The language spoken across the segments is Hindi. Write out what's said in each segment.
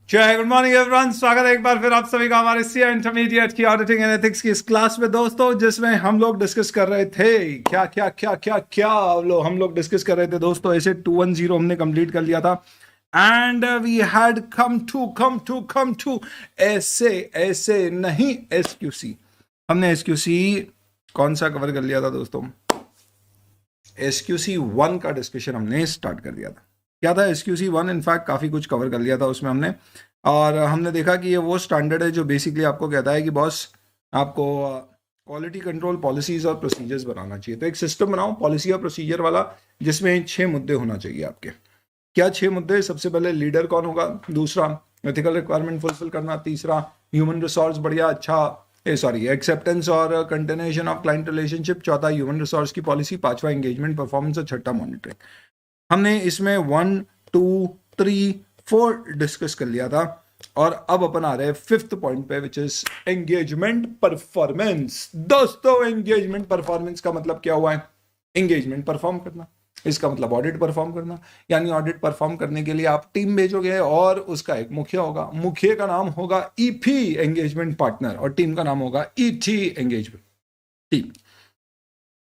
जय गुड मॉर्निंग एवरीवन। स्वागत है एक बार फिर आप सभी का हमारे सीए इंटरमीडिएट की ऑडिटिंग एंड एथिक्स की इस क्लास में दोस्तों, जिसमें हम लोग डिस्कस कर रहे थे क्या हम लोग डिस्कस कर रहे थे दोस्तों। ऐसे 210 हमने कंप्लीट कर लिया था and we had come to ऐसे नहीं एसक्यूसी। हमने एसक्यूसी कौन सा कवर कर लिया था दोस्तों? एसक्यूसी 1 का डिस्कशन हमने स्टार्ट कर दिया था। क्या था एसक्यूसी 1? इनफैक्ट काफ़ी कुछ कवर कर लिया था उसमें हमने, और हमने देखा कि ये वो स्टैंडर्ड है जो बेसिकली आपको कहता है कि बॉस आपको क्वालिटी कंट्रोल पॉलिसीज और प्रोसीजर्स बनाना चाहिए। तो एक सिस्टम बनाओ पॉलिसी और प्रोसीजर वाला, जिसमें 6 मुद्दे होना चाहिए आपके। क्या 6 मुद्दे? सबसे पहले लीडर कौन होगा, दूसरा एथिकल रिक्वायरमेंट फुलफिल करना, तीसरा ह्यूमन रिसोर्स बढ़िया अच्छा एक्सेप्टेंस और कंटिन्यूएशन ऑफ क्लाइंट रिलेशनशिप, चौथा ह्यूमन रिसोर्स की पॉलिसी, पांचवा एंगेजमेंट परफॉर्मेंस और छठा मॉनिटरिंग। हमने इसमें 1 2 3 4 डिस्कस कर लिया था और अब अपन आ रहे हैं 5th पॉइंट पे, विच इज एंगेजमेंट परफॉर्मेंस। दोस्तों एंगेजमेंट परफॉर्मेंस का मतलब क्या हुआ है? एंगेजमेंट परफॉर्म करना, इसका मतलब ऑडिट परफॉर्म करना। यानी ऑडिट परफॉर्म करने के लिए आप टीम भेजोगे और उसका एक मुखिया होगा, मुखिया का नाम होगा ईपी एंगेजमेंट पार्टनर और टीम का नाम होगा ईटी एंगेजमेंट टीम।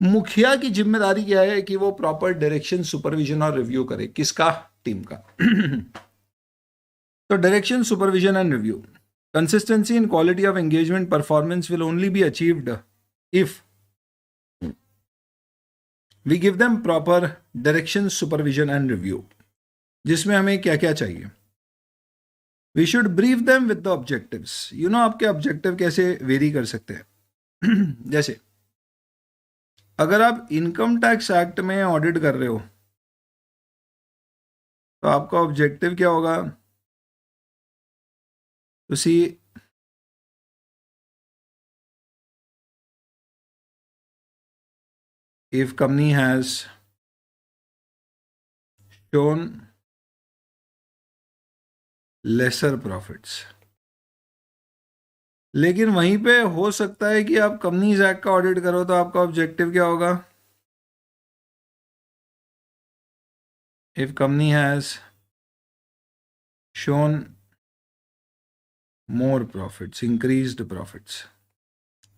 मुखिया की जिम्मेदारी क्या है कि वो प्रॉपर डायरेक्शन, सुपरविजन और रिव्यू करे। किसका? टीम का। तो direction, supervision and review. Consistency in quality of engagement performance will only be achieved if we give them proper direction, supervision and review. जिसमें हमें क्या क्या चाहिए? We should brief them with the objectives. आपके ऑब्जेक्टिव कैसे वेरी कर सकते हैं। जैसे अगर आप इनकम टैक्स एक्ट में ऑडिट कर रहे हो तो आपका ऑब्जेक्टिव क्या होगा? to see if company has shown lesser profits। लेकिन वहीं पे हो सकता है कि आप कंपनीज एक्ट का ऑडिट करो तो आपका ऑब्जेक्टिव क्या होगा? If company has shown more profits, increased profits.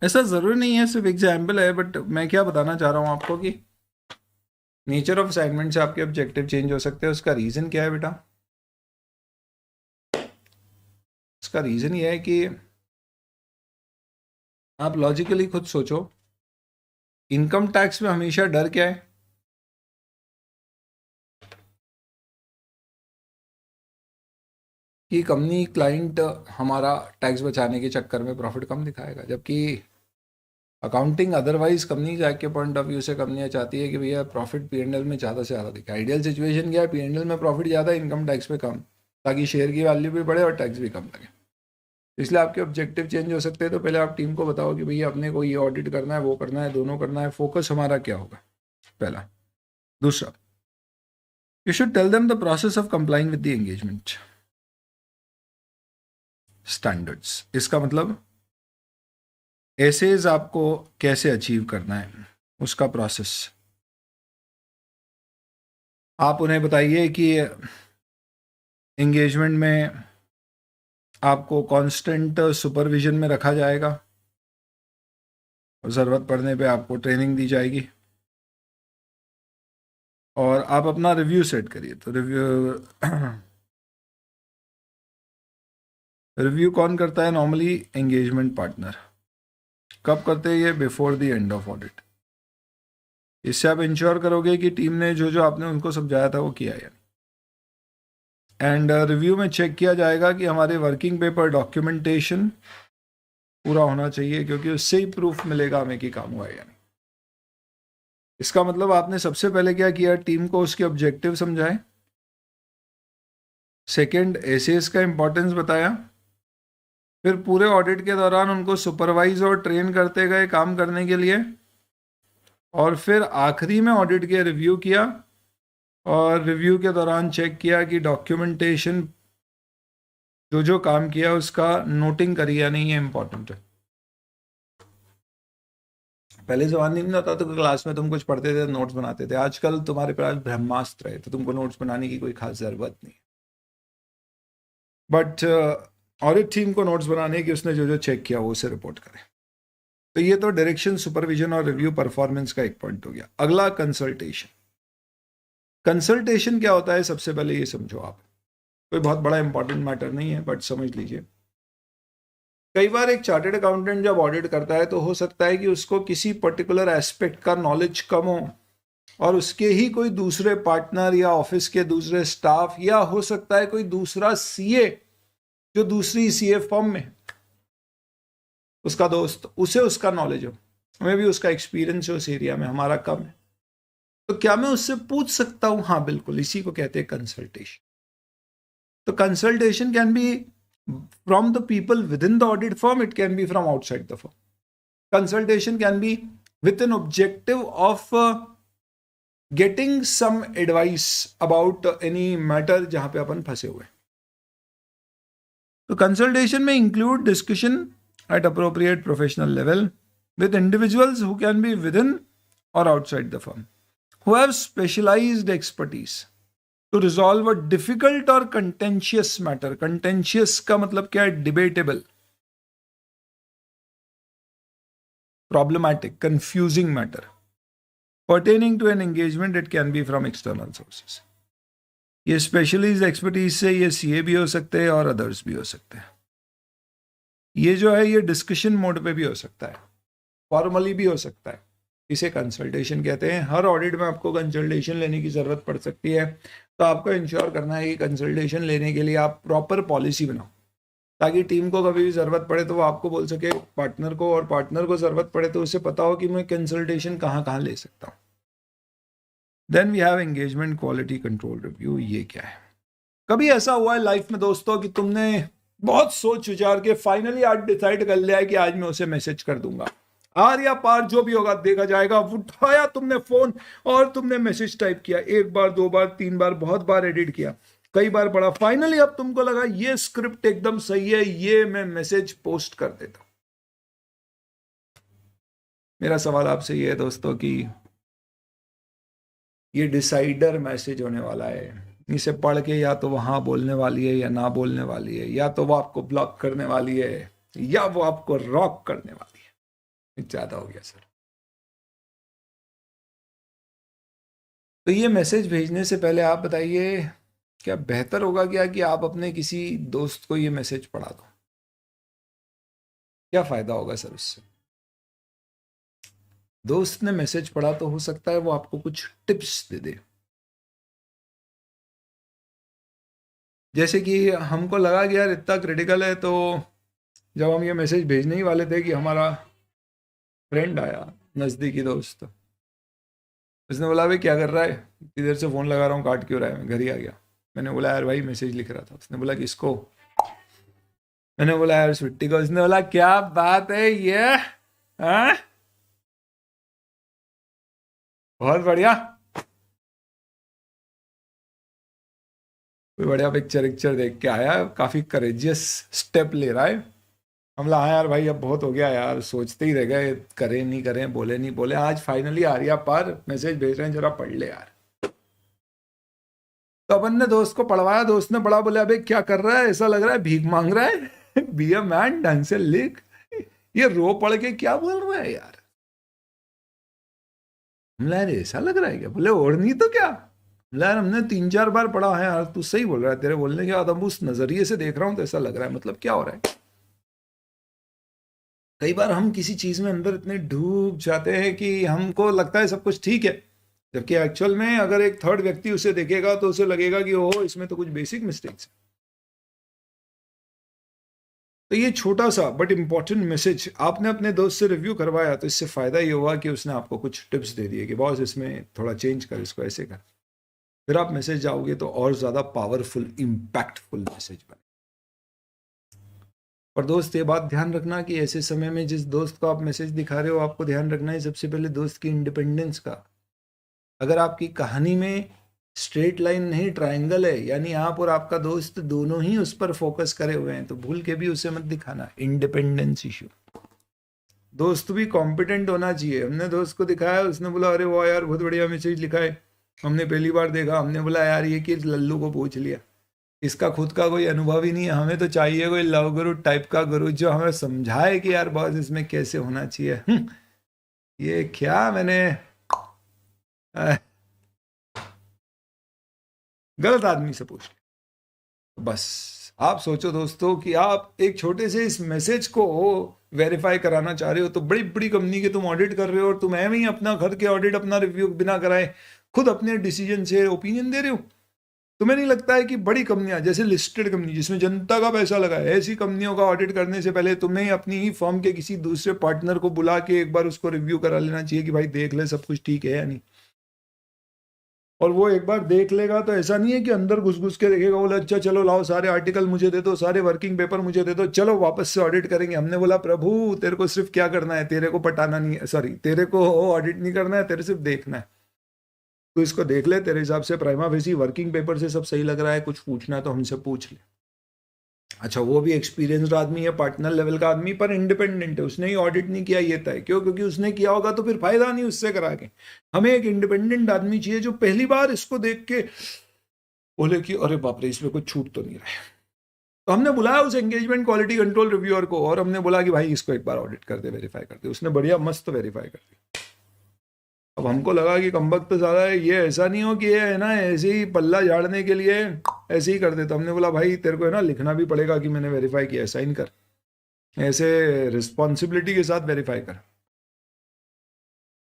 ऐसा जरूरी नहीं है, सिर्फ एग्जाम्पल है, बट मैं क्या बताना चाह रहा हूं आपको कि नेचर ऑफ असाइनमेंट से आपके ऑब्जेक्टिव चेंज हो सकते हैं। उसका रीजन क्या है बेटा? उसका रीजन ये है कि आप लॉजिकली खुद सोचो, इनकम टैक्स में हमेशा डर क्या है? कि कंपनी क्लाइंट हमारा टैक्स बचाने के चक्कर में प्रॉफिट कम दिखाएगा, जबकि अकाउंटिंग अदरवाइज कंपनी एक्ट के पॉइंट ऑफ व्यू से कंपनियां चाहती है कि भैया प्रॉफिट पीएनएल में ज़्यादा से ज़्यादा दिखे। आइडियल सिचुएशन क्या है? पीएनएल में प्रॉफिट ज़्यादा, इनकम टैक्स पे कम, ताकि शेयर की वैल्यू भी बढ़े और टैक्स भी कम लगे। इसलिए आपके ऑब्जेक्टिव चेंज हो सकते हैं। तो पहले आप टीम को बताओ कि भैया अपने को ये ऑडिट करना है, वो करना है, दोनों करना है, फोकस हमारा क्या होगा, पहला। दूसरा, you should tell them the process of complying with the engagement standards. इसका मतलब एसेज आपको कैसे अचीव करना है, उसका प्रोसेस आप उन्हें बताइए कि एंगेजमेंट में आपको कांस्टेंट सुपरविजन में रखा जाएगा और ज़रूरत पड़ने पे आपको ट्रेनिंग दी जाएगी, और आप अपना रिव्यू सेट करिए। तो रिव्यू कौन करता है? Normally engagement partner. कब करते हैं ये? Before the end of audit. इससे आप इंश्योर करोगे कि टीम ने जो जो आपने उनको समझाया था वो किया है। एंड रिव्यू में चेक किया जाएगा कि हमारे वर्किंग पेपर डॉक्यूमेंटेशन पूरा होना चाहिए, क्योंकि उससे ही प्रूफ मिलेगा हमें कि काम हुआ है या नहीं। इसका मतलब आपने सबसे पहले क्या किया? टीम को उसके ऑब्जेक्टिव समझाए, सेकंड एसेस का इंपॉर्टेंस बताया, फिर पूरे ऑडिट के दौरान उनको सुपरवाइज और ट्रेन करते गए काम करने के लिए, और फिर आखिरी में ऑडिट के रिव्यू किया, और रिव्यू के दौरान चेक किया कि डॉक्यूमेंटेशन जो जो काम किया उसका नोटिंग करी या नहीं, ये इंपॉर्टेंट है। पहले जमाने में नहीं होता तो क्लास में तुम कुछ पढ़ते थे, नोट्स बनाते थे। आजकल तुम्हारे पास ब्रह्मास्त्र है, तो तुमको नोट्स बनाने की कोई खास जरूरत नहीं। बट ऑडिट टीम को नोट्स बनाने की उसने जो जो चेक किया वो उसे रिपोर्ट करे। तो ये तो डायरेक्शन, सुपरविजन और रिव्यू परफॉर्मेंस का एक पॉइंट हो गया। अगला कंसल्टेशन। कंसल्टेशन क्या होता है सबसे पहले ये समझो आप, कोई बहुत बड़ा इंपॉर्टेंट मैटर नहीं है बट समझ लीजिए। कई बार एक चार्टर्ड अकाउंटेंट जब ऑडिट करता है तो हो सकता है कि उसको किसी पर्टिकुलर एस्पेक्ट का नॉलेज कम हो और उसके ही कोई दूसरे पार्टनर या ऑफिस के दूसरे स्टाफ या हो सकता है कोई दूसरा सीए जो दूसरी सीए फर्म में, उसका दोस्त, उसे उसका नॉलेज हो, हमें भी उसका एक्सपीरियंस है उस एरिया में, हमारा कम है, तो क्या मैं उससे पूछ सकता हूं? हाँ बिल्कुल, इसी को कहते हैं कंसल्टेशन। तो consultation can be from the people within the audit firm, it can be from outside the firm. Consultation can be with an objective of getting some advice about any matter जहां पे अपन फंसे हुए। तो कंसल्टेशन में include discussion at appropriate professional level with individuals who can be within or outside the firm, who have specialized expertise to resolve a difficult or contentious matter. Contentious का मतलब क्या है? Debatable, problematic, confusing matter pertaining to an engagement. It can be from external sources. ये स्पेशलिस्ट एक्सपर्टीज से ये सीए भी हो सकते हैं और अदर्स भी हो सकते हैं। ये जो है ये डिस्कशन मोड पे भी हो सकता है, फॉर्मली भी हो सकता है, इसे कंसल्टेशन कहते हैं। हर ऑडिट में आपको कंसल्टेशन लेने की जरूरत पड़ सकती है, तो आपको इंश्योर करना है कि कंसल्टेशन लेने के लिए आप प्रॉपर पॉलिसी बनाओ, ताकि टीम को कभी भी ज़रूरत पड़े तो वो आपको बोल सके, पार्टनर को, और पार्टनर को ज़रूरत पड़े तो उसे पता हो कि मैं कंसल्टेशन कहाँ कहाँ ले सकता हूँ। Then we have engagement quality control review. ये क्या है? कभी ऐसा हुआ है लाइफ में दोस्तों कि तुमने बहुत सोच विचार के फाइनली आज डिसाइड कर लिया है कि आज मैं उसे मैसेज कर दूंगा, आर या पार जो भी होगा देखा जाएगा, उठाया तुमने फोन और तुमने मैसेज टाइप किया, एक बार, दो बार, तीन बार, बहुत बार एडिट किया, कई बार पढ़ा, फाइनली अब तुमको लगा ये स्क्रिप्ट एकदम सही है, ये मैं मैसेज पोस्ट कर देता हूं। मेरा सवाल आपसे ये है दोस्तों कि ये डिसाइडर मैसेज होने वाला है, इसे पढ़ के या तो वहां बोलने वाली है या ना बोलने वाली है, या तो वो आपको ब्लॉक करने वाली है या वो आपको रॉक करने वाली है। ज्यादा हो गया सर। तो ये मैसेज भेजने से पहले आप बताइए, क्या बेहतर होगा क्या कि आप अपने किसी दोस्त को ये मैसेज पढ़ा दो? क्या फायदा होगा सर उससे? दोस्त ने मैसेज पढ़ा तो हो सकता है वो आपको कुछ टिप्स दे दे। जैसे कि हमको लगा कि यार इतना क्रिटिकल है, तो जब हम ये मैसेज भेजने ही वाले थे कि हमारा फ्रेंड आया, नज़दीकी दोस्त, उसने बोला भाई क्या कर रहा है, इधर से फ़ोन लगा रहा हूँ, काट क्यों रहा है? मैं घर ही आ गया। मैंने बोला यार भाई मैसेज लिख रहा था। उसने बोला किसको? मैंने बोला यार स्वीटी को। उसने बोला क्या बात है ये, हाँ बहुत बढ़िया, कोई बढ़िया पिक्चर देख के आया, काफ़ी करेजियस स्टेप ले रहा है। हम बोला हाँ यार भाई अब बहुत हो गया यार, सोचते ही रह गए, करें नहीं करें, बोले नहीं बोले, आज फाइनली आ रही है पर मैसेज भेज रहे हैं, जरा पढ़ ले यार। तो अपन ने दोस्त को पढ़वाया, दोस्त ने पढ़ा, बोले अबे क्या कर रहा है, ऐसा लग रहा है भीख मांग रहा है। बी अ मैन, ढंग से लिख, ये रो पढ़ के क्या बोल रहा है यार। हमला यार ऐसा लग रहा है क्या? बोले और नहीं तो क्या। यार हमने 3-4 बार पढ़ा है यार, तू सही बोल रहा है, तेरे बोलने के बाद अब उस नजरिए से देख रहा हूं तो ऐसा लग रहा है, मतलब क्या हो रहा है। कई बार हम किसी चीज में अंदर इतने डूब जाते हैं कि हमको लगता है सब कुछ ठीक है, जबकि एक्चुअल में अगर एक थर्ड व्यक्ति उसे देखेगा तो उसे लगेगा कि ओह इसमें तो कुछ बेसिक मिस्टेक्स है। तो ये छोटा सा बट इंपॉर्टेंट मैसेज आपने अपने दोस्त से रिव्यू करवाया, तो इससे फायदा ये हुआ कि उसने आपको कुछ टिप्स दे दिए कि बॉस इसमें थोड़ा चेंज कर, इसको ऐसे कर। फिर आप मैसेज जाओगे तो और ज्यादा पावरफुल, इंपैक्टफुल मैसेज बने। और दोस्त ये बात ध्यान रखना कि ऐसे समय में जिस दोस्त को आप मैसेज दिखा रहे हो, आपको ध्यान रखना है सबसे पहले दोस्त की इंडिपेंडेंस का। अगर आपकी कहानी में स्ट्रेट लाइन नहीं ट्रायंगल है, यानी आप और आपका दोस्त दोनों ही उस पर फोकस करे हुए हैं, तो भूल के भी उसे मत दिखाना। Independence issue. दोस्त भी कॉम्पिटेंट होना चाहिए। हमने दोस्त को दिखाया, उसने बोला अरे वाह यार बहुत बढ़िया मैसेज लिखा है, हमने पहली बार देखा, हमने बोला यार ये कि लल्लू को पूछ लिया, इसका खुद का कोई अनुभव ही नहीं है, हमें तो चाहिए कोई लव गुरु टाइप का गुरु जो हमें समझाए कि यार बॉस इसमें कैसे होना चाहिए। ये क्या मैंने गलत आदमी से पूछ लिया। बस आप सोचो दोस्तों कि आप एक छोटे से इस मैसेज को वेरीफाई कराना चाह रहे हो, तो बड़ी बड़ी कंपनी के तुम ऑडिट कर रहे हो और तुम एवं ही अपना घर के ऑडिट, अपना रिव्यू बिना कराए खुद अपने डिसीजन से ओपिनियन दे रहे हो। तुम्हें नहीं लगता है कि बड़ी कंपनियां जैसे लिस्टेड कंपनी जिसमें जनता का पैसा लगा है, ऐसी कंपनियों का ऑडिट करने से पहले तुम्हें अपनी ही फर्म के किसी दूसरे पार्टनर को बुला के एक बार उसको रिव्यू करा लेना चाहिए कि भाई देख ले सब कुछ ठीक है या नहीं। और वो एक बार देख लेगा तो ऐसा नहीं है कि अंदर घुस घुस के देखेगा, बोला अच्छा चलो लाओ सारे आर्टिकल मुझे दे दो, सारे वर्किंग पेपर मुझे दे दो, चलो वापस से ऑडिट करेंगे। हमने बोला प्रभु तेरे को सिर्फ क्या करना है, तेरे को पटाना नहीं है, सॉरी तेरे को ऑडिट नहीं करना है, तेरे सिर्फ देखना है। तो इसको देख ले, तेरे हिसाब से प्राइमा फेसी वर्किंग पेपर से सब सही लग रहा है, कुछ पूछना है तो हमसे पूछ ले। अच्छा वो भी एक्सपीरियंस्ड आदमी है, पार्टनर लेवल का आदमी, पर इंडिपेंडेंट है, उसने ही ऑडिट नहीं किया ये तय। क्यों? क्योंकि उसने किया होगा तो फिर फायदा नहीं उससे करा के। हमें एक इंडिपेंडेंट आदमी चाहिए जो पहली बार इसको देख के बोले कि अरे बाप रे इसमें कुछ छूट तो नहीं रहा है। तो हमने बुलाया उस एंगेजमेंट क्वालिटी कंट्रोल रिव्यूअर को और हमने बोला कि भाई इसको एक बार ऑडिट कर दे, वेरीफाई कर दे। उसने बढ़िया मस्त वेरीफाई कर दी। अब हमको लगा कि कमबख्त तो ज़्यादा है, ये ऐसा नहीं हो कि ये है ना ऐसे ही पल्ला झाड़ने के लिए ऐसे ही कर देता। हमने बोला भाई तेरे को है ना लिखना भी पड़ेगा कि मैंने वेरीफाई किया, साइन कर, ऐसे रिस्पॉन्सिबिलिटी के साथ वेरीफाई कर।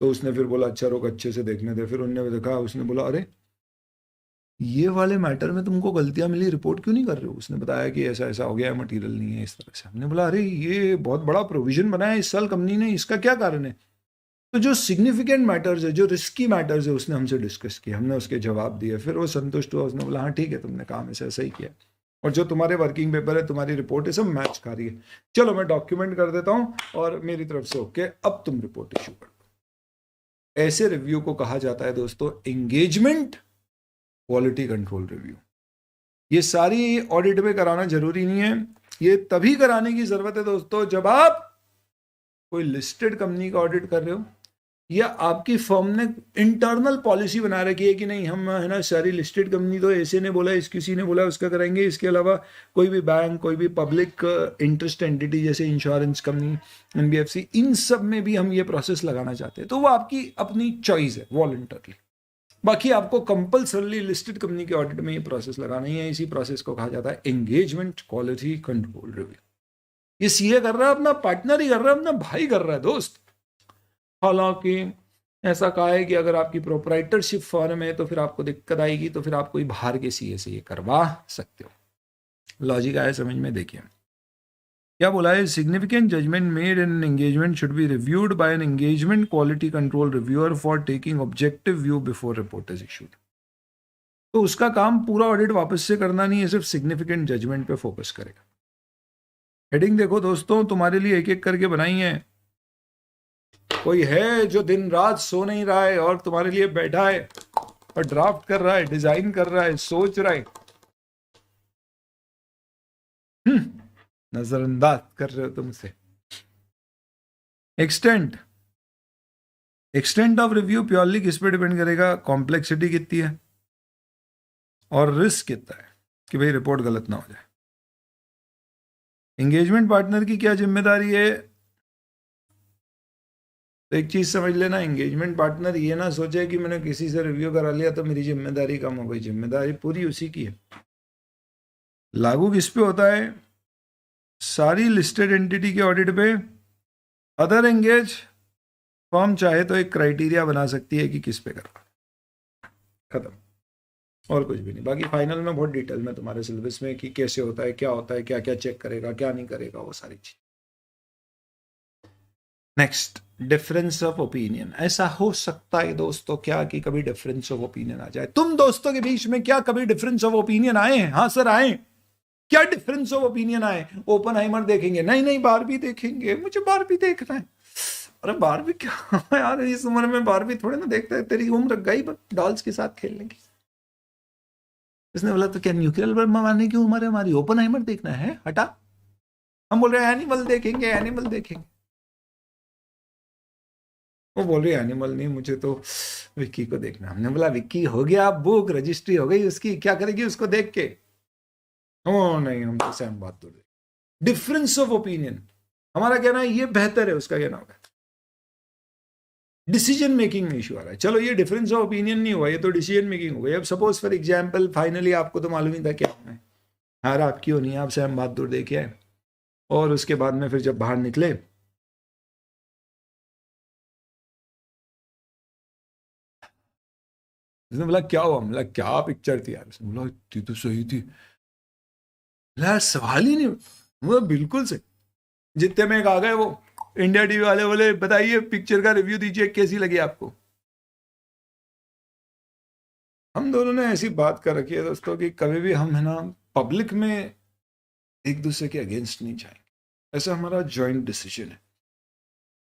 तो उसने फिर बोला अच्छा रुक अच्छे से देखने दे। फिर उन्होंने देखा, उसने बोला अरे ये वाले मैटर में तुमको गलतियां मिली, रिपोर्ट क्यों नहीं कर रहे हो? उसने बताया कि ऐसा ऐसा हो गया है, मटीरियल नहीं है इस तरह से। हमने बोला अरे ये बहुत बड़ा प्रोविजन बनाया इस साल कंपनी ने, इसका क्या कारण है? तो जो सिग्निफिकेंट मैटर्स है, जो रिस्की मैटर्स है, उसने हमसे डिस्कस किया, हमने उसके जवाब दिए। फिर वो संतुष्ट हुआ, उसने बोला हाँ ठीक है तुमने काम ऐसा सही किया, और जो तुम्हारे वर्किंग पेपर है, तुम्हारी रिपोर्ट है, सब मैच कर रही है। चलो मैं डॉक्यूमेंट कर देता हूँ और मेरी तरफ से ओके, अब तुम रिपोर्ट इशू कर दो। ऐसे रिव्यू को कहा जाता है दोस्तों एंगेजमेंट क्वालिटी कंट्रोल रिव्यू। ये सारी ऑडिट में कराना जरूरी नहीं है, ये तभी कराने की जरूरत है दोस्तों जब आप कोई लिस्टेड कंपनी का ऑडिट कर रहे हो या आपकी फर्म ने इंटरनल पॉलिसी बना रखी है कि नहीं हम है ना सारी लिस्टेड कंपनी तो ऐसे ने बोला, इस किसी ने बोला उसका कराएंगे। इसके अलावा कोई भी बैंक, कोई भी पब्लिक इंटरेस्ट एंटिटी जैसे इंश्योरेंस कंपनी, एनबीएफसी, इन सब में भी हम ये प्रोसेस लगाना चाहते हैं। तो वो आपकी अपनी चॉइस है वॉलंटरली। बाकी आपको कंपल्सरली लिस्टेड कंपनी के ऑडिट में ये प्रोसेस लगाना ही है। इसी प्रोसेस को कहा जाता है एंगेजमेंट क्वालिटी कंट्रोल रिव्यू। ये सीए कर रहा है, अपना पार्टनर ही कर रहा है, अपना भाई कर रहा है दोस्त। हालांकि ऐसा कहा है कि अगर आपकी प्रोप्राइटरशिप फर्म है तो फिर आपको दिक्कत आएगी, तो फिर आप कोई बाहर के सीए से ये करवा सकते हो। लॉजिक आया समझ में? देखिए क्या बोला है, significant judgement made in engagement should be reviewed by an engagement quality control reviewer for taking objective view before report is issued. तो उसका काम पूरा ऑडिट वापस से करना नहीं है, सिर्फ सिग्निफिकेंट जजमेंट पे फोकस करेगा। हेडिंग देखो दोस्तों, तुम्हारे लिए एक एक करके बनाई है। कोई है जो दिन रात सो नहीं रहा है और तुम्हारे लिए बैठा है और ड्राफ्ट कर रहा है, डिजाइन कर रहा है, सोच रहा है, नजरअंदाज कर रहे हो तुमसे। एक्सटेंट ऑफ रिव्यू प्योरली किस पे डिपेंड करेगा? कॉम्प्लेक्सिटी कितनी है और रिस्क कितना है कि भाई रिपोर्ट गलत ना हो जाए। एंगेजमेंट पार्टनर की क्या जिम्मेदारी है? तो एक चीज समझ लेना, एंगेजमेंट पार्टनर ये ना सोचे कि मैंने किसी से रिव्यू करा लिया तो मेरी जिम्मेदारी कम हो गई। जिम्मेदारी पूरी उसी की है। लागू किस पे होता है? सारी लिस्टेड एंटिटी के ऑडिट पे। अदर एंगेज फर्म चाहे तो एक क्राइटेरिया बना सकती है कि किस पे करवा, खत्म, और कुछ भी नहीं। बाकी फाइनल में बहुत डिटेल में तुम्हारे सिलेबस में कि कैसे होता है, क्या होता है, क्या क्या चेक करेगा, क्या नहीं करेगा, वो सारी चीज। Next, difference of opinion. ऐसा हो सकता है दोस्तों क्या कि कभी डिफरेंस ऑफ ओपिनियन आ जाए। तुम दोस्तों के बीच में क्या कभी डिफरेंस ऑफ ओपिनियन आए हैं? हाँ सर आए। क्या डिफरेंस ऑफ ओपिनियन आए? ओपनहाइमर देखेंगे? नहीं नहीं बारबी देखेंगे, मुझे बारबी देखना है। अरे बारबी क्या यार, इस उम्र में बारबी थोड़े ना देखते हैं, तेरी उम्र गई डॉल्स के साथ खेलने की। उसने बोला तो क्या न्यूक्लियर बम मारने की उम्र है हमारी? ओपनहाइमर देखना है, हटा। हम बोल रहे हैं एनिमल देखेंगे, एनिमल देखेंगे। वो बोल रही है एनिमल नहीं, मुझे तो विक्की को देखना। हमने बोला विक्की हो गया बुक, रजिस्ट्री हो गई उसकी, क्या करेगी उसको देख के? ओ नहीं, हम तो सहम बात तो डिफरेंस ऑफ ओपिनियन, हमारा कहना है ये बेहतर है, उसका कहना होगा डिसीजन मेकिंग में इशू आ रहा है। चलो ये डिफरेंस ऑफ ओपिनियन नहीं हुआ, ये तो डिसीजन मेकिंग हो गई। अब सपोज फॉर एग्जांपल फाइनली आपको तो मालूम ही था क्या है, हार आपकी होनी है, आप सहम बहादुर देखे आए, और उसके बाद में फिर जब बाहर निकले उसने बोला क्या हुआ, बोला क्या पिक्चर थी यार, उसने बोला थी तो सही थी, यार सवाल ही नहीं, बोला बिल्कुल सही। जितने में आ गए वो इंडिया टीवी वाले बोले बताइए पिक्चर का रिव्यू दीजिए कैसी लगी आपको। हम दोनों ने ऐसी बात कर रखी है दोस्तों कि कभी भी हम है ना पब्लिक में एक दूसरे के अगेंस्ट नहीं जाएंगे, ऐसा हमारा जॉइंट डिसीजन है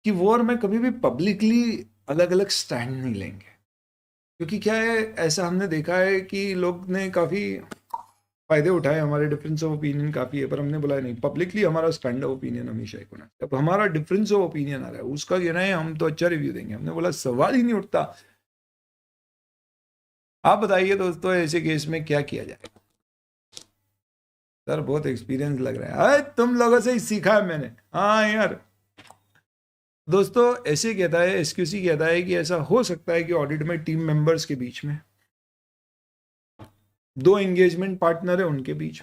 कि वो और मैं कभी भी पब्लिकली अलग अलग स्टैंड नहीं लेंगे। क्योंकि क्या है, ऐसा हमने देखा है कि लोग ने काफी फायदे उठाए, हमारे डिफरेंस ऑफ ओपिनियन काफी है, पर हमने बोला नहीं पब्लिकली हमारा स्टैंड ऑफ ओपिनियन हमेशा एक होना। अब हमारा डिफरेंस ऑफ ओपिनियन आ रहा है, उसका कहना है हम तो अच्छा रिव्यू देंगे, हमने बोला सवाल ही नहीं उठता। आप बताइए दोस्तों ऐसे केस में क्या किया जाए। सर बहुत एक्सपीरियंस लग रहा है, अरे तुम लोगों से ही सीखा है मैंने। हाँ यार दोस्तों, ऐसे कहता है एसक्यूसी कहता है कि ऐसा हो सकता है कि ऑडिट में टीम मेंबर्स के बीच में दो एंगेजमेंट पार्टनर है, उनके बीच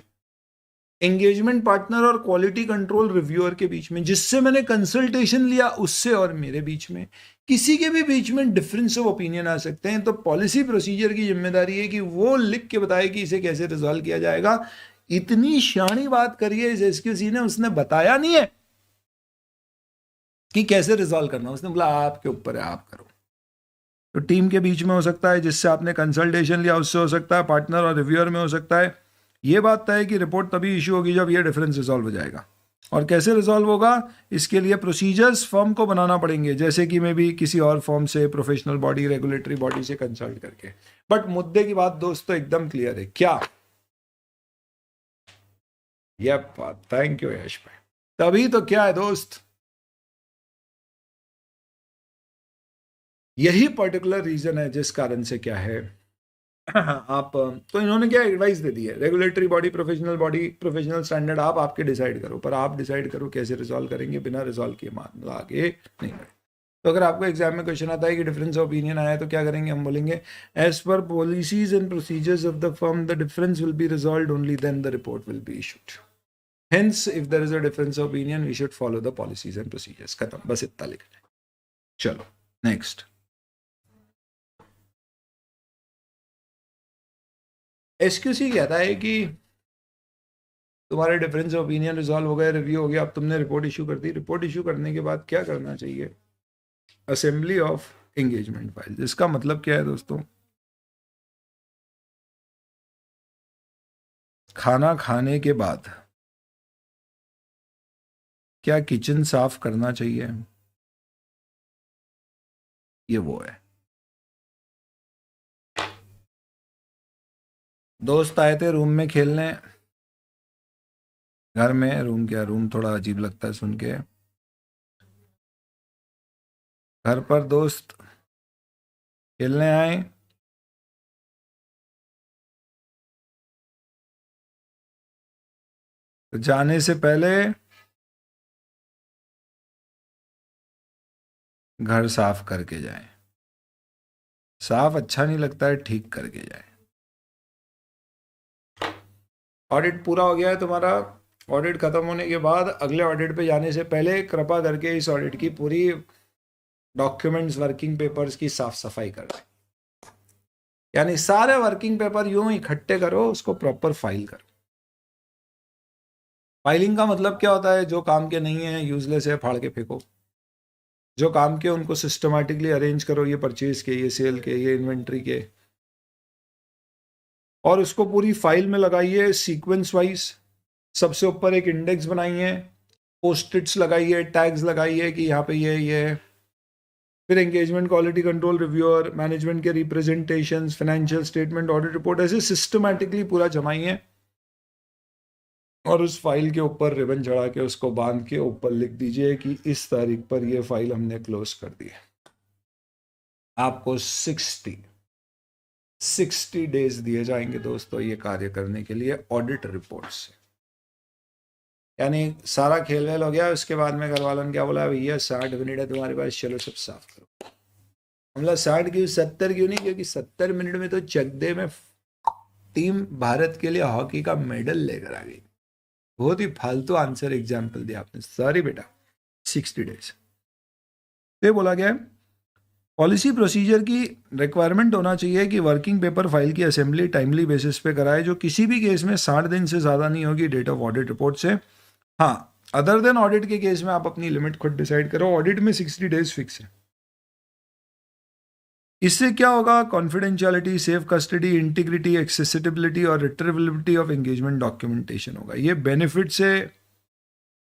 एंगेजमेंट पार्टनर और क्वालिटी कंट्रोल रिव्यूअर के बीच में, जिससे मैंने कंसल्टेशन लिया उससे और मेरे बीच में किसी के भी बीच में डिफरेंस ऑफ ओपिनियन आ सकते हैं। तो पॉलिसी प्रोसीजर की जिम्मेदारी है कि वो लिख के बताए कि इसे कैसे रिजॉल्व किया जाएगा। इतनी शानी बात करिए इस एसक्यूसी ने, उसने बताया नहीं है कि कैसे रिजॉल्व करना, उसने बोला आपके ऊपर है, आप करो। तो टीम के बीच में हो सकता है जिससे आपने कंसल्टेशन लिया, उससे हो सकता है, पार्टनर और रिव्यूअर में हो सकता है। ये बात तय है कि रिपोर्ट तभी इशू होगी जब ये डिफरेंस रिजॉल्व हो जाएगा। और कैसे रिजॉल्व होगा, इसके लिए प्रोसीजर्स फर्म को बनाना पड़ेंगे, जैसे कि मैं भी किसी और फर्म से, प्रोफेशनल बॉडी, रेगुलेटरी बॉडी से कंसल्ट करके। बट मुद्दे की बात दोस्तों एकदम क्लियर है क्या। यप, थैंक यू यश भाई। तभी तो क्या है दोस्त, यही पर्टिकुलर रीजन है जिस कारण से क्या है आप तो इन्होंने क्या एडवाइस दे दी है, regulatory body, professional body, professional standard आप आपके डिसाइड करो, पर आप डिसाइड करो कैसे रिजॉल्व करेंगे, बिना रिजॉल्व किए मामला आगे नहीं बढ़े। तो अगर आपको एग्जाम में क्वेश्चन आता है कि डिफरेंस ऑफ ओपिनियन आया है तो क्या करेंगे, हम बोलेंगे as per policies and procedures of the firm the difference will be resolved only then the report will be issued. Hence if there is a difference of opinion we should follow the policies and procedures. खत्म, बस इतना लिखना है। चलो नेक्स्ट। एसक्यूसी कहता है कि तुम्हारे डिफरेंस ऑफ ओपिनियन रिजॉल्व हो गया, रिव्यू हो गया, अब तुमने रिपोर्ट इशू कर दी। रिपोर्ट इशू करने के बाद क्या करना चाहिए, असेंबली ऑफ एंगेजमेंट फाइल। इसका मतलब क्या है दोस्तों, खाना खाने के बाद क्या किचन साफ करना चाहिए, ये वो है। दोस्त आए थे रूम में खेलने, घर में, रूम क्या, रूम थोड़ा अजीब लगता है सुन के। घर पर दोस्त खेलने आए, तो जाने से पहले घर साफ करके जाए। साफ अच्छा नहीं लगता है, ठीक करके जाए। ऑडिट पूरा हो गया है तुम्हारा, ऑडिट खत्म होने के बाद अगले ऑडिट पे जाने से पहले कृपा करके इस ऑडिट की पूरी डॉक्यूमेंट्स, वर्किंग पेपर्स की साफ सफाई कर दें। यानी सारे वर्किंग पेपर यूं इकट्ठे करो, उसको प्रॉपर फाइल करो। फाइलिंग का मतलब क्या होता है, जो काम के नहीं है, यूजलेस है, फाड़ के फेंको। जो काम के उनको सिस्टमैटिकली अरेंज करो, ये परचेज के, ये सेल के, ये इन्वेंट्री के, और उसको पूरी फाइल में लगाइए सीक्वेंस वाइज। सबसे ऊपर एक इंडेक्स बनाइए, पोस्टिट्स लगाइए, टैग्स लगाइए कि यहाँ पे ये है। फिर engagement, quality control, reviewer, management के representations, financial statement, audit report, ऐसे सिस्टमैटिकली पूरा जमाइए। और उस फाइल के ऊपर रिबन चढ़ा के उसको बांध के ऊपर लिख दीजिए कि इस तारीख पर ये फाइल हमने क्लोज कर दी है। आपको 60 डेज दिए जाएंगे दोस्तों ये कार्य करने के लिए ऑडिट रिपोर्ट से। यानी सारा खेल वेल हो गया, उसके बाद में घर वालों ने क्या बोला, भैया 60 मिनट है तुम्हारे पास, चलो सब साफ करो। हमला 60 क्यों, 70 क्यों नहीं, क्योंकि 70 मिनट में तो चकदे में टीम भारत के लिए हॉकी का मेडल लेकर आ गई। बहुत ही फालतू आंसर एग्जाम्पल दिया आपने, सॉरी बेटा। 60 डेज ये बोला गया है। पॉलिसी प्रोसीजर की रिक्वायरमेंट होना चाहिए कि वर्किंग पेपर फाइल की असेंबली टाइमली बेसिस पे कराए, जो किसी भी केस में 60 दिन से ज़्यादा नहीं होगी डेट ऑफ ऑडिट रिपोर्ट से। हाँ, अदर देन ऑडिट के केस में आप अपनी लिमिट खुद डिसाइड करो, ऑडिट में 60 डेज फिक्स है। इससे क्या होगा, confidentiality, safe custody, integrity, accessibility और रिट्रीवेबिलिटी ऑफ एंगेजमेंट डॉक्यूमेंटेशन होगा। ये बेनिफिट से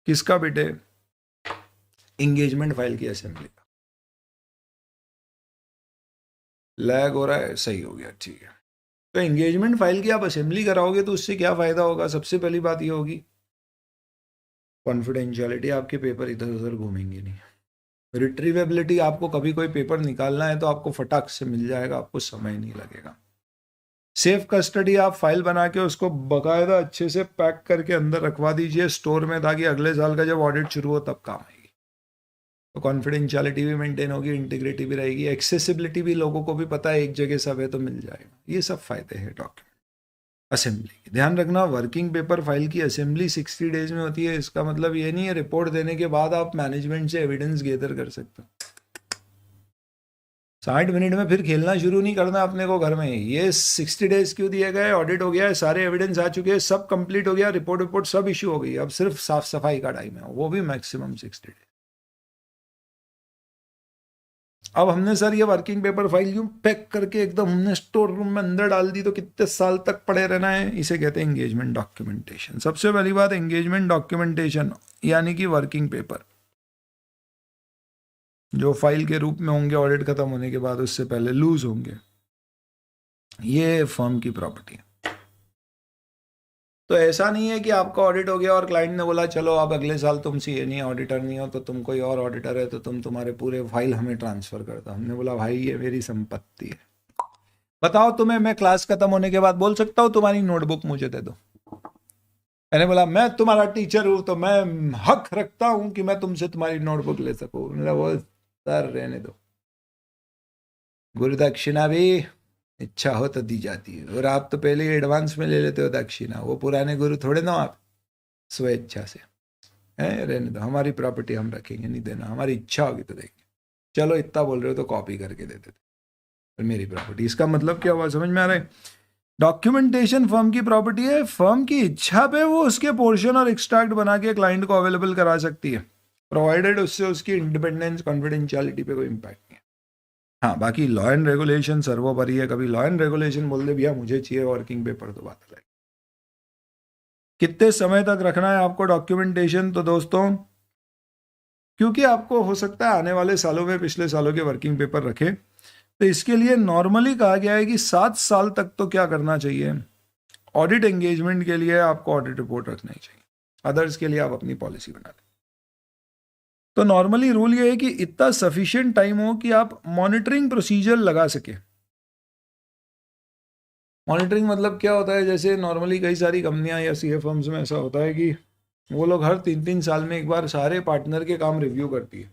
किसका बेटे, एंगेजमेंट फाइल की असेंबली का। लैग हो रहा है, सही हो गया, ठीक है। तो एंगेजमेंट फाइल की आप असेंबली कराओगे तो उससे क्या फायदा होगा, सबसे पहली बात ये होगी कॉन्फिडेंशियलिटी, आपके पेपर इधर उधर घूमेंगे नहीं। रिट्रीवेबिलिटी, आपको कभी कोई पेपर निकालना है तो आपको फटाक से मिल जाएगा, आपको समय नहीं लगेगा। सेफ कस्टडी, आप फाइल बना के उसको बकायदा अच्छे से पैक करके अंदर रखवा दीजिए स्टोर में, ताकि अगले साल का जब ऑडिट शुरू हो तब काम आएगी। तो कॉन्फिडेंशियलिटी भी मेंटेन होगी, इंटीग्रिटी भी रहेगी, एक्सेसिबिलिटी भी, लोगों को भी पता है एक जगह सब है तो मिल जाएगा। ये सब फायदे हैं डॉक्यूमेंट असेंबली। ध्यान रखना, वर्किंग पेपर फाइल की असेंबली 60 डेज में होती है। इसका मतलब ये नहीं है रिपोर्ट देने के बाद आप मैनेजमेंट से एविडेंस गैदर कर सकते हो। 60 मिनट में फिर खेलना शुरू नहीं करना अपने को घर में। ये 60 डेज क्यों दिए गए, ऑडिट हो गया है, सारे एविडेंस आ चुके हैं, सब कंप्लीट हो गया, रिपोर्ट सब इश्यू हो गई, अब सिर्फ साफ सफाई का टाइम है, वो भी मैक्सिमम 60 डेज। अब हमने सर ये वर्किंग पेपर फाइल यूं पैक करके एकदम हमने स्टोर रूम में अंदर डाल दी, तो कितने साल तक पड़े रहना है, इसे कहते हैं एंगेजमेंट डॉक्यूमेंटेशन। सबसे पहली बात, एंगेजमेंट डॉक्यूमेंटेशन यानी कि वर्किंग पेपर जो फाइल के रूप में होंगे ऑडिट खत्म होने के बाद, उससे पहले लूज होंगे, ये फर्म की प्रॉपर्टी है। तो ऐसा नहीं है कि आपका ऑडिट हो गया और क्लाइंट ने बोला चलो अब अगले साल तुम सीए नहीं ऑडिटर नहीं हो, तो तुम कोई और ऑडिटर है तो तुम तुम्हारे पूरे फाइल हमें ट्रांसफर कर दो। हमने बोला भाई ये मेरी संपत्ति है, बताओ तुम्हें मैं क्लास खत्म होने के बाद बोल सकता हूँ तुम्हारी नोटबुक मुझे दे दो। मैंने बोला मैं तुम्हारा टीचर हूं तो मैं हक रखता हूं कि मैं तुमसे तुम्हारी नोटबुक ले सकूं। मतलब वो सर रहने दो, गुरु दक्षिणा भी इच्छा हो तो दी जाती है, और आप तो पहले ही एडवांस में ले लेते हो दक्षिणा, वो पुराने गुरु थोड़े ना आप स्वेच्छा से है। रहने दो, हमारी प्रॉपर्टी हम रखेंगे, नहीं देना, हमारी इच्छा होगी तो देंगे। चलो इतना बोल रहे हो तो कॉपी करके देते थे, मेरी प्रॉपर्टी। इसका मतलब क्या हुआ, समझ में आ रहा है? डॉक्यूमेंटेशन फर्म की प्रॉपर्टी है, फर्म की इच्छा पे वो उसके पोर्शन और एक्सट्रैक्ट बना के क्लाइंट को अवेलेबल करा सकती है, प्रोवाइडेड उससे उसकी इंडिपेंडेंस कॉन्फिडेंशियलिटी पे कोई इंपैक्ट नहीं है। हाँ, बाकी लॉ एंड रेगुलेशन सर्वोपरि है। कभी लॉ एंड रेगुलेशन बोल दे भैया मुझे चाहिए वर्किंग पेपर, तो बात अलग। कितने समय तक रखना है आपको डॉक्यूमेंटेशन, तो दोस्तों क्योंकि आपको हो सकता है आने वाले सालों में पिछले सालों के वर्किंग पेपर रखे, तो इसके लिए नॉर्मली कहा गया है कि 7 साल तक तो क्या करना चाहिए, ऑडिट एंगेजमेंट के लिए आपको ऑडिट रिपोर्ट रखना ही चाहिए। अदर्स के लिए आप अपनी पॉलिसी बना लें। तो नॉर्मली रूल ये है कि इतना सफिशिएंट टाइम हो कि आप मॉनिटरिंग प्रोसीजर लगा सके। मॉनिटरिंग मतलब क्या होता है, जैसे नॉर्मली कई सारी कंपनियां या सीए फर्म्स में ऐसा होता है कि वो लोग हर 3-3 साल में एक बार सारे पार्टनर के काम रिव्यू करती है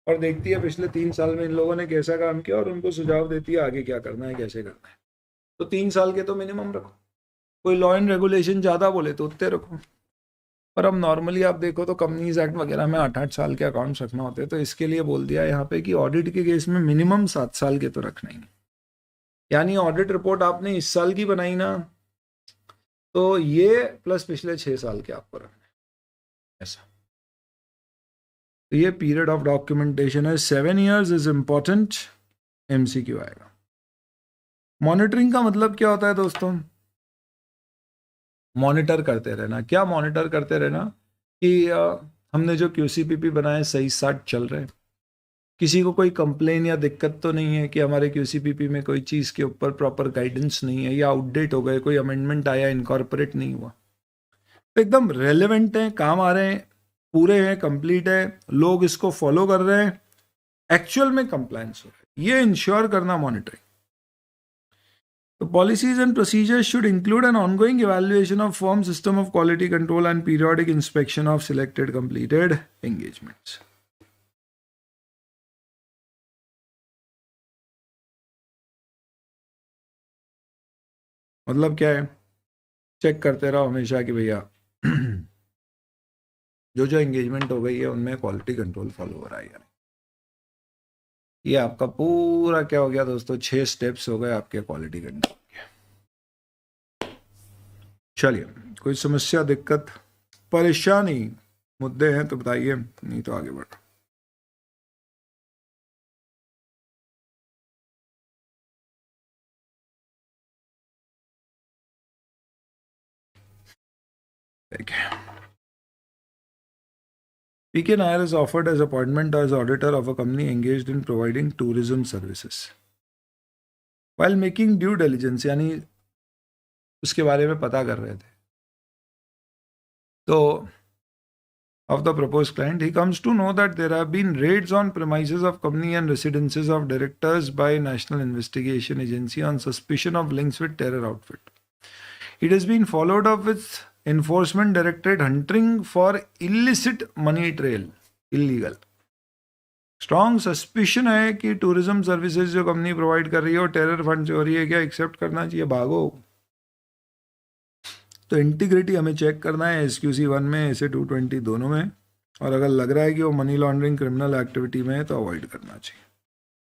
और देखती है पिछले 3 साल में इन लोगों ने कैसा काम किया, और उनको सुझाव देती है आगे क्या करना है, कैसे करना है। तो 3 साल के तो मिनिमम रखो। कोई लॉ एंड रेगुलेशन ज़्यादा बोले तो उतने रखो, पर अब नॉर्मली आप देखो तो कंपनीज एक्ट वगैरह में 8-8 साल के अकाउंट्स रखना होते हैं। तो इसके लिए बोल दिया यहाँ पे कि ऑडिट के केस में मिनिमम 7 साल के तो रखना ही। यानी ऑडिट रिपोर्ट आपने इस साल की बनाई ना, तो ये प्लस पिछले 6 साल के आपको रखना है ऐसा। तो ये पीरियड ऑफ डॉक्यूमेंटेशन है, 7 years इज इंपॉर्टेंट। MCQ आएगा। मॉनिटरिंग का मतलब क्या होता है दोस्तों, मॉनिटर करते रहना। क्या मॉनिटर करते रहना कि हमने जो QCPP बनाए सही साथ चल रहे हैं, किसी को कोई कंप्लेन या दिक्कत तो नहीं है कि हमारे QCPP में कोई चीज़ के ऊपर प्रॉपर गाइडेंस नहीं है, या आउटडेट हो गए, कोई अमेंडमेंट आया इनकॉर्पोरेट नहीं हुआ। तो एकदम रेलेवेंट है, काम आ रहे हैं, पूरे हैं, कंप्लीट है, लोग इसको फॉलो कर रहे हैं, एक्चुअल में कंप्लायंस हो रहा है, ये इंश्योर करना monitoring. The policies and procedures should include an ongoing evaluation of firm system of quality control and periodic inspection of selected completed engagements. मतलब क्या है, चेक करते रहो हमेशा कि भैया जो जो एंगेजमेंट हो गई है उनमें क्वालिटी कंट्रोल फॉलो हो रहा है या नहीं। ये आपका पूरा क्या हो गया दोस्तों, 6 स्टेप्स हो गए आपके क्वालिटी कंट्रोल के। चलिए, कोई समस्या, दिक्कत, परेशानी, मुद्दे हैं तो बताइए, नहीं तो आगे बढ़ो। ठीक है। PK Nair is offered as appointment as auditor of a company engaged in providing tourism services. While making due diligence, यानी उसके बारे में पता कर रहे थे, तो of the proposed client, he comes to know that there have been raids on premises of company and residences of directors by National Investigation Agency on suspicion of links with terror outfit. It has been followed up with Enforcement Directorate hunting for illicit money trail, illegal. Strong suspicion है कि टूरिज्म सर्विसेज जो कंपनी प्रोवाइड कर रही है और टेरर फंड से हो रही है, क्या एक्सेप्ट करना चाहिए? भागो। तो इंटीग्रिटी हमें चेक करना है SQC 1 में, SA 220 दोनों में, और अगर लग रहा है कि वो मनी लॉन्ड्रिंग क्रिमिनल एक्टिविटी में है तो अवॉइड करना चाहिए।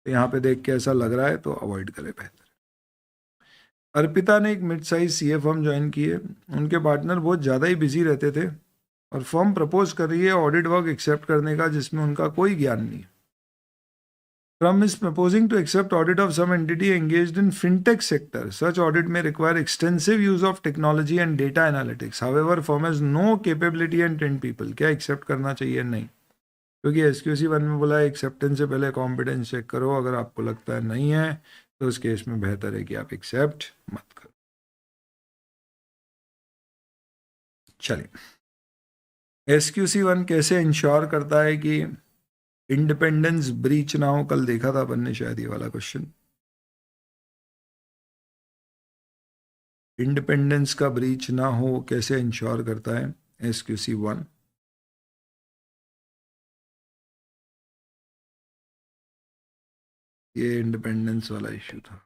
तो यहाँ पे देख के ऐसा लग रहा है तो अवॉइड करे बेहतर। अर्पिता ने एक mid size CA firm join की है, उनके पार्टनर बहुत ज़्यादा ही बिजी रहते थे और फर्म प्रपोज कर रही है ऑडिट वर्क एक्सेप्ट करने का जिसमें उनका कोई ज्ञान नहीं। Firm is proposing to accept audit of some entity engaged in fintech sector. Such audit may require extensive use of technology and data analytics. However, firm has no capability and 10 people. क्या एक्सेप्ट करना चाहिए? नहीं, क्योंकि SQC 1 में बोला है एक्सेप्टेंस से पहले कॉम्पिटेंस चेक करो। अगर आपको लगता है नहीं है तो उस केस में बेहतर है कि आप एक्सेप्ट मत करो। चलिए, SQC 1 कैसे इंश्योर करता है कि इंडिपेंडेंस ब्रीच ना हो? कल देखा था अपन ने शायद ये वाला क्वेश्चन। इंडिपेंडेंस का ब्रीच ना हो कैसे इंश्योर करता है SQC 1? ये इंडिपेंडेंस वाला इश्यू था।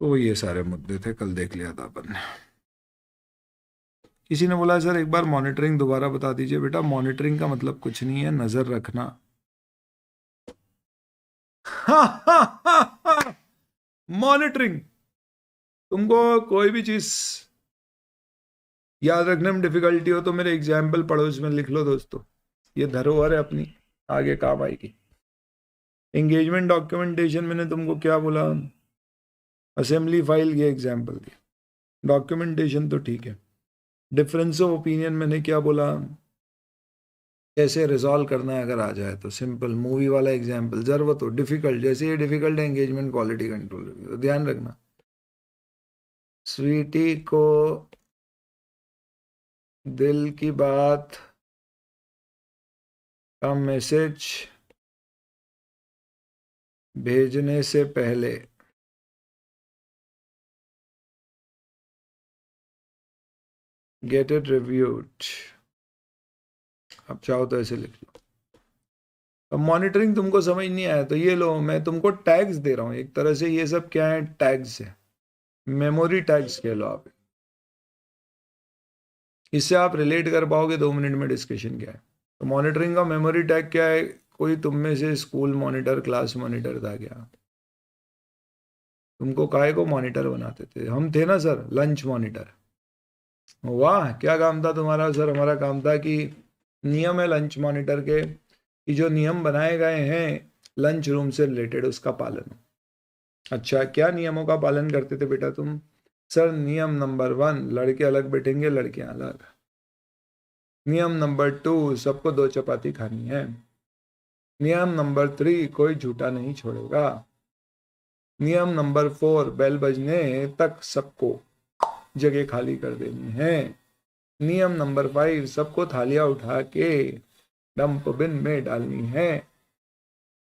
तो ये सारे मुद्दे थे, कल देख लिया था अपन ने। किसी ने बोला सर एक बार मॉनिटरिंग दोबारा बता दीजिए। बेटा, मॉनिटरिंग का मतलब कुछ नहीं है, नजर रखना। मॉनिटरिंग, तुमको कोई भी चीज याद रखने में डिफिकल्टी हो तो मेरे एग्जाम्पल पढ़ो, इसमें लिख लो दोस्तों। ये धरोहर है अपनी, आगे काम आएगी। एंगेजमेंट डॉक्यूमेंटेशन मैंने तुमको क्या बोला? असेंबली फाइल, ये एग्जाम्पल दिया। डॉक्यूमेंटेशन तो ठीक है। डिफरेंस ऑफ ओपिनियन मैंने क्या बोला? कैसे रिजॉल्व करना है अगर आ जाए तो। सिंपल मूवी वाला एग्जाम्पल। जरूरत हो डिफिकल्ट, जैसे ये डिफिकल्ट है एंगेजमेंट क्वालिटी कंट्रोल, तो ध्यान रखना। स्वीटी को दिल की बात का मैसेज भेजने से पहले गेट इट रिव्यूड। अब चाहो तो ऐसे लिख लो। अब मॉनिटरिंग तुमको समझ नहीं आया तो ये लो, मैं तुमको टैग्स दे रहा हूं एक तरह से। ये सब क्या है? टैग्स है, मेमोरी टैग्स कह लो आप। इससे आप रिलेट कर पाओगे 2 मिनट में डिस्कशन क्या है। तो मॉनिटरिंग का मेमोरी टैग क्या है? कोई तुम में से स्कूल मॉनिटर, क्लास मॉनिटर था क्या? तुमको काहे को मॉनिटर बनाते थे? हम थे ना सर, लंच मॉनिटर। वाह, क्या काम था तुम्हारा? सर हमारा काम था कि नियम है लंच मॉनिटर के कि जो नियम बनाए गए हैं लंच रूम से रिलेटेड उसका पालन हो। अच्छा, क्या नियमों का पालन करते थे बेटा तुम? सर नियम नंबर 1, लड़के अलग बैठेंगे, लड़कियां अलग। नियम नंबर 2, सबको 2 चपाती खानी है। नियम नंबर 3, कोई झूठा नहीं छोड़ेगा। नियम नंबर 4, बेल बजने तक सबको जगह खाली कर देनी है। नियम नंबर 5, सबको थालियां उठा के डंप बिन में डालनी है।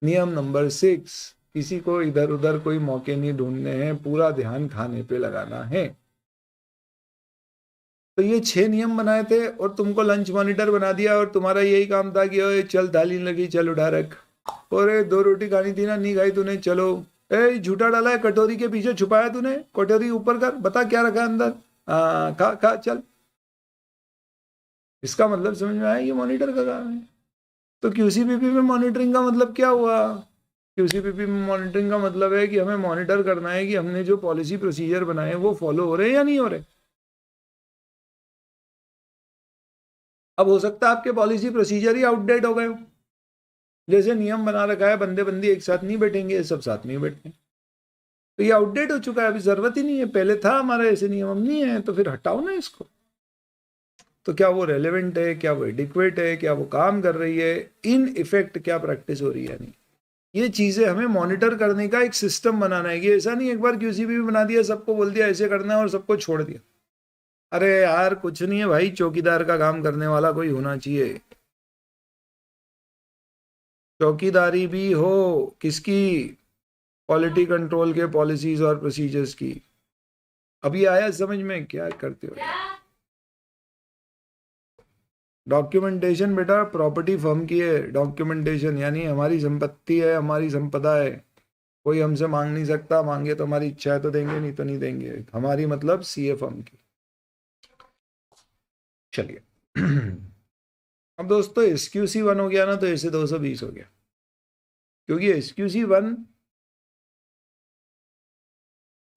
नियम नंबर 6, किसी को इधर उधर कोई मौके नहीं ढूंढने हैं, पूरा ध्यान खाने पे लगाना है। तो ये 6 नियम बनाए थे और तुमको लंच मॉनिटर बना दिया और तुम्हारा यही काम था कि ओए चल थाली लगी, चल उठा रख। और 2 रोटी खानी थी ना, नहीं खाई तूने, चलो। झूठा डाला है, कटोरी के पीछे छुपाया तूने, कटोरी ऊपर कर, बता क्या रखा अंदर, खा खा चल। इसका मतलब समझ में आया, ये मॉनिटर का काम है। तो क्यूसीपीपी में मॉनिटरिंग का मतलब क्या हुआ? क्यूसीपीपी में मॉनिटरिंग का मतलब है कि हमें मॉनिटर करना है कि हमने जो पॉलिसी प्रोसीजर बनाए वो फॉलो हो रहे हैं या नहीं हो रहे। अब हो सकता है आपके पॉलिसी प्रोसीजर ही आउटडेट हो गए हो। जैसे नियम बना रखा है, बंदे बंदी एक साथ नहीं बैठेंगे, सब साथ में ही बैठते हैं, तो ये आउटडेट हो चुका है, अभी जरूरत ही नहीं है। पहले था हमारा ऐसे नियम, अब नहीं है, तो फिर हटाओ ना इसको। तो क्या वो रेलेवेंट है, क्या वो एडिक्वेट है, क्या वो काम कर रही है, इन इफेक्ट क्या प्रैक्टिस हो रही है नहीं, ये चीजें हमें मॉनिटर करने का एक सिस्टम बनाना है। कि ऐसा नहीं एक बार क्यूसीपी बना दिया, सबको बोल दिया ऐसे करना है और सबको छोड़ दिया। अरे यार कुछ नहीं है भाई, चौकीदार का काम करने वाला कोई होना चाहिए। चौकीदारी भी हो किसकी? क्वालिटी कंट्रोल के पॉलिसीज और प्रोसीजर्स की। अभी आया समझ में क्या करते हो? डॉक्यूमेंटेशन बेटा प्रॉपर्टी फर्म की है। डॉक्यूमेंटेशन यानी हमारी संपत्ति है, हमारी संपदा है, कोई हमसे मांग नहीं सकता, मांगे तो हमारी इच्छा है तो देंगे, नहीं तो नहीं देंगे। हमारी मतलब सीए फर्म की। चलिए अब दोस्तों SQC1 हो गया ना, तो ऐसे 220 हो गया, क्योंकि SQC1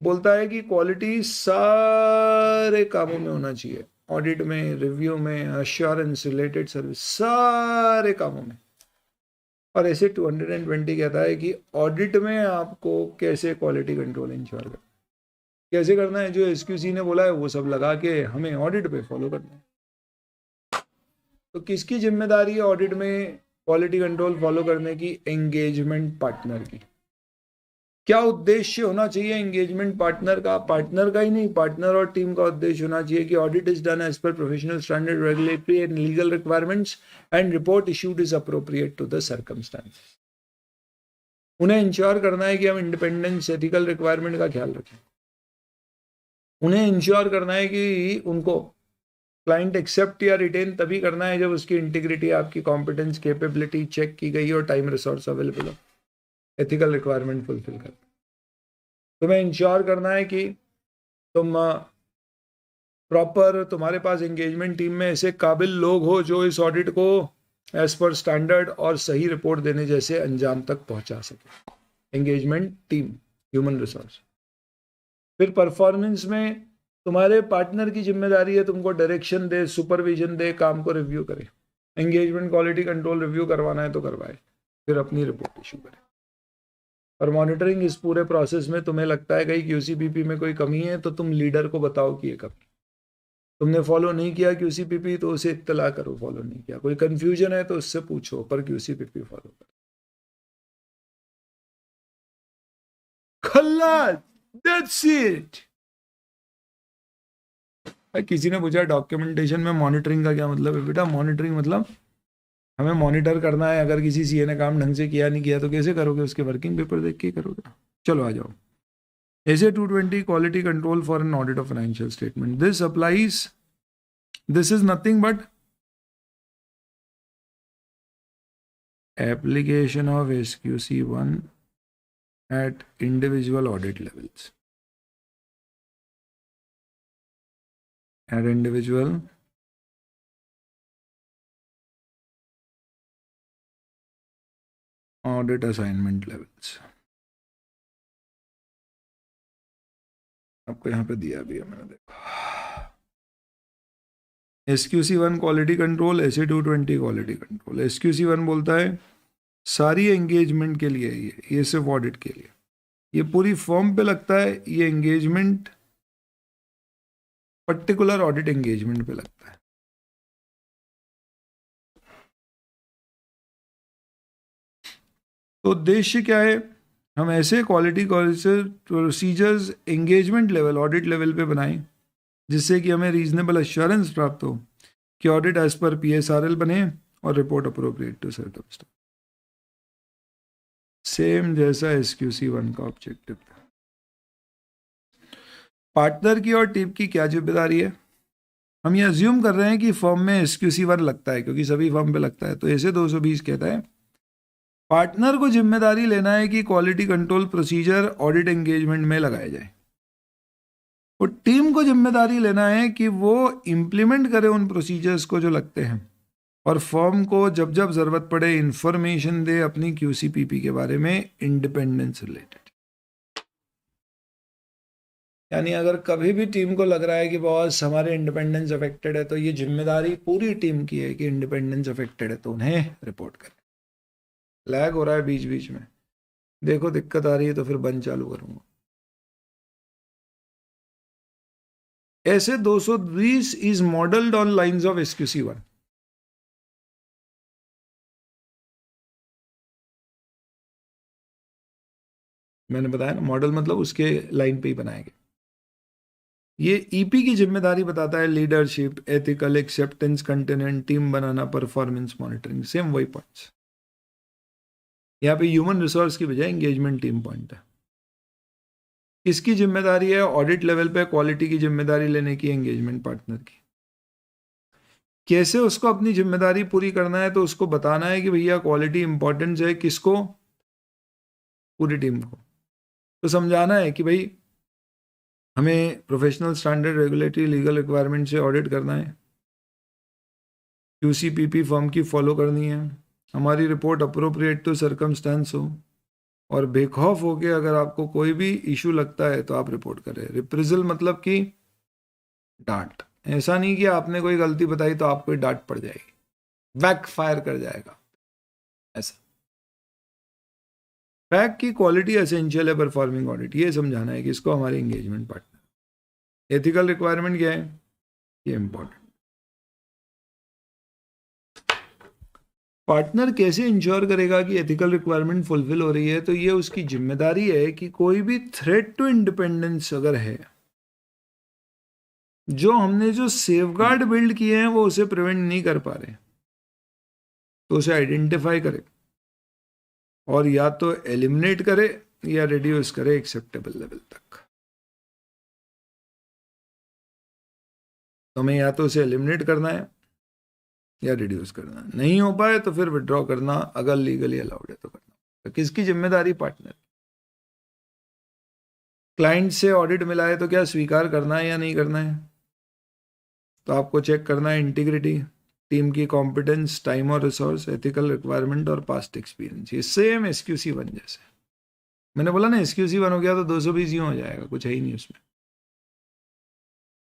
बोलता है कि क्वालिटी सारे कामों में होना चाहिए, ऑडिट में, रिव्यू में, अश्योरेंस, रिलेटेड सर्विस, सारे कामों में। और ऐसे 220 कहता है कि ऑडिट में आपको कैसे क्वालिटी कंट्रोल इंश्योर करना, कैसे करना है। जो SQC ने बोला है वो सब लगा के हमें ऑडिट पे फॉलो करना है। तो किसकी जिम्मेदारी है ऑडिट में क्वालिटी कंट्रोल फॉलो करने की? एंगेजमेंट पार्टनर की। क्या उद्देश्य होना चाहिए एंगेजमेंट पार्टनर का? पार्टनर का ही नहीं, पार्टनर और टीम का उद्देश्य होना चाहिए कि audit is done as per professional standard, regulatory and legal requirements and report issued is appropriate to the circumstances. उन्हें इंश्योर करना है कि हम इंडिपेंडेंस, एथिकल रिक्वायरमेंट का ख्याल रखें। उन्हें इंश्योर करना है कि उनको क्लाइंट एक्सेप्ट या रिटेन तभी करना है जब उसकी इंटीग्रिटी, आपकी कॉम्पिटेंस, कैपेबिलिटी चेक की गई और टाइम रिसोर्स अवेलेबल हो, एथिकल रिक्वायरमेंट फुलफिल कर। तुम्हें इंश्योर करना है कि तुम प्रॉपर, तुम्हारे पास एंगेजमेंट टीम में ऐसे काबिल लोग हो जो इस ऑडिट को एज पर स्टैंडर्ड और सही रिपोर्ट देने जैसे अंजाम तक पहुंचा सके। Engagement team, human resource. फिर परफॉर्मेंस में तुम्हारे पार्टनर की जिम्मेदारी है तुमको डायरेक्शन दे, सुपरविजन दे, काम को रिव्यू करे। एंगेजमेंट क्वालिटी कंट्रोल रिव्यू करवाना है तो करवाए, फिर अपनी रिपोर्ट इशू करे। और मॉनिटरिंग इस पूरे प्रोसेस में तुम्हें लगता है कहीं क्यूसीपीपी में कोई कमी है तो तुम लीडर को बताओ कि ये कमी, तुमने फॉलो नहीं किया क्यूसीपीपी तो उसे इत्तला करो फॉलो नहीं किया। कोई कंफ्यूजन है तो उससे पूछो, पर क्यूसीपीपी फॉलो करो। खल्लास, दैट्स इट। किसी ने पूछा डॉक्यूमेंटेशन में मॉनिटरिंग का क्या मतलब है? बेटा मॉनिटरिंग मतलब हमें मॉनिटर करना है। अगर किसी सीए ने काम ढंग से किया नहीं किया तो कैसे करोगे? उसके वर्किंग पेपर देख के करोगे। चलो आ जाओ। ऐसे 220 quality control for an audit of financial statement, this applies, this is nothing but application of SQC1 at individual audit levels. At individual audit assignment levels. आपको यहाँ पे दिया भी है मैंने, देखो। SQC1 quality control, SA220 quality control. SQC1 बोलता है सारी एंगेजमेंट के लिए, ये सिर्फ ऑडिट के लिए, ये पूरी फॉर्म पे लगता है। ये एंगेजमेंट पर्टिकुलर ऑडिट एंगेजमेंट पे लगता है। तो उद्देश्य क्या है? हम ऐसे quality procedures engagement level, audit level पे बनाएं जिससे कि हमें रीजनेबल एश्योरेंस प्राप्त हो कि ऑडिट एज पर PSRL बने और report appropriate to circumstance. Same जैसा SQC1 का ऑब्जेक्टिव था। पार्टनर की और टीम की क्या जिम्मेदारी है? हम ये अज्यूम कर रहे हैं कि फर्म में SQC1 लगता है, क्योंकि सभी फर्म पे लगता है, तो ऐसे 220 कहता है पार्टनर को जिम्मेदारी लेना है कि quality control procedure audit engagement में लगाए जाए, और टीम को जिम्मेदारी लेना है कि वो इंप्लीमेंट करे उन प्रोसीजर्स को जो लगते हैं, और फर्म को जब जब जरूरत पड़े इंफॉर्मेशन दे अपनी QCPP के बारे में इंडिपेंडेंस रिलेटेड। यानी अगर कभी भी टीम को लग रहा है कि बॉस हमारे इंडिपेंडेंस अफेक्टेड है, तो ये जिम्मेदारी पूरी टीम की है कि इंडिपेंडेंस अफेक्टेड है तो उन्हें रिपोर्ट करें। लैग हो रहा है बीच बीच में, देखो दिक्कत आ रही है तो फिर बंद चालू करूंगा। ऐसे 220 is modelled on lines of SQC1। मैंने बताया ना, मॉडल मतलब उसके लाइन पे ही बनाया गया। ये EP की जिम्मेदारी बताता है, लीडरशिप, एथिकल, एक्सेप्टेंस, कंटेनेंट, टीम बनाना, परफॉर्मेंस मॉनिटरिंग, सेम वही पॉइंट्स। यहाँ पे ह्यूमन रिसोर्स की बजाय एंगेजमेंट टीम पॉइंट है। किसकी जिम्मेदारी है? ऑडिट लेवल पे क्वालिटी की जिम्मेदारी लेने की, एंगेजमेंट पार्टनर की। कैसे उसको अपनी जिम्मेदारी पूरी करना है? तो उसको बताना है कि भैया क्वालिटी इंपॉर्टेंस है किसको? पूरी टीम को। तो समझाना है कि भाई हमें professional standard, regulatory, legal requirement से ऑडिट करना है, QCPP फर्म की फॉलो करनी है, हमारी रिपोर्ट अप्रोप्रिएट टू सर्कमस्टेंस हो, और बेखौफ होके अगर आपको कोई भी इशू लगता है तो आप रिपोर्ट करें। रिप्रिजल मतलब कि डांट। ऐसा नहीं कि आपने कोई गलती बताई तो आपको डांट पड़ जाएगी, बैक फायर कर जाएगा, ऐसा। फैक्ट की क्वालिटी एसेंशियल है परफॉर्मिंग ऑडिट, ये समझाना है कि इसको हमारे एंगेजमेंट पार्टनर। एथिकल रिक्वायरमेंट क्या है? ये इंपॉर्टेंट। पार्टनर कैसे इंश्योर करेगा कि एथिकल रिक्वायरमेंट फुलफिल हो रही है? तो ये उसकी जिम्मेदारी है कि कोई भी थ्रेट टू इंडिपेंडेंस अगर है, जो हमने जो सेफगार्ड बिल्ड किए हैं वो उसे प्रिवेंट नहीं कर पा रहे, तो उसे आइडेंटिफाई करे और या तो एलिमिनेट करे या रिड्यूस करे एक्सेप्टेबल लेवल तक। तो हमें या तो उसे एलिमिनेट करना है या रिड्यूस करना है। नहीं हो पाए तो फिर विड्रॉ करना, अगर लीगली अलाउड है तो करना। तो किसकी जिम्मेदारी? पार्टनर। क्लाइंट से ऑडिट मिला है तो क्या स्वीकार करना है या नहीं करना है? तो आपको चेक करना है इंटीग्रिटी, टीम की कॉम्पिटेंस, टाइम और रिसोर्स, एथिकल रिक्वायरमेंट और पास्ट एक्सपीरियंस। ये सेम SQC1 जैसे। मैंने बोला ना SQC1 हो गया तो 220 यूं हो जाएगा, कुछ है ही नहीं उसमें।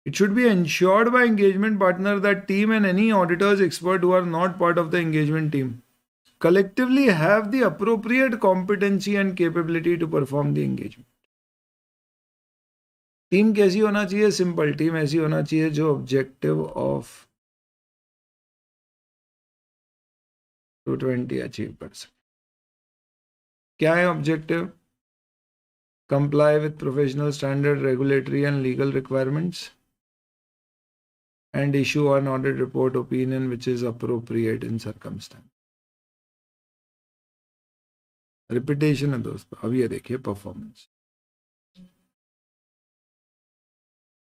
It should be ensured by engagement partner that team and any auditors expert who are not part of the engagement team collectively have the appropriate competency and capability to perform the engagement. Team कैसी होना चाहिए? सिंपल, टीम ऐसी होना चाहिए जो ऑब्जेक्टिव ऑफ 220 अचीव कर सके। क्या है objective? Comply with professional standard, regulatory and legal requirements and issue an audit report opinion which is appropriate in circumstance. Repetition है दोस्तों। अब ये देखिए परफॉर्मेंस।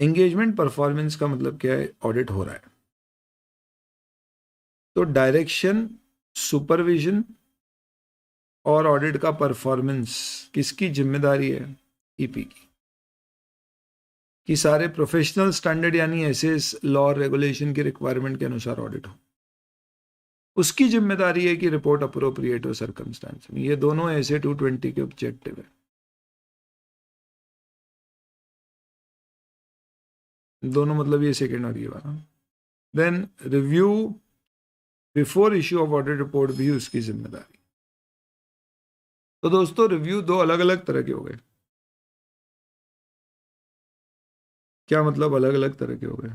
एंगेजमेंट परफॉर्मेंस का मतलब क्या है? ऑडिट हो रहा है तो डायरेक्शन, सुपरविजन और ऑडिट का परफॉर्मेंस किसकी जिम्मेदारी है? EP की। कि सारे प्रोफेशनल स्टैंडर्ड यानी ऐसे लॉ और रेगुलेशन की रिक्वायरमेंट के अनुसार ऑडिट हो, उसकी जिम्मेदारी है कि रिपोर्ट अप्रोप्रिएट हो सर्कमस्टेंस में। ये दोनों ऐसे 220 के ऑब्जेक्टिव है। दोनों मतलब ये सेकेंड और ये वाला। Then review before issue of audit report भी उसकी जिम्मेदारी। तो दोस्तों रिव्यू दो अलग अलग तरह के हो गए। क्या मतलब अलग अलग तरह के हो गए?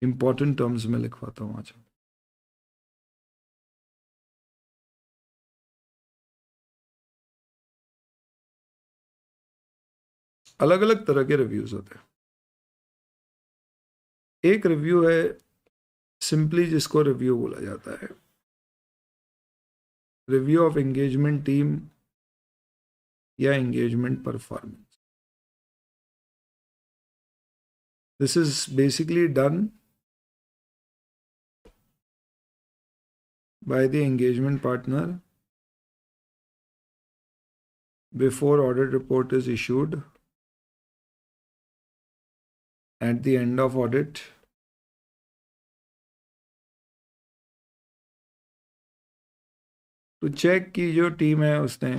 इंपॉर्टेंट टर्म्स में लिखवाता हूं आज। अलग अलग तरह के रिव्यूज होते हैं। एक रिव्यू है सिंपली जिसको रिव्यू बोला जाता है, रिव्यू ऑफ एंगेजमेंट टीम या engagement performance. This is basically done by the engagement partner before audit report is issued, at the end of audit, to check कि जो टीम है उसने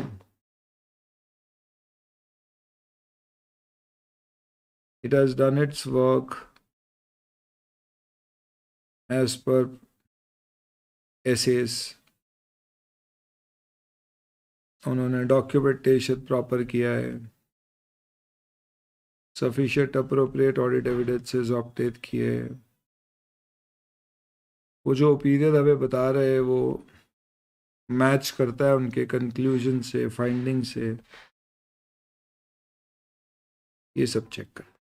it has done its work as per essays, उन्होंने डॉक्यूमेंटेशन प्रॉपर किया है, sufficient appropriate audit evidences obtain किए हैं, वो जो ओपिनियन हमें बता रहे हैं वो मैच करता है उनके कंक्लूजन से, फाइंडिंग से, ये सब चेक कर.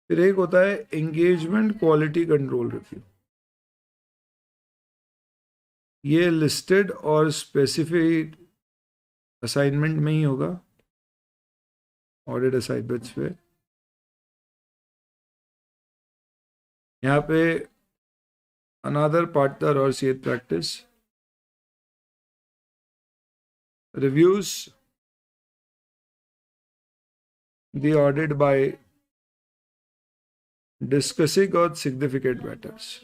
फिर एक होता है एंगेजमेंट क्वालिटी कंट्रोल रिव्यू. ये लिस्टेड और स्पेसिफिक असाइनमेंट में ही होगा, ऑडिट असाइनमेंट्स पे. यहाँ पे अनदर पार्टनर और CEAT practice reviews the audit bye discussing on significant matters.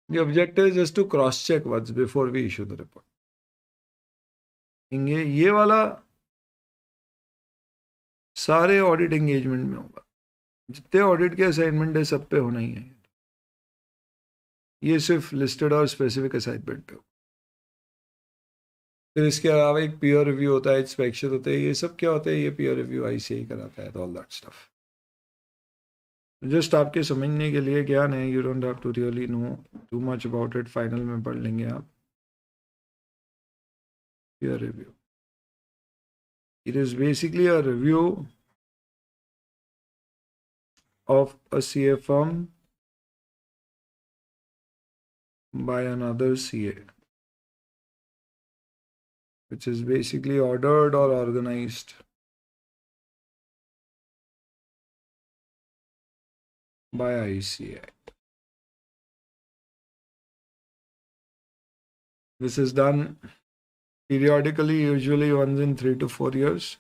The objective is just to cross check once before we issue the report. ये वाला सारे ऑडिट एंगेजमेंट में होगा, जितने ऑडिट के असाइनमेंट है सब पे होना ही है. ये सिर्फ लिस्टेड और स्पेसिफिक असाइनमेंट पे. फिर इसके अलावा एक पीयर रिव्यू होता है, इंस्पेक्शन होते हैं, ये सब क्या होता है, ये पीयर रिव्यू आईसीएआई कराता है, ऑल दैट स्टफ. जस्ट आपके समझने के लिए ज्ञान है, you don't have to really know too much about it, final में पढ़ लेंगे आप. Peer review, it is basically a review of a CA firm by another CA, which is basically ordered or organized by ICAI. This is done periodically, usually once in 3 to 4 years,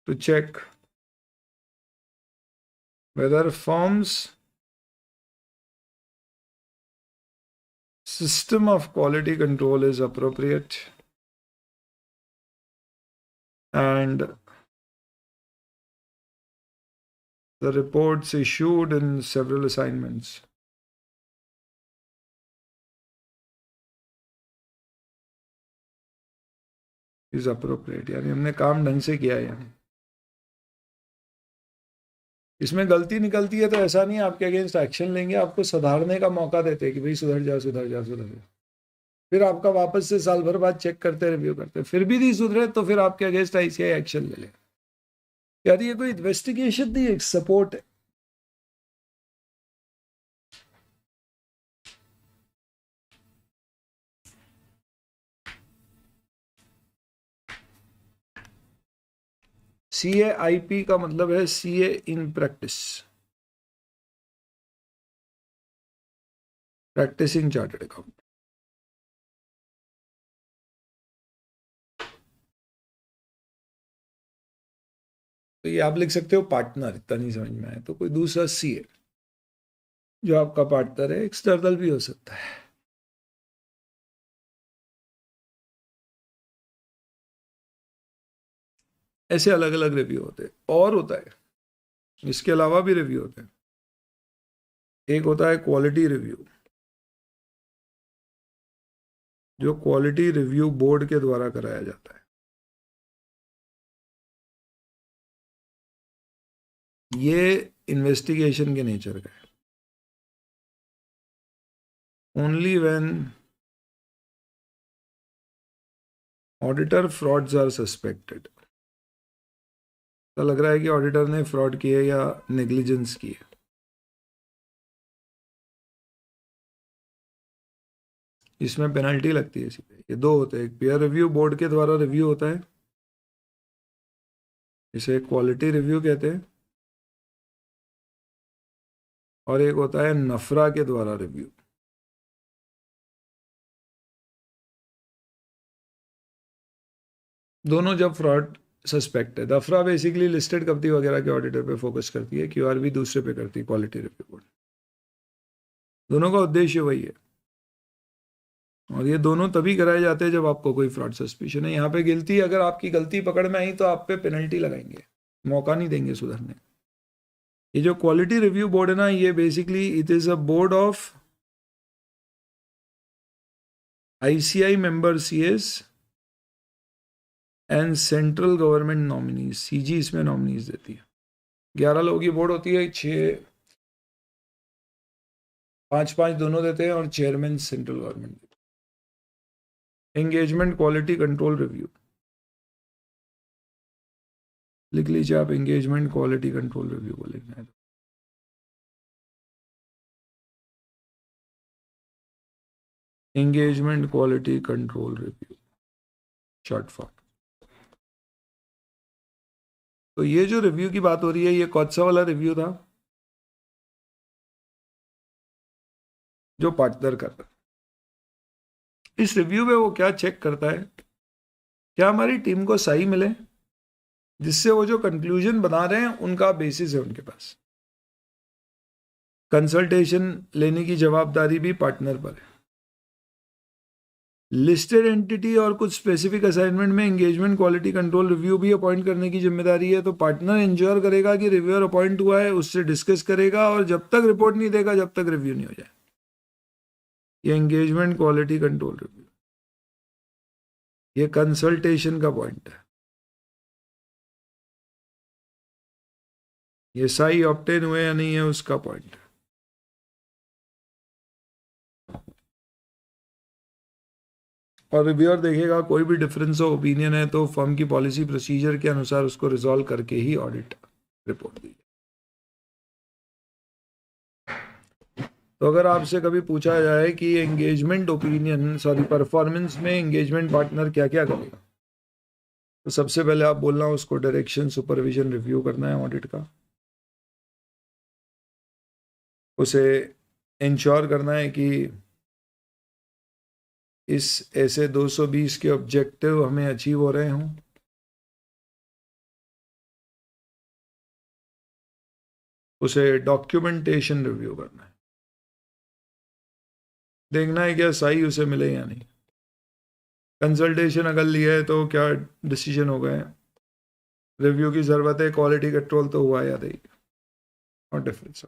to check whether firm's system of quality control is appropriate and the reports issued in several assignments is appropriate. यानी हमने काम ढंग से किया है. यानी इसमें गलती निकलती है तो ऐसा नहीं आपके अगेंस्ट एक्शन लेंगे, आपको सुधारने का मौका देते हैं कि भाई सुधर जा सुधर जा सुधर जा. फिर आपका वापस से साल भर बाद चेक करते, रिव्यू करते, फिर भी नहीं सुधरे तो फिर आपके अगेंस्ट आईसीआई एक्शन ले ले. यानी ये कोई इन्वेस्टिगेशन नहीं, एक सपोर्ट है. CAIP का मतलब है CA in practice, practising chartered account. तो ये आप लिख सकते हो पार्टनर, इतना नहीं समझ में आए तो कोई दूसरा CA जो आपका पार्टनर है, एक्सटर्नल भी हो सकता है. ऐसे अलग अलग रिव्यू होते हैं. और होता है इसके अलावा भी रिव्यू होते हैं. एक होता है क्वालिटी रिव्यू, जो क्वालिटी रिव्यू बोर्ड के द्वारा कराया जाता है. ये इन्वेस्टिगेशन के नेचर का है. only when auditor frauds are suspected. तो लग रहा है कि ऑडिटर ने फ्रॉड किया या नेग्लिजेंस की है। इसमें पेनल्टी लगती है इसी पे। ये दो होते हैं, एक पीयर रिव्यू बोर्ड के द्वारा रिव्यू होता है, इसे क्वालिटी रिव्यू कहते हैं, और एक होता है नफरा के द्वारा रिव्यू। दोनों जब फ्रॉड सस्पेक्ट है। दफरा बेसिकली लिस्टेड कंपनी वगैरह के ऑडिटर पे फोकस करती है, क्यूआरबी दूसरे पे करती है, क्वालिटी रिव्यू बोर्ड। दोनों का उद्देश्य वही है, और ये दोनों तभी कराए जाते हैं जब आपको कोई फ्रॉड सस्पिशन है। यहाँ पे गिल्टी, अगर आपकी गलती पकड़ में आई तो आप पे पेनल्टी लगाएंगे, मौका नहीं देंगे सुधरने। ये जो क्वालिटी रिव्यू बोर्ड है ना, ये basically it is a board of ICI member CS and central government nominees, CG इसमें नॉमिनीज देती है। 11 लोगों की बोर्ड होती है, 5-5 दोनों देते हैं, और चेयरमैन सेंट्रल गवर्नमेंट देते हैं। एंगेजमेंट क्वालिटी कंट्रोल रिव्यू लिख लीजिए आप, एंगेजमेंट क्वालिटी कंट्रोल रिव्यू को लिखना है। Engagement quality control review, short form. तो ये जो रिव्यू की बात हो रही है, ये कौन सा वाला रिव्यू था? जो पार्टनर कर रहा है। इस रिव्यू में वो क्या चेक करता है, क्या हमारी टीम को सही मिले, जिससे वो जो कंक्लूजन बना रहे हैं उनका बेसिस है उनके पास। कंसल्टेशन लेने की जवाबदारी भी पार्टनर पर है। लिस्टेड एंटिटी और कुछ स्पेसिफिक असाइनमेंट में एंगेजमेंट क्वालिटी कंट्रोल रिव्यू भी अपॉइंट करने की जिम्मेदारी है। तो पार्टनर इंश्योर करेगा कि रिव्यूअर अपॉइंट हुआ है, उससे डिस्कस करेगा, और जब तक रिपोर्ट नहीं देगा जब तक रिव्यू नहीं हो जाए। ये एंगेजमेंट क्वालिटी कंट्रोल रिव्यू, ये कंसल्टेशन का पॉइंट है। ये सही ऑब्टेन हुए या नहीं है उसका पॉइंट है। और रिव्यूअर देखेगा कोई भी डिफरेंस ऑफ ओपिनियन है तो फर्म की पॉलिसी प्रोसीजर के अनुसार उसको रिजॉल्व करके ही ऑडिट रिपोर्ट दी। तो अगर आपसे कभी पूछा जाए कि एंगेजमेंट ओपिनियन सॉरी परफॉर्मेंस में एंगेजमेंट पार्टनर क्या क्या करेगा, तो सबसे पहले आप बोलना उसको डायरेक्शन सुपरविजन रिव्यू करना है ऑडिट का। उसे इंश्योर करना है कि इस ऐसे 220 के ऑब्जेक्टिव हमें अचीव हो रहे हों। उसे डॉक्यूमेंटेशन रिव्यू करना है, देखना है क्या सही उसे मिले या नहीं। कंसल्टेशन अगर लिया है तो क्या डिसीजन हो गए, रिव्यू की जरूरत है, क्वालिटी कंट्रोल तो हुआ या नहीं, और डिफरेंस।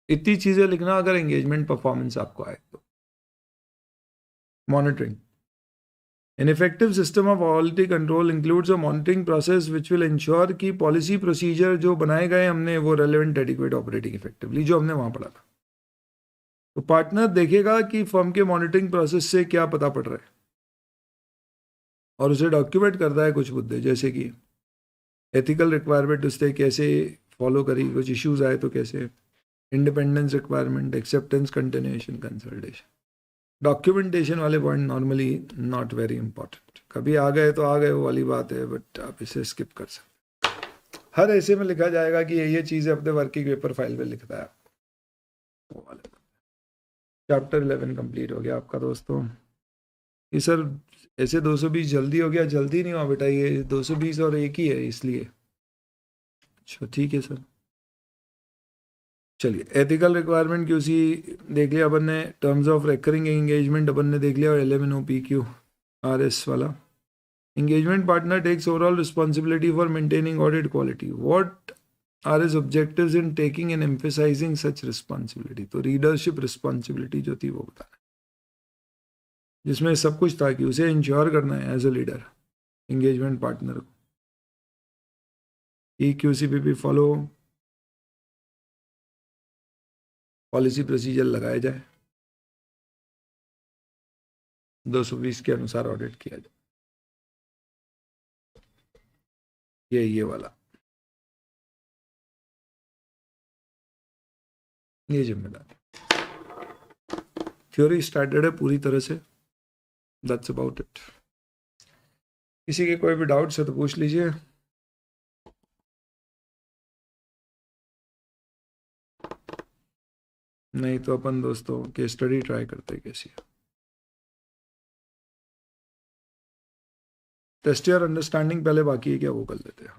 इतनी चीजें लिखना अगर एंगेजमेंट परफॉर्मेंस आपको आए तो। Monitoring, an effective system of quality control includes a monitoring process which will ensure कि पॉलिसी प्रोसीजर जो बनाए गए हमने वो रेलेवेंट एडिक्वेट ऑपरेटिंग इफेक्टिवली, जो हमने वहां पढ़ा था। तो पार्टनर देखेगा कि फर्म के मॉनिटरिंग प्रोसेस से क्या पता पड़ रहा है, और उसे डॉक्यूमेंट करता है कुछ मुद्दे, जैसे कि एथिकल रिक्वायरमेंट उसने कैसे फॉलो करी, कुछ इश्यूज आए तो कैसे, independence requirement, acceptance, continuation, consultation. Documentation वाले point normally not very important, कभी आ गए तो आ गए वो वाली बात है, बट आप इसे स्किप कर सकते। हर ऐसे में लिखा जाएगा कि ये चीज़ें अपने वर्किंग पेपर फाइल में लिखता है वो वाले। चैप्टर 11 कंप्लीट हो गया आपका दोस्तों। ये सर ऐसे 220 जल्दी हो गया, जल्दी नहीं हुआ बेटा, ये 220 और एक ही है इसलिए। अच्छा ठीक है सर, चलिए। एथिकल रिक्वायरमेंट QC देख लिया अपन ने, टर्म्स ऑफ रिकरिंग एंगेजमेंट अपन ने देख लिया, और LMNOPQRS वाला। Engagement partner takes overall responsibility for maintaining audit quality. What are his objectives in taking and emphasizing such responsibility? तो रीडरशिप रिस्पॉन्सिबिलिटी जो थी वो बताना, जिसमें सब कुछ था कि उसे इंश्योर करना है as a leader engagement partner को कि QCPP फॉलो पॉलिसी प्रोसीजर लगाया जाए, 220 के अनुसार ऑडिट किया जाए, ये वाला, ये जिम्मेदारी। थ्योरी स्टार्टेड है पूरी तरह से, दैट्स अबाउट इट। किसी के कोई भी डाउट्स है तो पूछ लीजिए। नहीं तो अपन दोस्तों केस स्टडी ट्राई करते हैं कैसी है। टेस्ट योर अंडरस्टैंडिंग पहले बाकी है क्या, वो कर लेते हैं।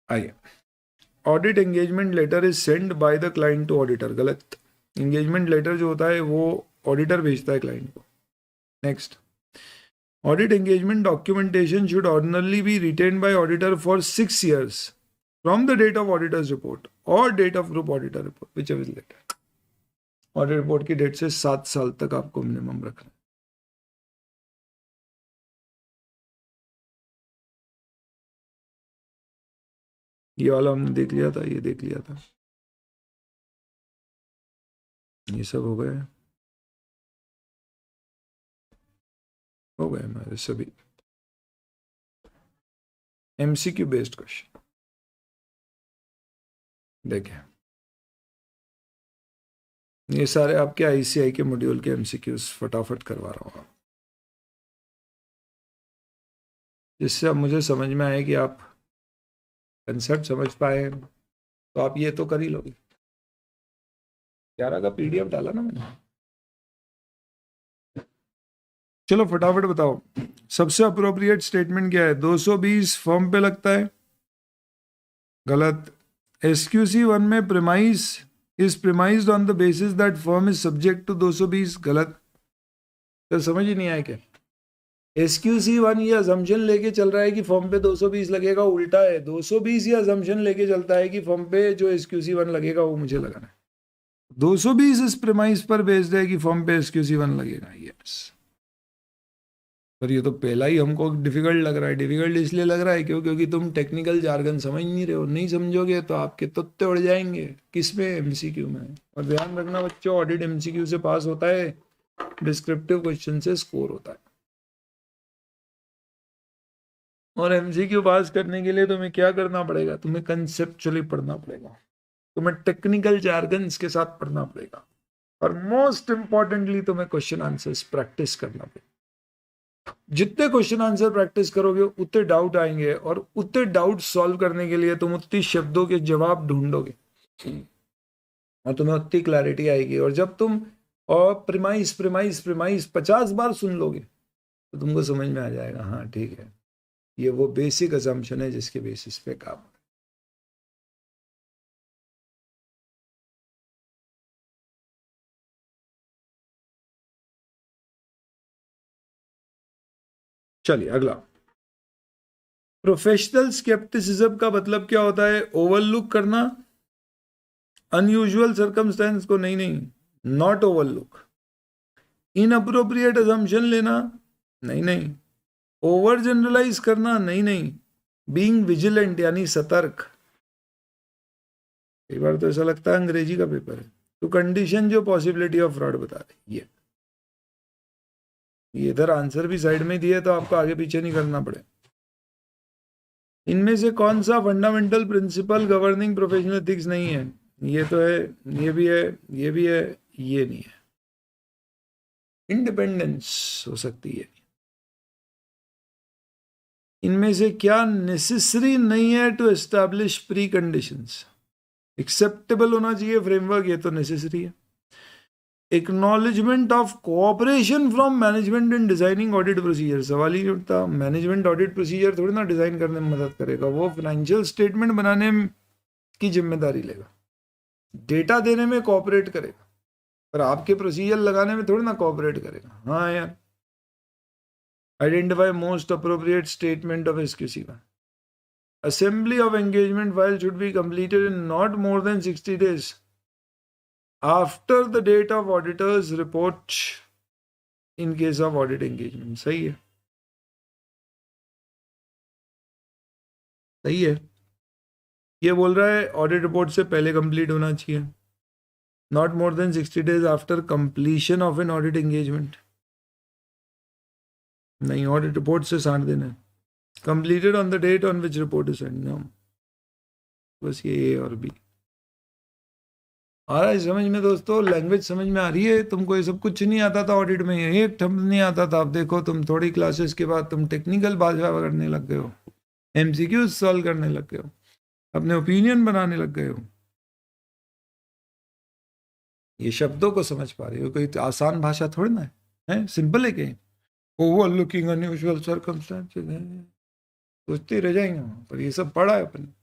आइए, audit engagement letter is send by the client to auditor. गलत। एंगेजमेंट लेटर जो होता है वो ऑडिटर भेजता है क्लाइंट को। Next, audit engagement documentation should ordinarily be retained by auditor for 6 years from the date of auditor's report और date of group auditor report which is later. Audit report की डेट से 7 साल तक आपको मिनिमम रखना है। ये वाला हमने देख लिया था, ये देख लिया था, ये सब हो गए हमारे सभी एमसीक्यू बेस्ड क्वेश्चन। देखें, ये सारे आपके आईसीआई के मॉड्यूल के एमसीक्यूज फटाफट करवा रहा हूँ, जिससे अब मुझे समझ में आए कि आप कंसेप्ट समझ पाए तो आप ये तो कर ही लोगे। 11 का पीडीएफ डाला ना मैंने। चलो फटाफट बताओ, सबसे अप्रोप्रिएट स्टेटमेंट क्या है? 220 फॉर्म पे लगता है, गलत। एसक्यूसी 1 में premise is premised on the basis that firm is subject to 220, गलत। तो समझ ही नहीं आया क्या? एसक्यूसी 1 ये अजम्पशन लेके चल रहा है कि फॉर्म पे 220 लगेगा, उल्टा है। 220 ये अजम्पशन लेके चलता है कि फॉर्म पे जो एसक्यूसी 1 लगेगा वो मुझे लगाना है। 220 इस प्रीमाइस पर बेस्ड है कि फॉर्म पे एसक्यूसी 1 लगेगा। यस, पर ये तो पहला ही हमको डिफिकल्ट लग रहा है। डिफिकल्ट इसलिए लग रहा है क्योंकि तुम टेक्निकल जार्गन समझ नहीं रहे हो। नहीं समझोगे तो आपके तोते उड़ जाएंगे। किसमें? एमसीक्यू में। और ध्यान रखना बच्चों, ऑडिट एमसीक्यू से पास होता है, डिस्क्रिप्टिव क्वेश्चन से स्कोर होता है। और एमसीक्यू पास करने के लिए तुम्हें क्या करना पड़ेगा? तुम्हें कंसेप्चुअली पढ़ना पड़ेगा, तुम्हें टेक्निकल जार्गन्स के साथ पढ़ना पड़ेगा, और मोस्ट इंपॉर्टेंटली तुम्हें क्वेश्चन आंसर्स प्रैक्टिस करना पड़ेगा। जितने क्वेश्चन आंसर प्रैक्टिस करोगे उतने डाउट आएंगे, और उतने डाउट सॉल्व करने के लिए तुम उतनी शब्दों के जवाब ढूंढोगे और तुम्हें उतनी क्लैरिटी आएगी। और जब तुम और प्रीमाइस प्रीमाइस प्रीमाइस 50 बार सुन लोगे तो तुमको समझ में आ जाएगा, हाँ ठीक है, ये वो बेसिक असम्पशन है जिसके बेसिस पे काम। चलिए अगला, प्रोफेशनल स्केप्टिसिज्म का मतलब क्या होता है? ओवरलुक करना अनयूजुअल सर्कमस्टेंस को। नहीं, नॉट ओवरलुक। इनअप्रोप्रिएट असम्पशन लेना, नहीं। ओवर जनरलाइज करना, नहीं। बीइंग विजिलेंट यानी सतर्क। कई बार तो ऐसा लगता है अंग्रेजी का पेपर है। तो कंडीशन जो पॉसिबिलिटी ऑफ फ्रॉड बता रही है, ये इधर आंसर भी साइड में दिया तो आपको आगे पीछे नहीं करना पड़े। इनमें से कौन सा fundamental principle governing professional ethics नहीं है? ये तो है, ये भी है, ये भी है, ये नहीं है। इंडिपेंडेंस हो सकती है। इनमें से क्या नेसेसरी नहीं है to establish pre conditions? Acceptable होना चाहिए फ्रेमवर्क, ये तो नेसेसरी है। Acknowledgement of cooperation from management in designing audit procedure, सवाल ही नहीं उठता। मैनेजमेंट ऑडिट प्रोसीजर थोड़ी ना डिजाइन करने में मदद करेगा, वो फाइनेंशियल स्टेटमेंट बनाने की जिम्मेदारी लेगा, डेटा देने में कोऑपरेट करेगा, पर आपके प्रोसीजर लगाने में थोड़ी ना कोऑपरेट करेगा। हाँ यार, identify most appropriate statement of SQC का। Assembly of engagement file should be completed in not more than 60 days after the date of auditor's report in case of audit engagement. सही है, सही है। ये बोल रहा है ऑडिट रिपोर्ट से पहले कंप्लीट होना चाहिए, not more than 60 days after completion of an audit engagement. नहीं, ऑडिट रिपोर्ट से 60 दिन है। Completed on the date on which report is send. No, बस ये ए और बी आ रहा है समझ में दोस्तों? लैंग्वेज समझ में आ रही है तुमको? ये सब कुछ नहीं आता था ऑडिट में, एक शब्द नहीं आता था। अब देखो तुम थोड़ी क्लासेस के बाद तुम टेक्निकल भाषा करने लग गए हो, एमसीक्यूज सॉल्व करने लग गए हो, अपने ओपिनियन बनाने लग गए हो। ये शब्दों को समझ पा रहे हो? कोई आसान भाषा थोड़ी ना है, सिंपल है कहीं। ओवरलुकिंग अनयूजुअल सर्कमस्टेंसेस है, सोचते रह जाएंगे वहाँ पर। ये सब पढ़ा है अपन,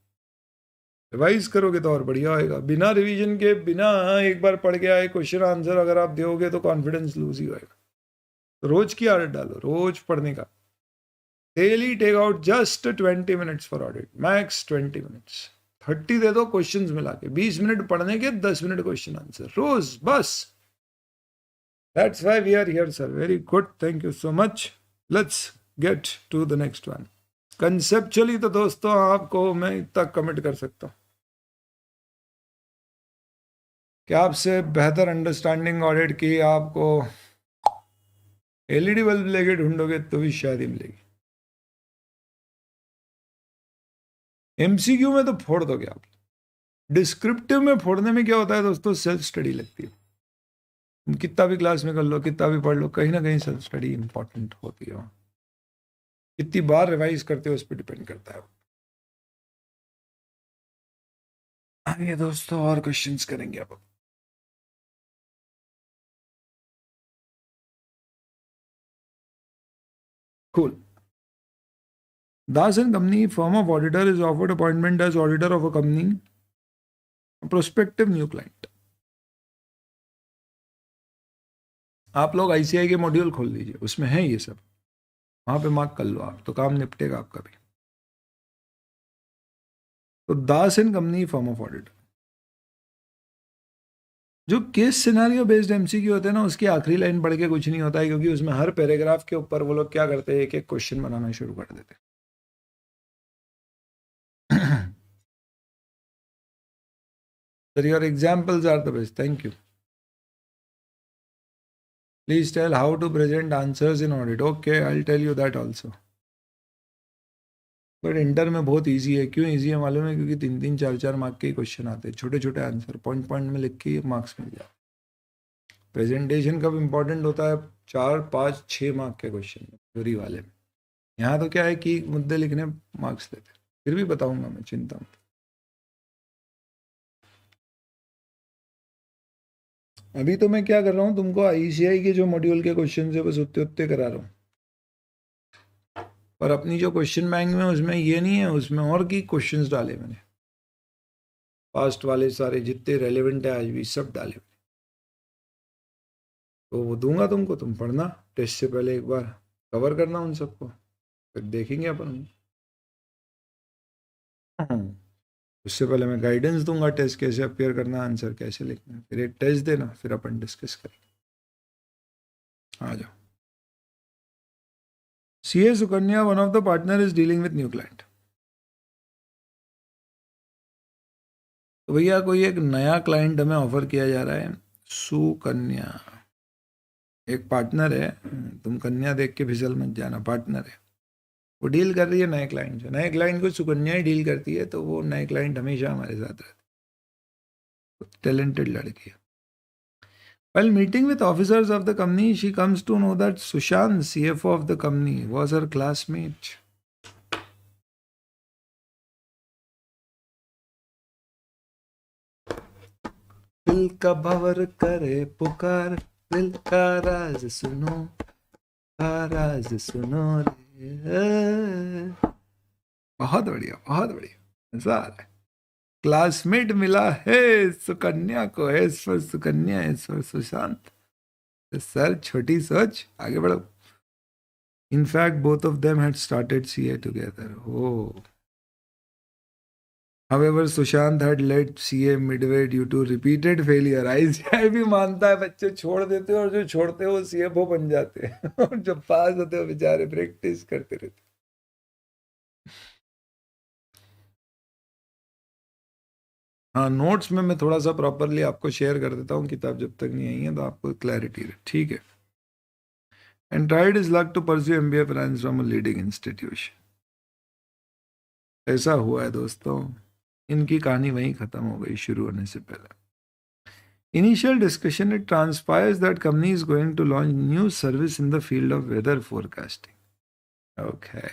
रिवाइज करोगे तो और बढ़िया होएगा। बिना रिवीजन के, बिना एक बार पढ़ के आए क्वेश्चन आंसर अगर आप दोगे तो कॉन्फिडेंस लूज ही होएगा। तो रोज की आदत डालो, रोज पढ़ने का। Daily take out just 20 minutes for audit, max 20 minutes। 30 दे दो क्वेश्चंस मिला के, 20 मिनट पढ़ने के, 10 मिनट क्वेश्चन आंसर रोज, बस। That's why we are here sir. Very good, thank you so much. Let's get to the next one. Conceptually तो दोस्तों आपको मैं इतना कमिट कर सकता हूँ कि आपसे बेहतर अंडरस्टैंडिंग ऑडिट की आपको एलईडी बल्ब लेके ढूंढोगे तो भी शायद ही मिलेगी। एमसीक्यू में तो फोड़ दोगे आप। डिस्क्रिप्टिव में फोड़ने में क्या होता है दोस्तों? सेल्फ स्टडी लगती है। तुम कितना भी क्लास में कर लो, कितना भी पढ़ लो, कहीं ना कहीं सेल्फ स्टडी इंपॉर्टेंट होती है वहाँ। कितनी बार रिवाइज करते हो उस पर डिपेंड करता है। आइए दोस्तों और क्वेश्चंस करेंगे अब। Cool. Das and Company firm of auditor is offered appointment as auditor of a company, a prospective new client. आप लोग आईसीआई के मॉड्यूल खोल लीजिए, उसमें है ये सब, वहां पे मार्क कर लो आप, तो काम निपटेगा आपका भी। तो Das and company firm of auditor, जो केस सिनेरियो बेस्ड एमसीक्यू होते हैं ना, उसकी आखिरी लाइन पढ़ के कुछ नहीं होता है, क्योंकि उसमें हर पैराग्राफ के ऊपर वो लोग क्या करते हैं, एक एक क्वेश्चन बनाना शुरू कर देते हैं। Sir, your examples are the best. Thank you. Please tell how to present answers in audit. Okay, I'll tell you that also. But inter में बहुत इजी है। क्यों इजी है मालूम है? क्योंकि 3-3, 4-4 मार्क के क्वेश्चन आते हैं, छोटे छोटे आंसर पॉइंट पॉइंट में लिख के मार्क्स मिल जाए। प्रेजेंटेशन कब इंपॉर्टेंट होता है? 4-5-6 मार्क के क्वेश्चन में, थ्योरी वाले में। यहाँ तो क्या है कि मुद्दे लिखने मार्क्स देते। फिर भी बताऊंगा मैं, चिंता मत। अभी तो मैं क्या कर रहा हूँ, तुमको आईसीआई के जो मॉड्यूल के क्वेश्चन है बस उतने उतने करा रहा हूँ। पर अपनी जो क्वेश्चन बैंक में उसमें ये नहीं है, उसमें और की क्वेश्चंस डाले मैंने, पास्ट वाले सारे जितने रेलेवेंट है आज भी सब डाले मैंने। तो वो दूंगा तुमको, तुम पढ़ना, टेस्ट से पहले एक बार कवर करना उन सबको, फिर देखेंगे अपन। उससे पहले मैं गाइडेंस दूंगा, टेस्ट कैसे अपेयर करना, आंसर कैसे लिखना, फिर एक टेस्ट देना, फिर अपन डिस्कस करेंगे। आ जाओ। CA Sukanya, one of the partner is dealing with new client. तो भैया कोई एक नया क्लाइंट हमें ऑफर किया जा रहा है, सुकन्या एक पार्टनर है, तुम कन्या देख के फिसल मत जाना, पार्टनर है। वो डील कर रही है नए क्लाइंट से, नए क्लाइंट को सुकन्या ही डील करती है, तो वो नए क्लाइंट हमेशा हमारे साथ रहते। टैलेंटेड लड़की है। While meeting with officers of the company, she comes to know that Sushant, CFO of the company, was her classmate. दिल का भंवर करे पुकार, दिल का राज सुनो, राज सुनो रे। बहुत बढ़िया, बहुत बढ़िया, मजा आ रहा है। क्लासमेट मिला है सुकन्या को, S for Sukanya, S for Sushant. Sir छोटी सोच, आगे बढ़ो। In fact both of them had started CA together. Oh. However, Sushant had led CA midway due to repeated failure. ICI भी मानता है बच्चे छोड़ देते हैं, और जो छोड़ते हैं वो CFO बन जाते हैं, और जो पास होते हैं बेचारे प्रैक्टिस करते रहते। हाँ, नोट्स में मैं थोड़ा सा प्रॉपरली आपको शेयर कर देता हूँ, किताब जब तक नहीं आई है तो आपको क्लैरिटी रहे, ठीक है। And tried his luck to pursue MBA finance from a leading institution. ऐसा हुआ है दोस्तों, इनकी कहानी वहीं खत्म हो गई शुरू होने से पहले। Initial discussion, it transpires that company is going to launch new service in the field of weather forecasting. Okay.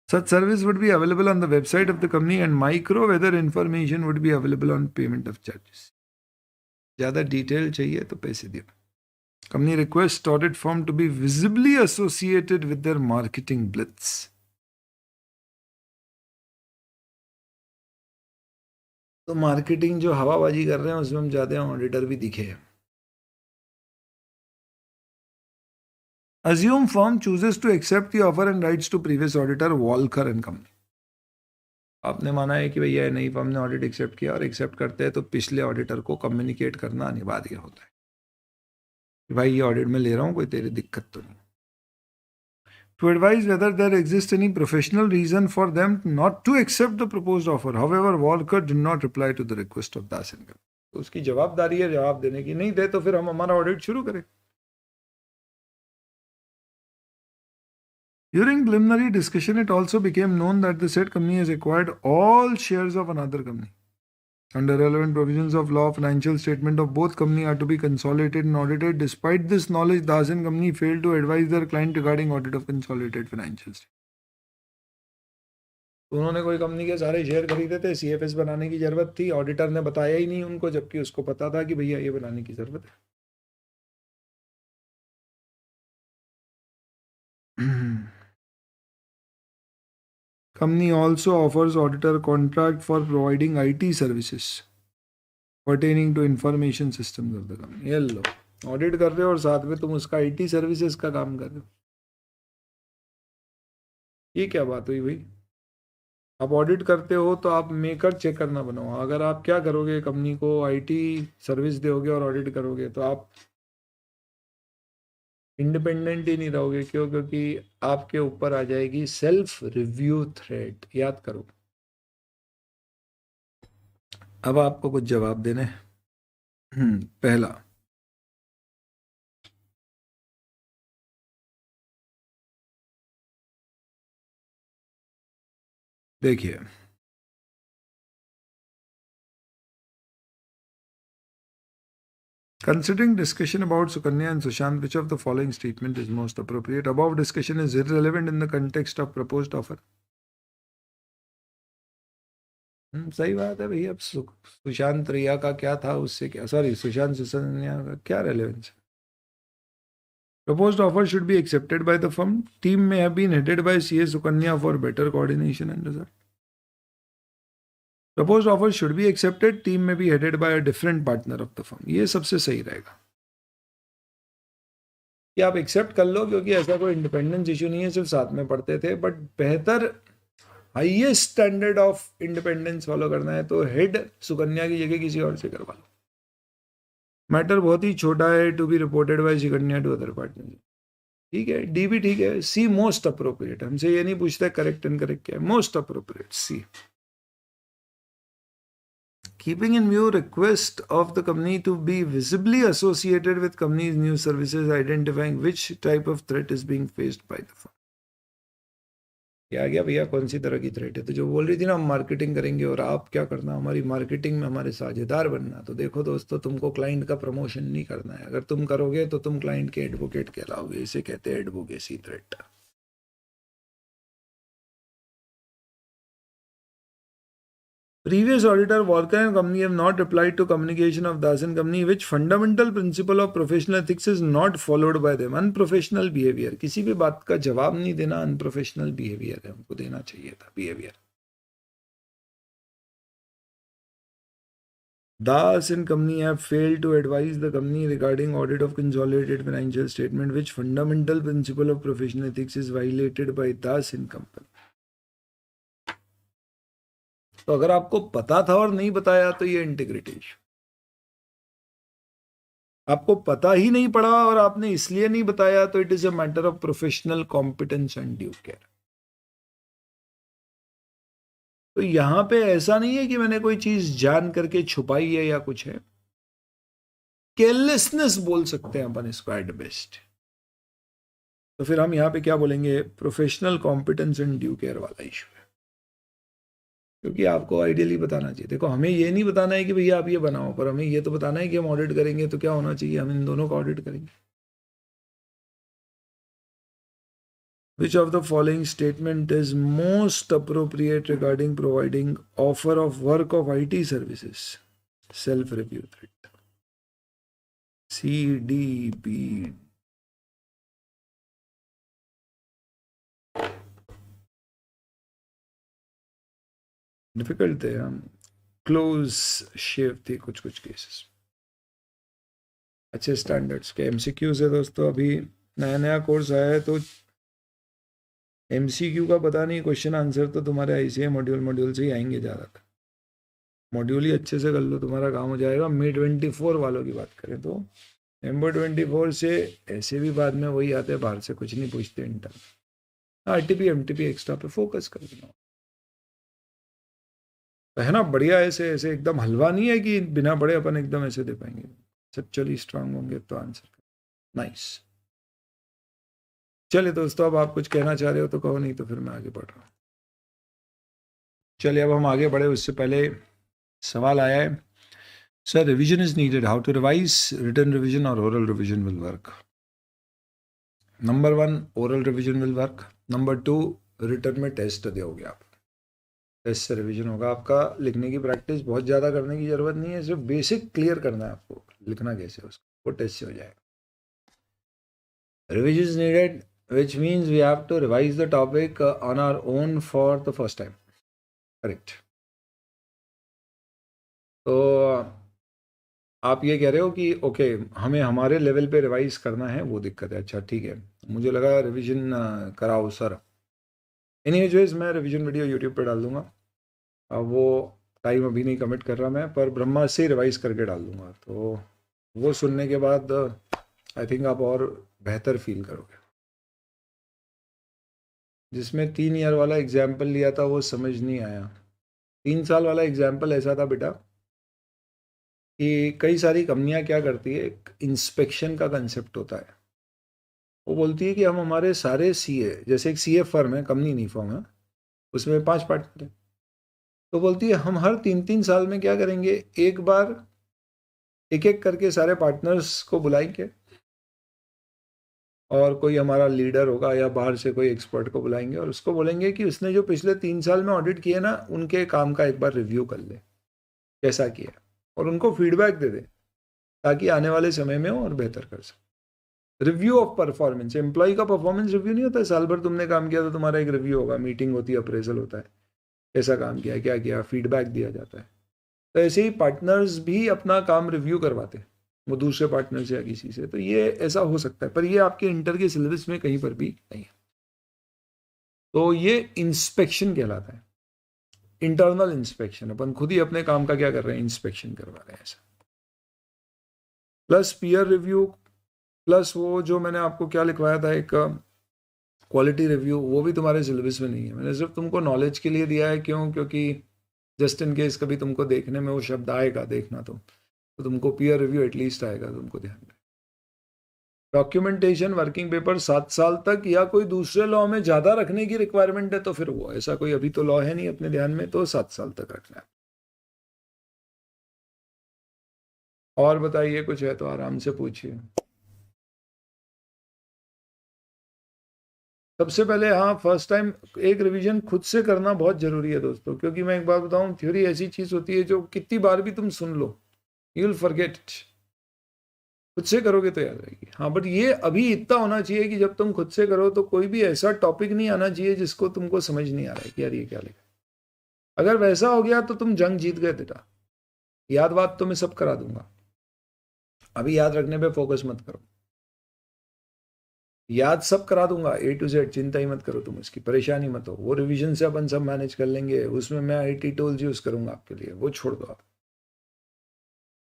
Such service would be available on the website of the company and micro weather information would be available on payment of charges. ज़्यादा डिटेल चाहिए तो पैसे दियो. Company requests audit firm to be visibly associated with their marketing blitz. तो मार्केटिंग जो हवाबाजी कर रहे हैं उसमें हम चाहते हैं ऑडिटर भी दिखे. Assume firm chooses to accept the offer and writes to previous auditor Walker and Company. आपने माना है कि भैया नई फर्म ने ऑडिट एक्सेप्ट किया और एक्सेप्ट करते हैं तो पिछले ऑडिटर को कम्युनिकेट करना अनिवार्य होता है कि भाई ये ऑडिट में ले रहा हूँ, कोई तेरी दिक्कत तो नहीं. To advise whether there exists any professional reason for them not to accept the proposed offer. However, Walker did not reply to the request of Das and Company. तो उसकी जवाबदारी है जवाब देने की, नहीं दे तो फिर हम हमारा ऑडिट शुरू करें. During preliminary discussion, it also became known that the said company has acquired all shares of another company. Under relevant provisions of law, financial statement of both company are to be consolidated and audited. Despite this knowledge, the Hasan company failed to advise their client regarding audit of consolidated financial statement. उन्होंने कोई कंपनी के सारे शेयर खरीदे थे, सीएफएस बनाने की जरूरत थी, ऑडिटर ने बताया ही नहीं उनको, जबकि उसको पता था कि भैया ये बनाने की जरूरत है. Company also offers auditor contract for providing IT services pertaining to information systems of the company. ये लो, ऑडिट कर रहे हो और साथ में तुम उसका IT सर्विसेज का काम कर रहे हो. ये क्या बात हुई भाई? आप ऑडिट करते हो तो आप मेकर चेक करना बनाओ. अगर आप क्या करोगे, कंपनी को IT सर्विस दोगे और ऑडिट करोगे तो आप इंडिपेंडेंट ही नहीं रहोगे. क्यों? क्योंकि आपके ऊपर आ जाएगी सेल्फ रिव्यू थ्रेट. याद करो. अब आपको कुछ जवाब देने. पहला, देखिए, considering discussion about Sukanya and Sushant, which of the following statement is most appropriate? Above discussion is irrelevant in the context of proposed offer. सही बात है भैया. अब सुशांत रिया का क्या था, उससे क्या, सॉरी सुशांत सुसन्या का क्या relevance? Proposed offer should be accepted by the firm. Team may have been headed by CA Sukanya for better coordination and result. Proposed offer should be accepted. Team may be headed by a different partner of the firm. ये सबसे सही रहेगा कि आप एक्सेप्ट कर लो, क्योंकि ऐसा कोई इंडिपेंडेंस इशू नहीं है, सिर्फ साथ में पढ़ते थे. बट बेहतर highest standard of independence follow करना है तो हेड सुकन्या की जगह किसी और से करवा लो. मैटर बहुत ही छोटा है. To be reported by Sukanya to other partner. ठीक है. डी भी ठीक है. C most appropriate. हमसे ये नहीं पूछता करेक्ट एंड करेक्ट क्या है. Most appropriate C. Keeping in view request of the company to be visibly associated with company's new services, identifying which type of threat is being faced by the firm. क्या गया भैया, कौन सी तरह की थ्रेट है? तो जो बोल रही थी ना, हम मार्केटिंग करेंगे और आप क्या करना, हमारी मार्केटिंग में हमारे साझेदार बनना. तो देखो दोस्तों, तुमको क्लाइंट का प्रमोशन नहीं करना है. अगर तुम करोगे तो तुम क्लाइंट के एडवोकेट कहलाओगे. इसे कहते हैं advocacy threat. Previous auditor Walker and Company have not replied to communication of Das and Company, which fundamental principle of professional ethics is not followed by them. Unprofessional behavior. किसी भी बात का जवाब नहीं देना unprofessional behavior है. हमको देना चाहिए था behavior. Das and Company have failed to advise the company regarding audit of consolidated financial statement, which fundamental principle of professional ethics is violated by Das and Company. तो अगर आपको पता था और नहीं बताया तो ये इंटीग्रिटी इशू. आपको पता ही नहीं पड़ा और आपने इसलिए नहीं बताया तो it is a matter of professional competence and due care. तो यहाँ पे ऐसा नहीं है कि मैंने कोई चीज जान करके छुपाई है या कुछ है, केयरलेसनेस बोल सकते हैं अपन इसको एट बेस्ट। तो फिर हम यहाँ पे क्या बोलेंगे, professional competence and due care वाला इशू है। क्योंकि आपको आइडियली बताना चाहिए, देखो हमें ये नहीं बताना है कि भैया आप ये बनाओ, पर हमें ये तो बताना है कि हम ऑडिट करेंगे तो क्या होना चाहिए, हम इन दोनों का ऑडिट करेंगे। Which of the following statement is most appropriate regarding providing offer of work of IT services? Self-review threat. C, D, B. Difficult थे हम, क्लोज शेव थी कुछ कुछ केसेस। अच्छे स्टैंडर्ड्स के एमसीक्यूज है दोस्तों, अभी नया नया कोर्स आया है तो एमसीक्यू का पता नहीं, क्वेश्चन आंसर तो तुम्हारे आईसीए मॉड्यूल से ही आएंगे ज़्यादातर। मॉड्यूल ही अच्छे से कर लो, तुम्हारा काम हो जाएगा। मे 24 वालों की बात करें तो एम्बो 24 से ऐसे भी बाद में वही आते हैं, बाहर से कुछ नहीं पूछते इंटर। आरटीपी एमटीपी एक्स्ट्रा पे फोकस कर देना है ना, बढ़िया। ऐसे ऐसे एकदम हलवा नहीं है कि बिना पढ़े अपन एकदम ऐसे दे पाएंगे, एक्चुअली स्ट्रांग होंगे तो आंसर। नाइस। चलिए दोस्तों, अब आप कुछ कहना चाह रहे हो तो कहो, नहीं तो फिर मैं आगे बढ़ रहा हूँ। चलिए अब हम आगे बढ़े उससे पहले सवाल आया है, sir revision is needed, how to revise, written revision और oral revision will work? Number 1 oral revision will work, number 2 written में टेस्ट दोगे आप, टेस्ट से रिवीजन होगा आपका। लिखने की प्रैक्टिस बहुत ज़्यादा करने की ज़रूरत नहीं है, सिर्फ बेसिक क्लियर करना है आपको, लिखना कैसे उसको, वो टेस्ट से हो जाएगा। Revision is needed which means we have to revise the topic on our own for the first time. Correct. तो आप ये कह रहे हो कि ओके हमें हमारे लेवल पे रिवाइज करना है, वो दिक्कत है। अच्छा ठीक है, मुझे लगा रिवीजन कराओ सर। एनीवेज मैं रिवीजन वीडियो यूट्यूब पे डाल दूंगा, अब वो टाइम अभी नहीं कमिट कर रहा मैं, पर ब्रह्मा से रिवाइज करके डाल दूंगा, तो वो सुनने के बाद आई थिंक आप और बेहतर फील करोगे। जिसमें 3 ईयर वाला एग्जाम्पल लिया था वो समझ नहीं आया। 3 साल वाला एग्जाम्पल ऐसा था बेटा कि कई सारी कंपनियां क्या करती है, एक इंस्पेक्शन का कंसेप्ट होता है। वो बोलती है कि हम हमारे सारे सीए, जैसे एक सीए फर्म है, कंपनी नहीं फर्म है, उसमें 5 पार्टनर है, तो बोलती है हम हर 3-3 साल में क्या करेंगे, एक बार एक एक करके सारे पार्टनर्स को बुलाएंगे और कोई हमारा लीडर होगा या बाहर से कोई एक्सपर्ट को बुलाएंगे और उसको बोलेंगे कि उसने जो पिछले 3 साल में ऑडिट किए ना, उनके काम का एक बार रिव्यू कर ले, कैसा किया, और उनको फीडबैक दे दे ताकि आने वाले समय में और बेहतर कर सके। रिव्यू ऑफ परफॉर्मेंस, एम्प्लॉय का परफॉर्मेंस रिव्यू नहीं होता, साल भर तुमने काम किया तो तुम्हारा एक रिव्यू होगा, मीटिंग होती है, अप्रेजल होता है, कैसा काम किया, क्या किया, फीडबैक दिया जाता है। तो ऐसे ही पार्टनर्स भी अपना काम रिव्यू करवाते हैं, वो दूसरे पार्टनर से या किसी से, तो ये ऐसा हो सकता है, पर ये आपके इंटर के सिलेबस में कहीं पर भी नहीं है। तो ये इंस्पेक्शन कहलाता है, इंटरनल इंस्पेक्शन, अपन खुद ही अपने काम का क्या कर रहे हैं, इंस्पेक्शन करवा रहे हैं ऐसा। प्लस पीयर रिव्यू, प्लस वो जो मैंने आपको क्या लिखवाया था, एक क्वालिटी रिव्यू, वो भी तुम्हारे सिलेबस में नहीं है, मैंने सिर्फ तुमको नॉलेज के लिए दिया है। क्यों? क्योंकि जस्ट इन केस कभी तुमको देखने में वो शब्द आएगा, देखना तो तुमको पीयर रिव्यू एटलीस्ट आएगा, तुमको ध्यान में। डॉक्यूमेंटेशन वर्किंग पेपर 7 साल तक, या कोई दूसरे लॉ में ज़्यादा रखने की रिक्वायरमेंट है तो फिर वो, ऐसा कोई अभी तो लॉ है नहीं अपने ध्यान में, तो 7 साल तक रखना है। और बताइए, कुछ है तो आराम से पूछिए। सबसे पहले हाँ, फर्स्ट टाइम एक रिवीजन खुद से करना बहुत जरूरी है दोस्तों, क्योंकि मैं एक बात बताऊं, थ्योरी ऐसी चीज होती है जो कितनी बार भी तुम सुन लो, यू विल फॉरगेट इट। खुद से करोगे तो याद रहेगी। हाँ, बट ये अभी इतना होना चाहिए कि जब तुम खुद से करो तो कोई भी ऐसा टॉपिक नहीं आना चाहिए जिसको तुमको समझ नहीं आ रहा है कि यार ये क्या लिखा। अगर वैसा हो गया तो तुम जंग जीत गए बेटा। याद बात तो मैं सब करा दूंगा, अभी याद रखने पे फोकस मत करो, याद सब करा दूंगा A to Z, चिंता ही मत करो तुम, इसकी परेशानी मत हो। वो रिवीजन से अपन सब मैनेज कर लेंगे, उसमें मैं IT टूल्स यूज करूंगा आपके लिए, वो छोड़ दो आप।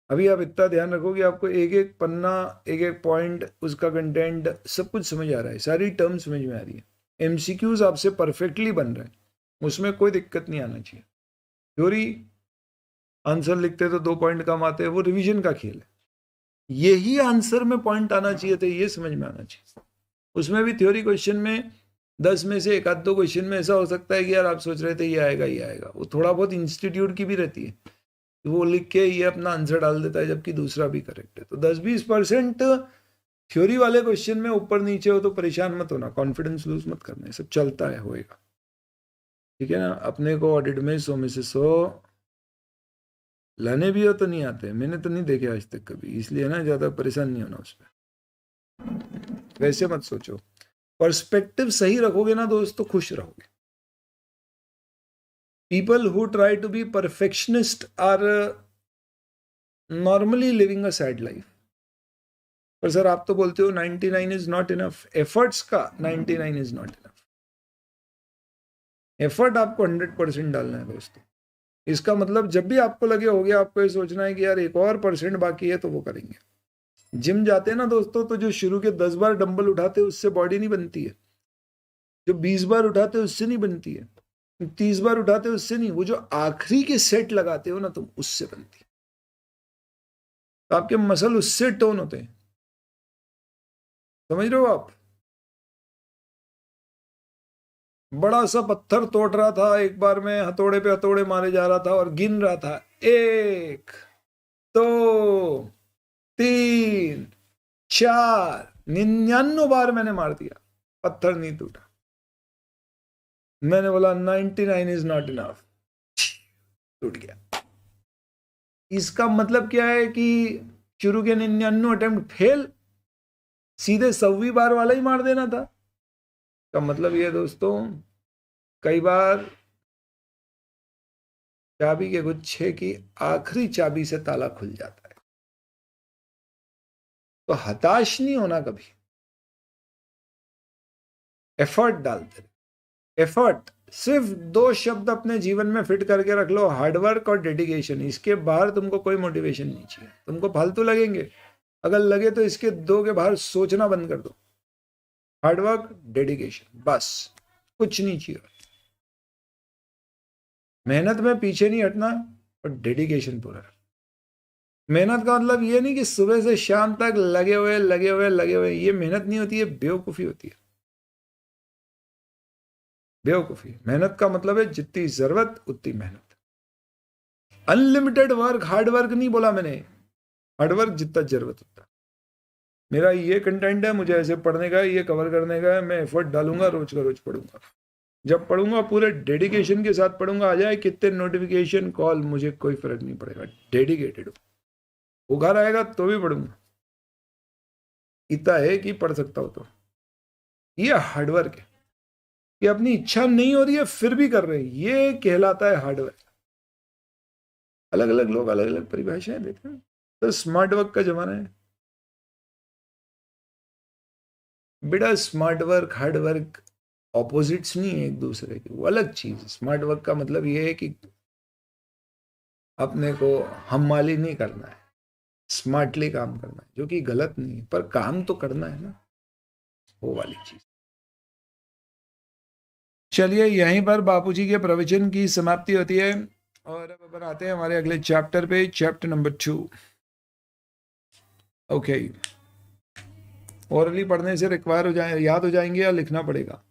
अभी आप इतना ध्यान रखो कि आपको एक एक पन्ना, एक एक पॉइंट, उसका कंटेंट सब कुछ समझ आ रहा है, सारी टर्म समझ में आ रही है, MCQs आपसे परफेक्टली बन रहे हैं, उसमें कोई दिक्कत नहीं आना चाहिए। थ्योरी आंसर लिखते तो 2 पॉइंट कम आते, वो रिवीजन का खेल है। यही आंसर में पॉइंट आना चाहिए थे, ये समझ में आना चाहिए। उसमें भी थ्योरी क्वेश्चन में 10 में से 1-2 क्वेश्चन में ऐसा हो सकता है कि यार आप सोच रहे थे ये आएगा ये आएगा, वो थोड़ा बहुत इंस्टीट्यूट की भी रहती है, वो लिख के ये अपना आंसर डाल देता है जबकि दूसरा भी करेक्ट है। तो 10-20% थ्योरी वाले क्वेश्चन में ऊपर नीचे हो तो परेशान मत होना, कॉन्फिडेंस लूज मत करना, ये सब चलता है, होएगा, ठीक है ना। अपने को ऑडिट में 100 में से 100 लाने भी हो तो नहीं आते, मैंने तो नहीं देखे आज तक कभी, इसलिए ना ज्यादा परेशान नहीं होना उस पर, वैसे मत सोचो। पर्सपेक्टिव सही रखोगे ना दोस्त तो खुश रहोगे। People who try to be perfectionist are normally living a sad life. पर सर आप तो बोलते हो 99 इज नॉट इनफ, एफर्ट्स का 99 इज नॉट इनफ। एफर्ट आपको 100% डालना है दोस्तों। इसका मतलब जब भी आपको लगे हो गया, आपको ये सोचना है कि यार 1% और बाकी है तो वो करेंगे। जिम जाते हैं ना दोस्तों, तो जो शुरू के 10 बार डंबल उठाते हैं उससे बॉडी नहीं बनती है, जो 20 बार उठाते हैं उससे नहीं बनती है, 30 बार उठाते हैं उससे नहीं, वो जो आखिरी के सेट लगाते हो ना तुम, उससे बनती है। तो आपके मसल उससे टोन होते हैं, समझ रहे हो आप। बड़ा सा पत्थर तोड़ रहा था, एक बार में हथौड़े पे हथौड़े मारे जा रहा था और गिन रहा था 1 2 3 4, 99 बार मैंने मार दिया, पत्थर नहीं टूटा। मैंने बोला 99 इज नॉट इनफ, टूट गया। इसका मतलब क्या है कि शुरू के 99 अटेम्प्ट फेल, सीधे 100वीं बार वाला ही मार देना था। का मतलब ये दोस्तों, कई बार चाबी के गुच्छे की आखिरी चाबी से ताला खुल जाता है। तो हताश नहीं होना कभी, एफर्ट डालते रहे। एफर्ट, सिर्फ 2 शब्द अपने जीवन में फिट करके रख लो, हार्डवर्क और डेडिकेशन। इसके बाहर तुमको कोई मोटिवेशन नहीं चाहिए। तुमको फालतू लगेंगे, अगर लगे तो इसके 2 के बाहर सोचना बंद कर दो। हार्डवर्क, डेडिकेशन, बस, कुछ नहीं चाहिए। मेहनत में पीछे नहीं हटना और डेडिकेशन पूरा। मेहनत का मतलब ये नहीं कि सुबह से शाम तक लगे हुए, ये मेहनत नहीं होती है, बेवकूफी होती है, बेवकूफी। मेहनत का मतलब है जितनी जरूरत उतनी मेहनत। अनलिमिटेड वर्क, हार्ड वर्क नहीं बोला मैंने, हार्ड वर्क जितना जरूरत होता है। मेरा ये कंटेंट है, मुझे ऐसे पढ़ने का है, ये कवर करने का है, मैं एफर्ट डालूंगा, रोज का रोज पढ़ूंगा। जब पढ़ूंगा पूरे डेडिकेशन के साथ पढ़ूंगा, आ जाए कितने नोटिफिकेशन कॉल, मुझे कोई फर्क नहीं पड़ेगा, डेडिकेटेड हो। उघार आएगा तो भी पढ़ूंगा, इतना है कि पढ़ सकता हो। तो ये हार्डवर्क है, ये अपनी इच्छा नहीं हो रही है फिर भी कर रहे हैं, ये कहलाता है हार्डवर्क। अलग अलग लोग अलग अलग परिभाषाएं देते हैं, तो स्मार्ट वर्क का जमाना है बेटा। Smart work hard work opposites नहीं है एक दूसरे के, वो अलग चीज। स्मार्ट वर्क का मतलब ये है कि अपने को हम्माली नहीं करना है, स्मार्टली काम करना है, जो कि गलत नहीं है, पर काम तो करना है ना, वो वाली चीज। चलिए यहीं पर बापूजी के प्रवचन की समाप्ति होती है और अब बनाते हैं हमारे अगले चैप्टर पे, चैप्टर नंबर 2। ओके, ओरली पढ़ने से रिक्वायर हो जाए, याद हो जाएंगे या लिखना पड़ेगा?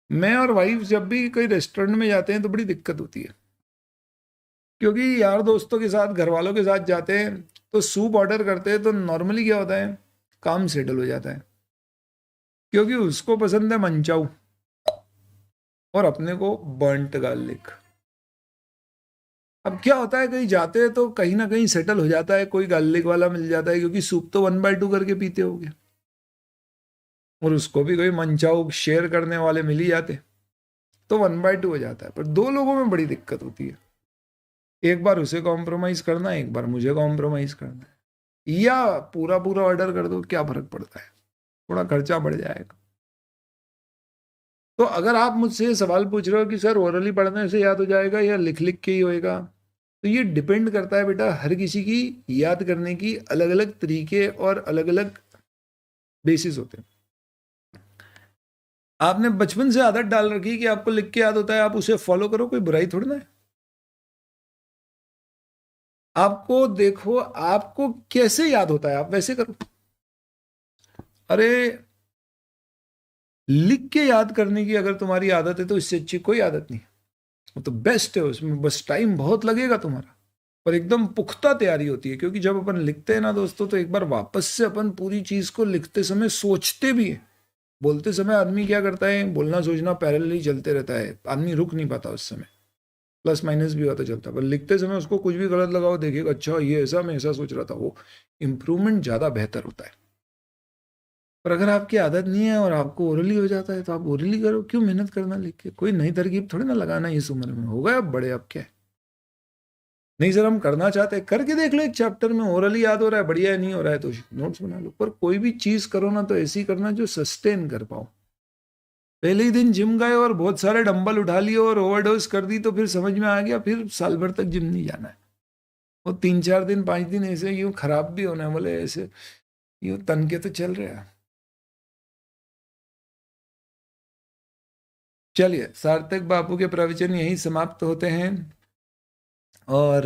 मैं और वाइफ जब भी कोई रेस्टोरेंट में जाते हैं तो बड़ी दिक्कत होती है, क्योंकि यार दोस्तों के साथ, घर वालों के साथ जाते हैं तो सूप ऑर्डर करते हैं तो नॉर्मली क्या होता है, काम सेटल हो जाता है, क्योंकि उसको पसंद है मंचाऊ और अपने को बर्न्ट गार्लिक। अब क्या होता है, कहीं जाते हैं तो कहीं ना कहीं सेटल हो जाता है, कोई गार्लिक वाला मिल जाता है, क्योंकि सूप तो 1/2 करके पीते होगे, और उसको भी कोई मंचाऊ शेयर करने वाले मिल ही जाते, तो 1/2 हो जाता है। पर 2 लोगों में बड़ी दिक्कत होती है, एक बार उसे कॉम्प्रोमाइज करना है, एक बार मुझे कॉम्प्रोमाइज करना है, या पूरा पूरा ऑर्डर कर दो, क्या फर्क पड़ता है, थोड़ा खर्चा बढ़ जाएगा। तो अगर आप मुझसे ये सवाल पूछ रहे हो कि सर ओरली पढ़ने से याद हो जाएगा या लिख लिख के ही होएगा, तो ये डिपेंड करता है बेटा, हर किसी की याद करने की अलग अलग तरीके और अलग अलग बेसिस होते हैं। आपने बचपन से आदत डाल रखी कि आपको लिख के याद होता है, आप उसे फॉलो करो, कोई बुराई थोड़ी ना है। आपको देखो आपको कैसे याद होता है, आप वैसे करो। अरे लिख के याद करने की अगर तुम्हारी आदत है तो इससे अच्छी कोई आदत नहीं, वो तो बेस्ट है। उसमें बस टाइम बहुत लगेगा तुम्हारा, पर एकदम पुख्ता तैयारी होती है। क्योंकि जब अपन लिखते हैं ना दोस्तों, तो एक बार वापस से अपन पूरी चीज को लिखते समय सोचते भी है। बोलते समय आदमी क्या करता है, बोलना सोचना पैरेलली चलते रहता है, आदमी रुक नहीं पाता उस समय, प्लस माइनस भी होता चलता है। पर लिखते समय उसको कुछ भी गलत लगाओ, देखिएगा अच्छा ये ऐसा, मैं ऐसा सोच रहा था, वो इंप्रूवमेंट ज़्यादा बेहतर होता है। पर अगर आपकी आदत नहीं है और आपको ओरली हो जाता है, तो आप ओरली करो, क्यों मेहनत करना लिख के? कोई नई तरकीब थोड़ी ना लगाना इस उम्र में, हो गए अब बड़े, अब क्या है। नहीं सर हम करना चाहते हैं, करके देख लो, एक चैप्टर में ओरली याद हो रहा है, बढ़िया है, नहीं हो रहा है तो नोट्स बना लो। पर कोई भी चीज़ करो ना तो ऐसी करना जो सस्टेन कर पाओ। पहले ही दिन जिम गए और बहुत सारे डंबल उठा लिए और ओवरडोज कर दी, तो फिर समझ में आ गया, फिर साल भर तक जिम नहीं जाना है। वो 3-4 दिन 5 दिन ऐसे यूं खराब भी होना है, बोले ऐसे यूं तन के तो चल रहे हैं। चलिए, सार्थक बापू के प्रवचन यही समाप्त होते हैं, और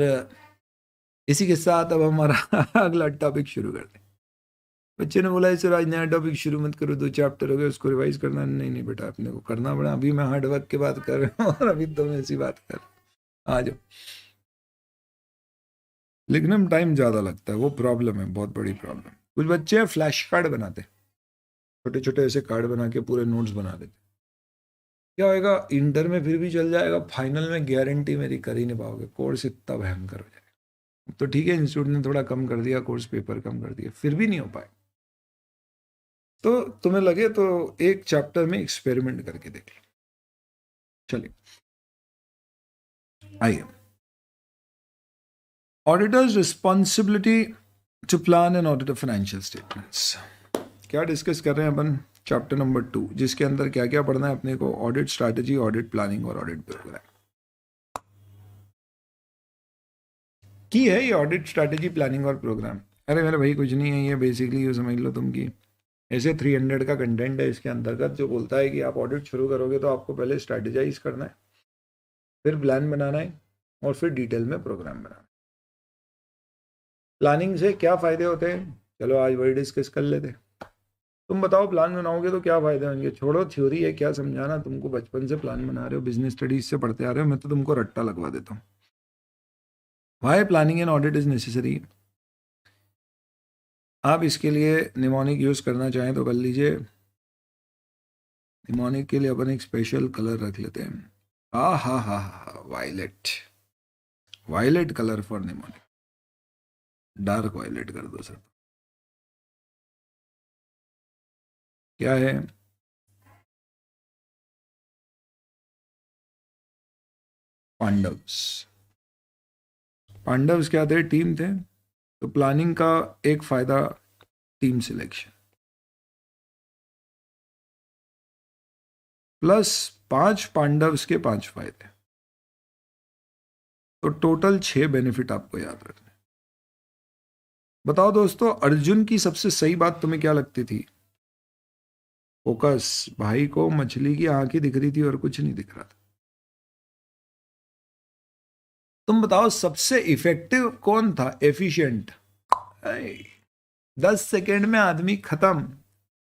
इसी के साथ अब हमारा अगला टॉपिक शुरू करते हैं। बच्चे ने बोला सर आज नया टॉपिक शुरू मत करो, 2 चैप्टर हो गए, उसको रिवाइज करना। नहीं नहीं बेटा, अपने को करना पड़ा, अभी मैं हार्ड वर्क की बात कर रहा हूँ और अभी तुम ऐसी बात कर। आ जाओ। लिखने में टाइम ज़्यादा लगता है, वो प्रॉब्लम है, बहुत बड़ी प्रॉब्लम। कुछ बच्चे फ्लैश कार्ड बनाते, छोटे छोटे ऐसे कार्ड बना के पूरे नोट्स बना देते। क्या होएगा, इंटर में फिर भी चल जाएगा, फाइनल में गारंटी मेरी कर ही नहीं पाओगे, कोर्स इतना भयंकर हो जाएगा। तो ठीक है, इंस्टीट्यूट ने थोड़ा कम कर दिया, कोर्स पेपर कम कर दिया, फिर भी नहीं हो पाए। तो तुम्हें लगे तो एक चैप्टर में एक्सपेरिमेंट करके देख लो। चलिए आइए, auditor's responsibility to plan and audit of financial statements. क्या डिस्कस कर रहे हैं अपन? चैप्टर नंबर 2, जिसके अंदर क्या क्या पढ़ना है अपने को, ऑडिट स्ट्रैटेजी, ऑडिट प्लानिंग और ऑडिट प्रोग्राम की है। ये ऑडिट स्ट्रैटेजी, प्लानिंग और प्रोग्राम, अरे मेरे भाई कुछ नहीं है, ये बेसिकली ये समझ लो तुम कि ऐसे 300 का कंटेंट है इसके अंतर्गत, जो बोलता है कि आप ऑडिट शुरू करोगे तो आपको पहले स्ट्रैटेजाइज करना है, फिर प्लान बनाना है, और फिर डिटेल में प्रोग्राम बनाना है। प्लानिंग से क्या फ़ायदे होते हैं, चलो आज वही डिस्कस कर लेते। तुम बताओ प्लान बनाओगे तो क्या फ़ायदे होंगे? छोड़ो थ्योरी है क्या समझाना तुमको, बचपन से प्लान बना रहे हो, बिजनेस स्टडीज से पढ़ते आ रहे हो, मैं तो तुमको रट्टा लगवा देता हूँ। Why planning and audit is necessary. आप इसके लिए निमोनिक यूज़ करना चाहें तो कर लीजिए। निमोनिक के लिए अपन एक स्पेशल कलर रख लेते हैं, हा violet, violet colour for mnemonic, dark violet कर दो सर। क्या है? पांडव्स। पांडव्स क्या थे? टीम थे। तो प्लानिंग का एक फायदा, टीम सिलेक्शन, प्लस 5 पांडव्स के 5 फायदे, तो टोटल 6 बेनिफिट आपको याद रखने। बताओ दोस्तों, अर्जुन की सबसे सही बात तुम्हें क्या लगती थी? फोकस। भाई को मछली की आंख ही दिख रही थी और कुछ नहीं दिख रहा था। तुम बताओ सबसे इफेक्टिव कौन था, एफिशिएंट? 10 सेकेंड में आदमी खत्म।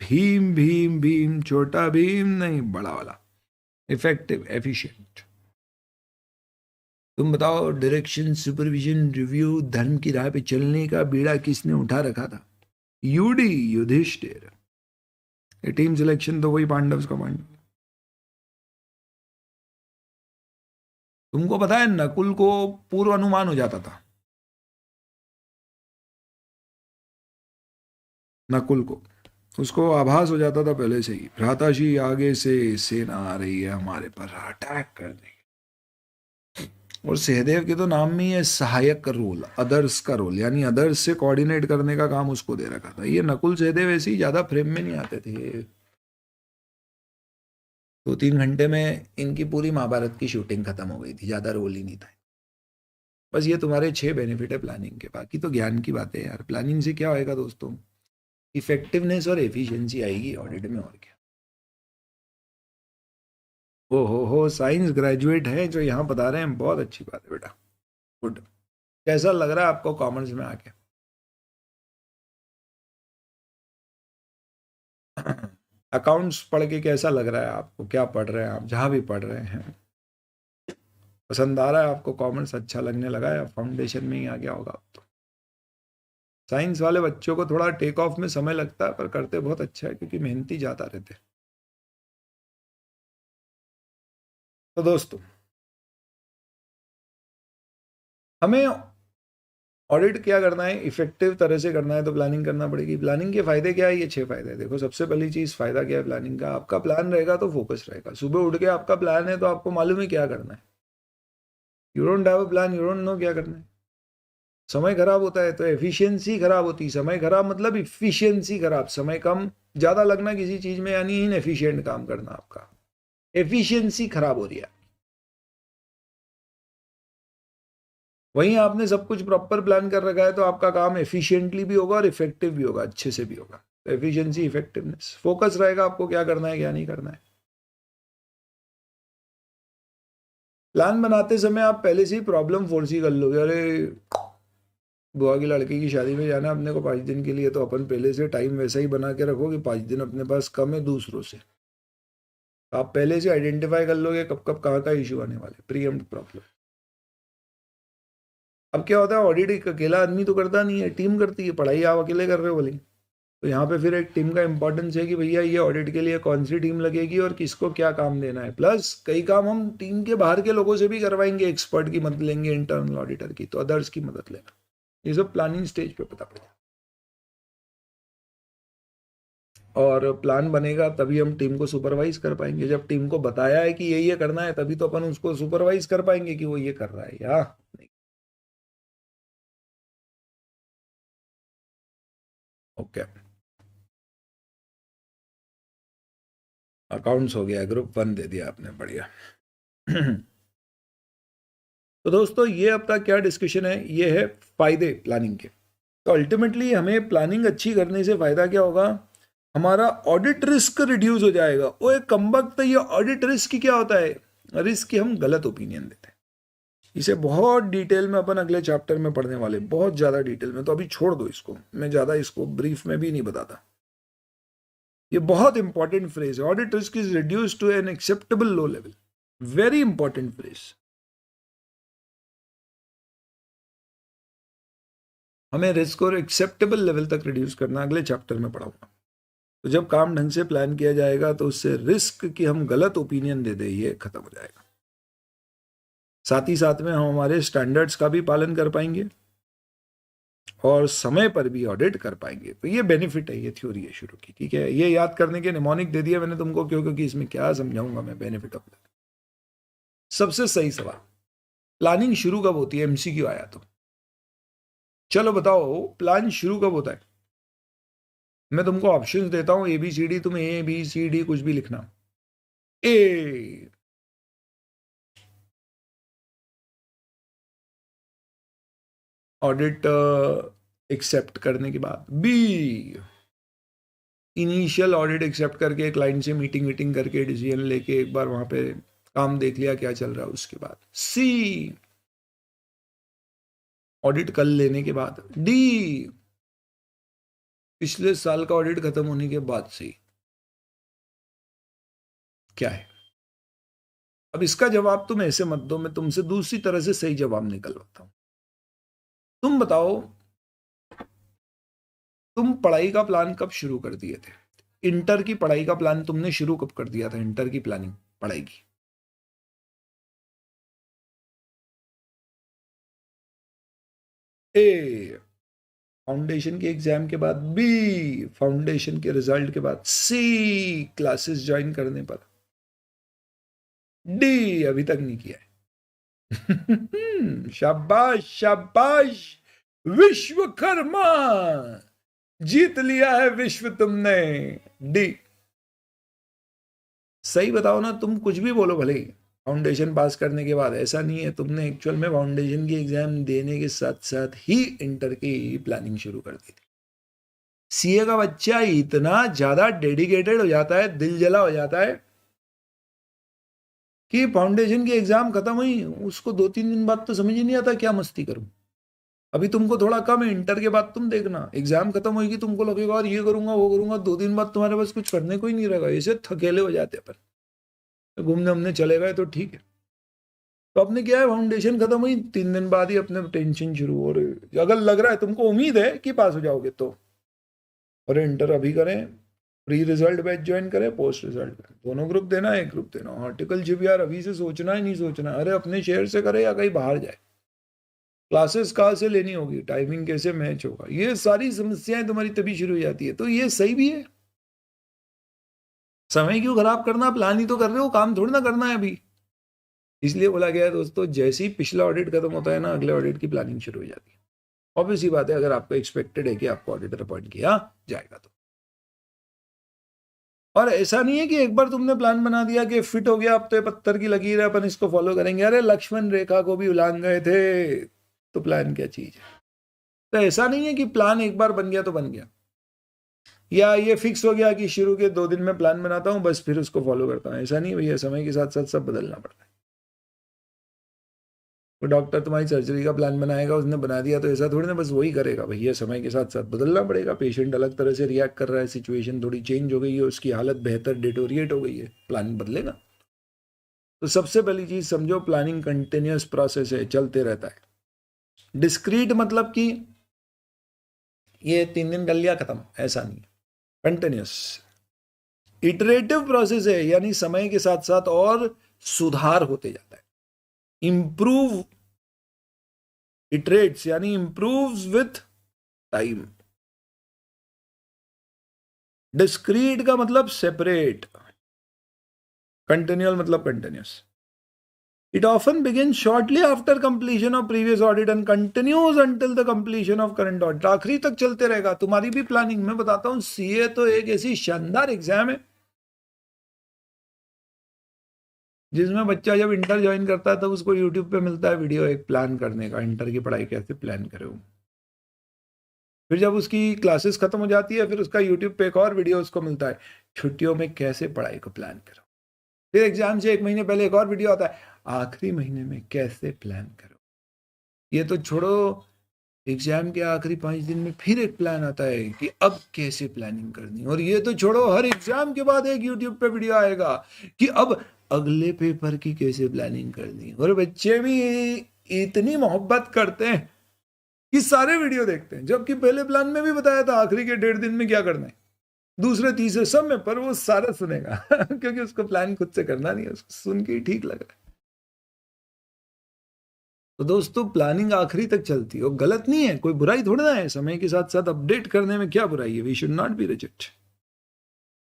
भीम भीम भीम, छोटा भीम नहीं, बड़ा वाला। Effective, efficient. तुम बताओ डायरेक्शन, सुपरविजन, रिव्यू, धर्म की राह पे चलने का बीड़ा किसने उठा रखा था? यूडी, युधिष्ठिर। टीम सिलेक्शन तो वही पांडव का पांडव। तुमको पता है नकुल को पूर्व अनुमान हो जाता था, नकुल को उसको आभास हो जाता था पहले से ही, भ्राताजी आगे से सेना आ रही है हमारे पर अटैक करने। और सहदेव के तो नाम में ही है सहायक का रोल, अदर्स का रोल, यानी अदर्स से कोऑर्डिनेट करने का काम उसको दे रखा था। ये नकुल सहदेव ऐसे ही ज्यादा फ्रेम में नहीं आते थे। 2-3 घंटे में इनकी पूरी महाभारत की शूटिंग खत्म हो गई थी, ज्यादा रोल ही नहीं था। बस ये तुम्हारे 6 बेनिफिट है प्लानिंग के, बाकी तो ज्ञान की बातें यार। प्लानिंग से क्या होएगा दोस्तों, इफेक्टिवनेस और एफिशिएंसी आएगी ऑडिट में, और क्या। हो साइंस ग्रेजुएट है जो यहाँ बता रहे हैं, बहुत अच्छी बात है बेटा, गुड। कैसा लग रहा है आपको कॉमर्स में आके? अकाउंट्स पढ़ के कैसा लग रहा है आपको? क्या पढ़ रहे हैं आप, जहाँ भी पढ़ रहे हैं? पसंद आ रहा है आपको? कॉमर्स अच्छा लगने लगा या फाउंडेशन में ही आ गया होगा अब तो? साइंस वाले बच्चों को थोड़ा टेक ऑफ में समय लगता है, पर करते बहुत अच्छा है क्योंकि मेहनती ज़्यादा रहते हैं। तो दोस्तों, हमें ऑडिट क्या करना है, इफेक्टिव तरह से करना है तो प्लानिंग करना पड़ेगी। प्लानिंग के फायदे क्या है? ये 6 फायदे हैं। देखो, सबसे पहली चीज़, फायदा क्या है प्लानिंग का? आपका प्लान रहेगा तो फोकस रहेगा। सुबह उठ के आपका प्लान है तो आपको मालूम है क्या करना है। You don't have a plan, you don't know क्या करना है। समय खराब होता है तो एफिशिएंसी खराब होती है। समय खराब मतलब इफिशिएंसी खराब, समय कम ज़्यादा लगना किसी चीज़ में, यानी इनएफिशिएंट काम करना, आपका एफिशिएंसी खराब हो रही है। वहीं आपने सब कुछ प्रॉपर प्लान कर रखा है तो आपका काम एफिशिएंटली भी होगा और इफेक्टिव भी होगा, अच्छे से भी होगा। एफिशिएंसी, इफेक्टिवनेस, फोकस रहेगा आपको क्या करना है क्या नहीं करना है। प्लान बनाते समय आप पहले से ही प्रॉब्लम फोर्सी कर लोगे। अरे, बुआ की लड़की की शादी में जाना अपने को 5 दिन के लिए, तो अपन पहले से टाइम वैसा ही बना के रखो कि 5 दिन अपने पास कम है दूसरों से। आप पहले से आइडेंटिफाई कर लोगे कब कब कहाँ का इशू आने वाले, प्रीएम्प्ट प्रॉब्लम। अब क्या होता है, ऑडिट एक अकेला आदमी तो करता नहीं है, टीम करती है। पढ़ाई आप अकेले कर रहे हो बोली, तो यहाँ पे फिर एक टीम का इंपॉर्टेंस है कि भैया ये ऑडिट के लिए कौन सी टीम लगेगी और किसको क्या काम देना है। प्लस कई काम हम टीम के बाहर के लोगों से भी करवाएंगे, एक्सपर्ट की मदद लेंगे, इंटरनल ऑडिटर की, तो अदर्स की मदद लेना। ये सब प्लानिंग स्टेज पे पता पड़ेगा। और प्लान बनेगा तभी हम टीम को सुपरवाइज कर पाएंगे। जब टीम को बताया है कि ये करना है, तभी तो अपन उसको सुपरवाइज कर पाएंगे कि वो ये कर रहा है या नहीं। ओके, अकाउंट्स हो गया, ग्रुप 1 दे दिया आपने, बढ़िया। तो दोस्तों, ये अब तक क्या डिस्कशन है, ये है फायदे प्लानिंग के। तो अल्टीमेटली हमें प्लानिंग अच्छी करने से फायदा क्या होगा? हमारा ऑडिट रिस्क रिड्यूस हो जाएगा। वो एक कम वक्त, ये ऑडिट रिस्क क्या होता है? रिस्क की हम गलत ओपिनियन देते हैं। इसे बहुत डिटेल में अपन अगले चैप्टर में पढ़ने वाले, बहुत ज्यादा डिटेल में, तो अभी छोड़ दो इसको, मैं ज्यादा इसको ब्रीफ में भी नहीं बताता। ये बहुत इंपॉर्टेंट फ्रेज है, audit risk is reduce to an acceptable low level. Very important phrase. हमें रिस्क को एक्सेप्टेबल लेवल तक रिड्यूस करना, अगले चैप्टर में पढ़ाऊंगा। तो जब काम ढंग से प्लान किया जाएगा तो उससे रिस्क की हम गलत ओपिनियन दे दें, ये खत्म हो जाएगा। साथ ही साथ में हम हमारे स्टैंडर्ड्स का भी पालन कर पाएंगे और समय पर भी ऑडिट कर पाएंगे। तो ये बेनिफिट है, ये थ्योरी है शुरू की, ठीक है। ये याद करने के निमोनिक दे दिया मैंने तुमको, क्यों? क्योंकि इसमें क्या समझाऊंगा मैं, बेनिफिट ऑफ। सबसे सही सवाल, प्लानिंग शुरू कब होती है? एमसीक्यू आया तो चलो बताओ, प्लान शुरू कब होता है? मैं तुमको ऑप्शंस देता हूं, ABCD, तुम ABCD कुछ भी लिखना। ए, ऑडिट एक्सेप्ट करने के बाद। बी, इनिशियल ऑडिट एक्सेप्ट करके क्लाइंट से मीटिंग वीटिंग करके डिसीजन लेके एक बार वहां पे काम देख लिया क्या चल रहा है उसके बाद। सी, ऑडिट कर लेने के बाद। डी, पिछले साल का ऑडिट खत्म होने के बाद से। क्या है? अब इसका जवाब तुम ऐसे मत दो, मैं तुमसे दूसरी तरह से सही जवाब निकलवाता हूं। तुम बताओ, तुम पढ़ाई का प्लान कब शुरू कर दिए थे? इंटर की पढ़ाई का प्लान तुमने शुरू कब कर दिया था? इंटर की प्लानिंग पढ़ाई की। ए, फाउंडेशन के एग्जाम के बाद। बी, फाउंडेशन के रिजल्ट के बाद। सी, क्लासेस ज्वाइन करने पर। डी, अभी तक नहीं किया है। शाबाश शाबाश, विश्वकर्मा, जीत लिया है विश्व तुमने। डी, सही बताओ ना, तुम कुछ भी बोलो भले ही। फाउंडेशन पास करने के बाद ऐसा नहीं है, तुमने एक्चुअल में फाउंडेशन की एग्जाम देने के साथ साथ ही इंटर की प्लानिंग शुरू कर दी थी। सीए का बच्चा इतना ज्यादा डेडिकेटेड हो जाता है, दिल जला हो जाता है, कि फाउंडेशन की एग्जाम खत्म हुई, उसको 2-3 दिन बाद तो समझ ही नहीं आता क्या मस्ती करूं। अभी तुमको थोड़ा कम है, इंटर के बाद तुम देखना एग्जाम खत्म होगी, तुमको लगेगा और ये करूंगा वो करूंगा, 2 दिन बाद तुम्हारे पास कुछ करने को ही नहीं रहेगा, ऐसे थकेले हो जाते अपन। तो घूमने हमने चले गए तो ठीक है। तो आपने क्या है, फाउंडेशन खत्म हुई 3 दिन बाद ही अपने टेंशन शुरू। और अगर लग रहा है तुमको उम्मीद है कि पास हो जाओगे तो, और इंटर अभी करें, प्री रिजल्ट बैच ज्वाइन करें, पोस्ट रिजल्ट दोनों ग्रुप देना है, एक ग्रुप देना। आर्टिकलशिप यार अभी से सोचना ही नहीं सोचना, अरे अपने शहर से करे या कहीं बाहर जाए, क्लासेस कहाँ से लेनी होगी, टाइमिंग कैसे मैच होगा, ये सारी समस्याएं तुम्हारी तभी शुरू हो जाती है। तो ये सही भी है, समय क्यों खराब करना, प्लान ही तो कर रहे हो, काम थोड़ी ना करना है अभी। इसलिए बोला गया है दोस्तों, जैसे ही पिछला ऑडिट खत्म होता है ना, अगले ऑडिट की प्लानिंग शुरू हो जाती है। ऑब्वियस ही बात है, अगर आपको एक्सपेक्टेड है कि आपको ऑडिटर अपॉइंट किया जाएगा तो। और ऐसा नहीं है कि एक बार तुमने प्लान बना दिया कि फिट हो गया, अब तो पत्थर की लकीर है, अपन इसको फॉलो करेंगे। अरे लक्ष्मण रेखा को भी उलांग गए थे, तो प्लान क्या चीज है। तो ऐसा नहीं है कि प्लान एक बार बन गया तो बन गया, या ये फिक्स हो गया कि शुरू के 2 दिन में प्लान बनाता हूं बस फिर उसको फॉलो करता हूं। ऐसा नहीं भैया, समय के साथ साथ सब बदलना पड़ता है। वो डॉक्टर तुम्हारी सर्जरी का प्लान बनाएगा, उसने बना दिया तो ऐसा थोड़ी ना बस वही करेगा भैया, समय के साथ साथ बदलना पड़ेगा। पेशेंट अलग तरह से रिएक्ट कर रहा है, सिचुएशन थोड़ी चेंज हो गई है, उसकी हालत बेहतर डिटोरिएट हो गई है, प्लान बदलेगा। तो सबसे पहली चीज समझो, प्लानिंग कंटिन्यूअस प्रोसेस है, चलते रहता है। डिस्क्रीट मतलब कि ये 3 दिन कर लिया खत्म, ऐसा नहीं है, कंटिन्यूअस इटरेटिव प्रोसेस है, यानी समय के साथ साथ और सुधार होते जाता है। इंप्रूव, इटरेट्स यानी इंप्रूव्स विथ टाइम। डिस्क्रीट का मतलब सेपरेट, कंटिन्यूअल मतलब continuous. It often begins shortly after completion of previous audit and continues until the completion of current audit। आखिरी तक चलते रहेगा तुम्हारी भी प्लानिंग। मैं बताता हूं, सीए तो एक ऐसी शानदार एग्जाम है जिसमें बच्चा जब इंटर ज्वाइन करता है तब उसको यूट्यूब पे मिलता है वीडियो एक प्लान करने का, इंटर की पढ़ाई कैसे प्लान करो। फिर जब उसकी क्लासेस खत्म हो जाती है, फिर उसका यूट्यूब पे एक और वीडियो उसको मिलता है, छुट्टियों में कैसे पढ़ाई को प्लान करो। फिर एग्जाम से 1 महीने पहले एक और वीडियो आता है, आखिरी महीने में कैसे प्लान करो। ये तो छोड़ो, एग्जाम के आखिरी 5 दिन में फिर एक प्लान आता है कि अब कैसे प्लानिंग करनी। और ये तो छोड़ो, हर एग्जाम के बाद एक यूट्यूब पे वीडियो आएगा कि अब अगले पेपर की कैसे प्लानिंग करनी। और बच्चे भी इतनी मोहब्बत करते हैं कि सारे वीडियो देखते हैं, जबकि पहले प्लान में भी बताया था आखिरी के 1.5 दिन में क्या करना है, दूसरे तीसरे सब में, पर वो सारा सुनेगा क्योंकि उसको प्लान खुद से करना नहीं है, उसको सुन के ही ठीक लग रहा है। तो दोस्तों, प्लानिंग आखिरी तक चलती है, और गलत नहीं है, कोई बुराई थोड़ा ना है, समय के साथ साथ अपडेट करने में क्या बुराई है। We should not be rigid,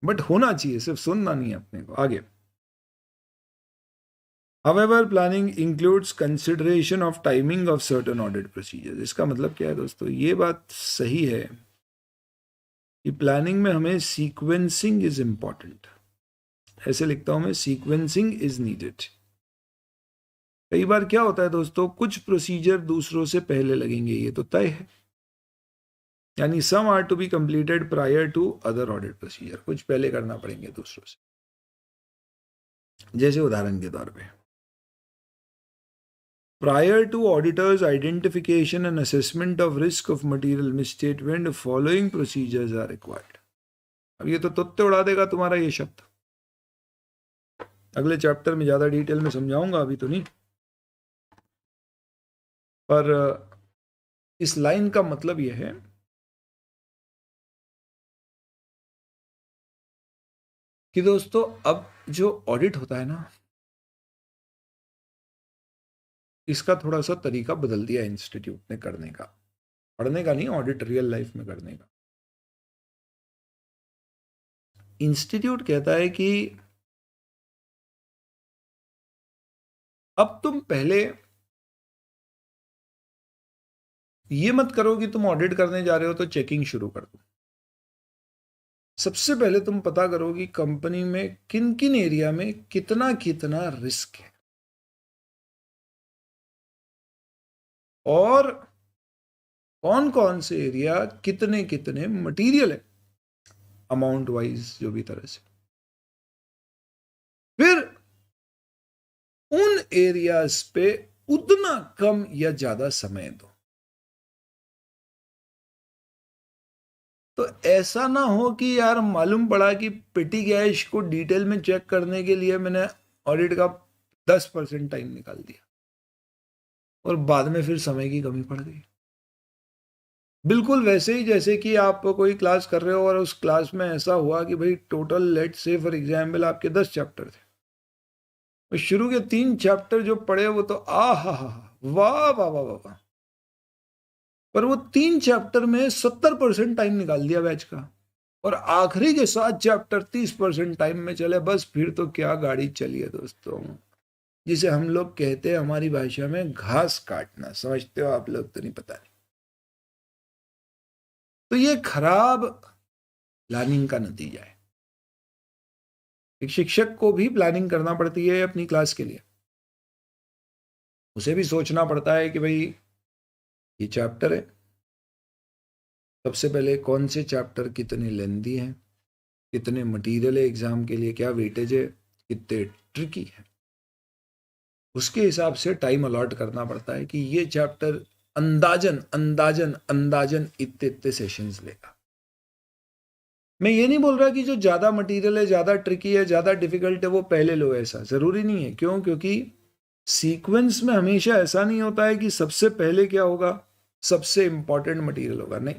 but होना चाहिए, सिर्फ सुनना नहीं है अपने को। आगे, However, planning includes consideration of timing of certain audit procedures। इसका मतलब क्या है दोस्तों, ये बात सही है कि प्लानिंग में हमें सीक्वेंसिंग इज इंपॉर्टेंट। ऐसे लिखता हूं मैं, सीक्वेंसिंग इज नीडेड। कई बार क्या होता है दोस्तों, कुछ प्रोसीजर दूसरों से पहले लगेंगे, ये तो तय है, यानी some are to be completed prior to other audit procedure, कुछ पहले करना पड़ेंगे दूसरों से। जैसे उदाहरण के तौर पे, prior to auditor's identification and assessment of risk of material misstatement following procedures are required. अब ये तो तोते उड़ा देगा तुम्हारा ये शब्द, अगले चैप्टर में ज्यादा डिटेल में समझाऊंगा, अभी तो नहीं। पर इस लाइन का मतलब यह है कि दोस्तों, अब जो ऑडिट होता है ना, इसका थोड़ा सा तरीका बदल दिया इंस्टीट्यूट ने करने का, पढ़ने का नहीं, ऑडिट रियल लाइफ में करने का। इंस्टीट्यूट कहता है कि अब तुम पहले ये मत करो कि तुम ऑडिट करने जा रहे हो तो चेकिंग शुरू कर दो। सबसे पहले तुम पता करो कि कंपनी में किन किन एरिया में कितना कितना रिस्क है, और कौन कौन से एरिया कितने कितने मटेरियल है, अमाउंट वाइज जो भी तरह से। फिर एरियाज पे उतना कम या ज्यादा समय दो। तो ऐसा ना हो कि यार मालूम पड़ा कि पेटी कैश को डिटेल में चेक करने के लिए मैंने ऑडिट का 10% टाइम निकाल दिया और बाद में फिर समय की कमी पड़ गई। बिल्कुल वैसे ही जैसे कि आप कोई क्लास कर रहे हो और उस क्लास में ऐसा हुआ कि भाई टोटल लेट से फॉर एग्जाम्पल आपके 10 चैप्टर थे, तो शुरू के 3 चैप्टर जो पढ़े वो तो वाह वाह वाह वाह, पर वो 3 चैप्टर में 70% टाइम निकाल दिया बैच का, और आखिरी के 7 चैप्टर 30% टाइम में चले। बस फिर तो क्या गाड़ी चली है दोस्तों, जिसे हम लोग कहते हैं हमारी भाषा में घास काटना। समझते हो आप लोग? तो नहीं, पता नहीं। तो ये खराब प्लानिंग का नतीजा है। एक शिक्षक को भी प्लानिंग करना पड़ती है अपनी क्लास के लिए। उसे भी सोचना पड़ता है कि भाई ये चैप्टर है, सबसे पहले कौन से चैप्टर कितने लेंथी हैं, कितने मटेरियल है एग्जाम के लिए, क्या वेटेज है, कितने ट्रिकी है, उसके हिसाब से टाइम अलॉट करना पड़ता है कि ये चैप्टर अंदाजन अंदाजन अंदाजन इतने इतने सेशंस लेगा। मैं ये नहीं बोल रहा कि जो ज्यादा मटेरियल है, ज्यादा ट्रिकी है, ज्यादा डिफिकल्ट है वो पहले लो, ऐसा जरूरी नहीं है। क्यों? क्योंकि सीक्वेंस में हमेशा ऐसा नहीं होता है कि सबसे पहले क्या होगा, सबसे इंपॉर्टेंट मटेरियल होगा। नहीं,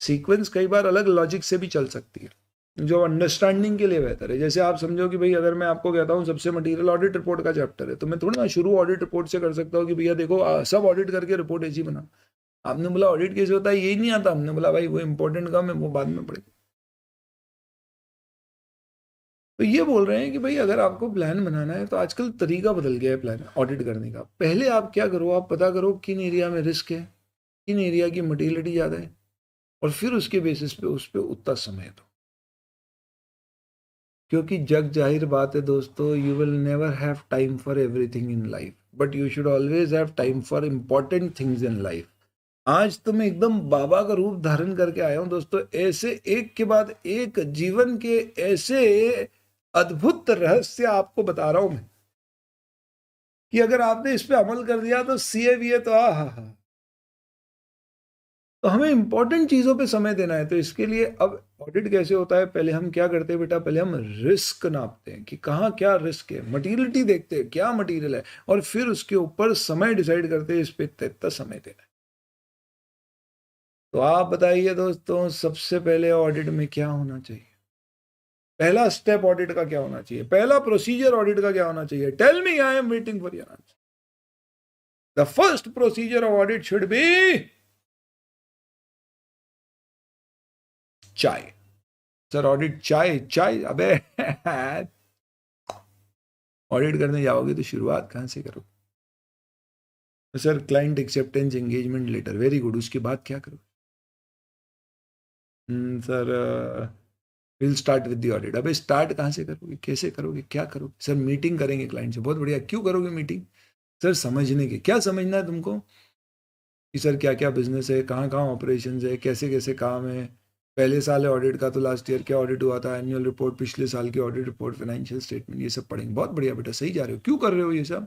सीक्वेंस कई बार अलग लॉजिक से भी चल सकती है जो अंडरस्टैंडिंग के लिए बेहतर है। जैसे आप समझो कि भाई अगर मैं आपको कहता हूँ सबसे मटेरियल ऑडिट रिपोर्ट का चैप्टर है, तो मैं थोड़ा ना शुरू ऑडिट रिपोर्ट से कर सकता हूँ कि भैया देखो सब ऑडिट करके रिपोर्ट ऐसी बना। आपने बोला ऑडिट कैसे होता है, यही नहीं आता। हमने बोला भाई वो इंपॉर्टेंट काम है, वो बाद में पड़ेगा। तो ये बोल रहे हैं कि भाई अगर आपको प्लान बनाना है तो आजकल तरीका बदल गया है प्लान ऑडिट करने का। पहले आप क्या करो, आप पता करो किन एरिया में रिस्क है, किन एरिया की मटेरियलिटी ज़्यादा है, और फिर उसके बेसिस पे उस पर उतना समय दो। क्योंकि जग जाहिर बात है दोस्तों, you will never have time for everything in life, but you should always have time for important things in life. आज तो मैं एकदम बाबा का रूप धारण करके आया हूं दोस्तों, ऐसे एक के बाद एक जीवन के ऐसे अद्भुत रहस्य आपको बता रहा हूं मैं कि अगर आपने इस पे अमल कर दिया तो सीए भी है तो हा। तो हमें इंपॉर्टेंट चीजों पे समय देना है। तो इसके लिए अब ऑडिट कैसे होता है, पहले हम क्या करते हैं बेटा, पहले हम रिस्क नापते हैं कि कहाँ क्या रिस्क है, मटीरियलिटी देखते हैं क्या मटीरियल है, और फिर उसके ऊपर समय डिसाइड करते हैं इस पे इतना समय देना है। तो आप बताइए दोस्तों, सबसे पहले ऑडिट में क्या होना चाहिए? पहला स्टेप ऑडिट का क्या होना चाहिए, पहला प्रोसीजर ऑडिट का क्या होना चाहिए? Tell me, I am waiting for your answer. The first procedure of audit should be chai. Sir audit chai chai, अबे ऑडिट करने जाओगे तो शुरुआत कहां से करो? Sir client acceptance engagement letter, very good, उसके बाद क्या करो? Sir will start with the audit. अबे स्टार्ट कहाँ से करोगे, कैसे करोगे, क्या करोगे? सर मीटिंग करेंगे क्लाइंट से। बहुत बढ़िया, क्यों करोगे मीटिंग? सर समझने के। क्या समझना है तुमको? कि सर क्या क्या बिजनेस है, कहाँ कहाँ ऑपरेशन है, कैसे कैसे काम है, पहले साल है ऑडिट का तो लास्ट ईयर क्या ऑडिट हुआ था, एनुअल रिपोर्ट, पिछले साल की ऑडिट रिपोर्ट, फाइनेंशियल स्टेटमेंट, ये सब पढ़ेंगे। बहुत बढ़िया बेटा, सही जा रहे हो। क्यों कर रहे हो ये सब?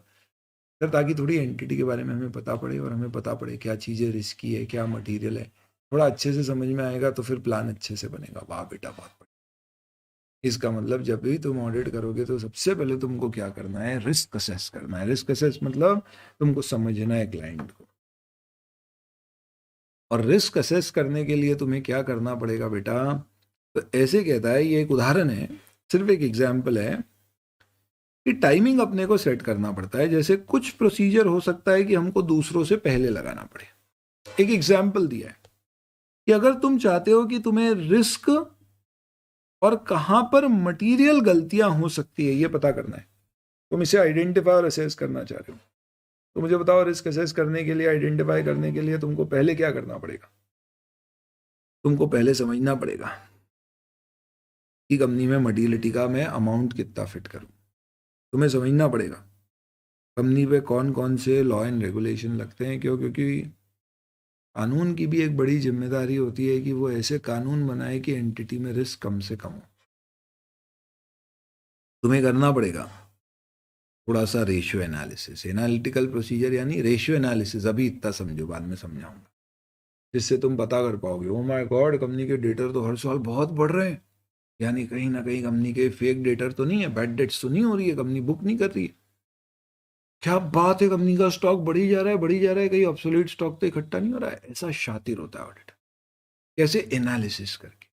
सर ताकि थोड़ी एंटिटी के बारे में हमें पता पड़े, और हमें पता पड़े क्या चीज़ें रिस्की है, क्या मटीरियल है, थोड़ा अच्छे से समझ में आएगा तो फिर प्लान अच्छे से बनेगा। वाह बेटा, बहुत बढ़िया। इसका मतलब जब भी तुम ऑडिट करोगे तो सबसे पहले तुमको क्या करना है, रिस्क असेस करना है। रिस्क असेस मतलब तुमको समझना है क्लाइंट को, और रिस्क असेस करने के लिए तुम्हें क्या करना पड़ेगा बेटा? तो ऐसे कहता है, ये एक उदाहरण है, सिर्फ एक एग्जाम्पल है कि टाइमिंग अपने को सेट करना पड़ता है। जैसे कुछ प्रोसीजर हो सकता है कि हमको दूसरों से पहले लगाना पड़े। एक एग्जाम्पल दिया है कि अगर तुम चाहते हो कि तुम्हें रिस्क और कहां पर मटेरियल गलतियां हो सकती है ये पता करना है, तुम इसे आइडेंटिफाई और असेस करना चाह रहे हो, तो मुझे बताओ रिस्क असेस करने के लिए, आइडेंटिफाई करने के लिए तुमको पहले क्या करना पड़ेगा? तुमको पहले समझना पड़ेगा कि कंपनी में मटेरियलिटी का मैं अमाउंट कितना फिट करूं। तुम्हें समझना पड़ेगा कंपनी पे कौन कौन से लॉ एंड रेगुलेशन लगते हैं। क्यों? क्योंकि कानून की भी एक बड़ी जिम्मेदारी होती है कि वो ऐसे कानून बनाए कि एंटिटी में रिस्क कम से कम हो। तुम्हें करना पड़ेगा थोड़ा सा रेशियो एनालिसिस, एनालिटिकल प्रोसीजर यानी रेशियो एनालिसिस, अभी इतना समझो, बाद में समझाऊंगा, जिससे तुम पता कर पाओगे ओ माय गॉड कंपनी के डेटर तो हर साल बहुत बढ़ रहे हैं, यानी कहीं ना कहीं कंपनी के फेक डेटर तो नहीं है, बैड डेट्स तो नहीं हो रही है, कंपनी बुक नहीं कर रही है, क्या बात है, कंपनी का स्टॉक बढ़ी जा रहा है, बढ़ी जा रहा है, कहीं ऑब्सोलीट स्टॉक तो इकट्ठा नहीं हो रहा है। ऐसा शातिर होता है ऑडिटर, कैसे एनालिसिस करके।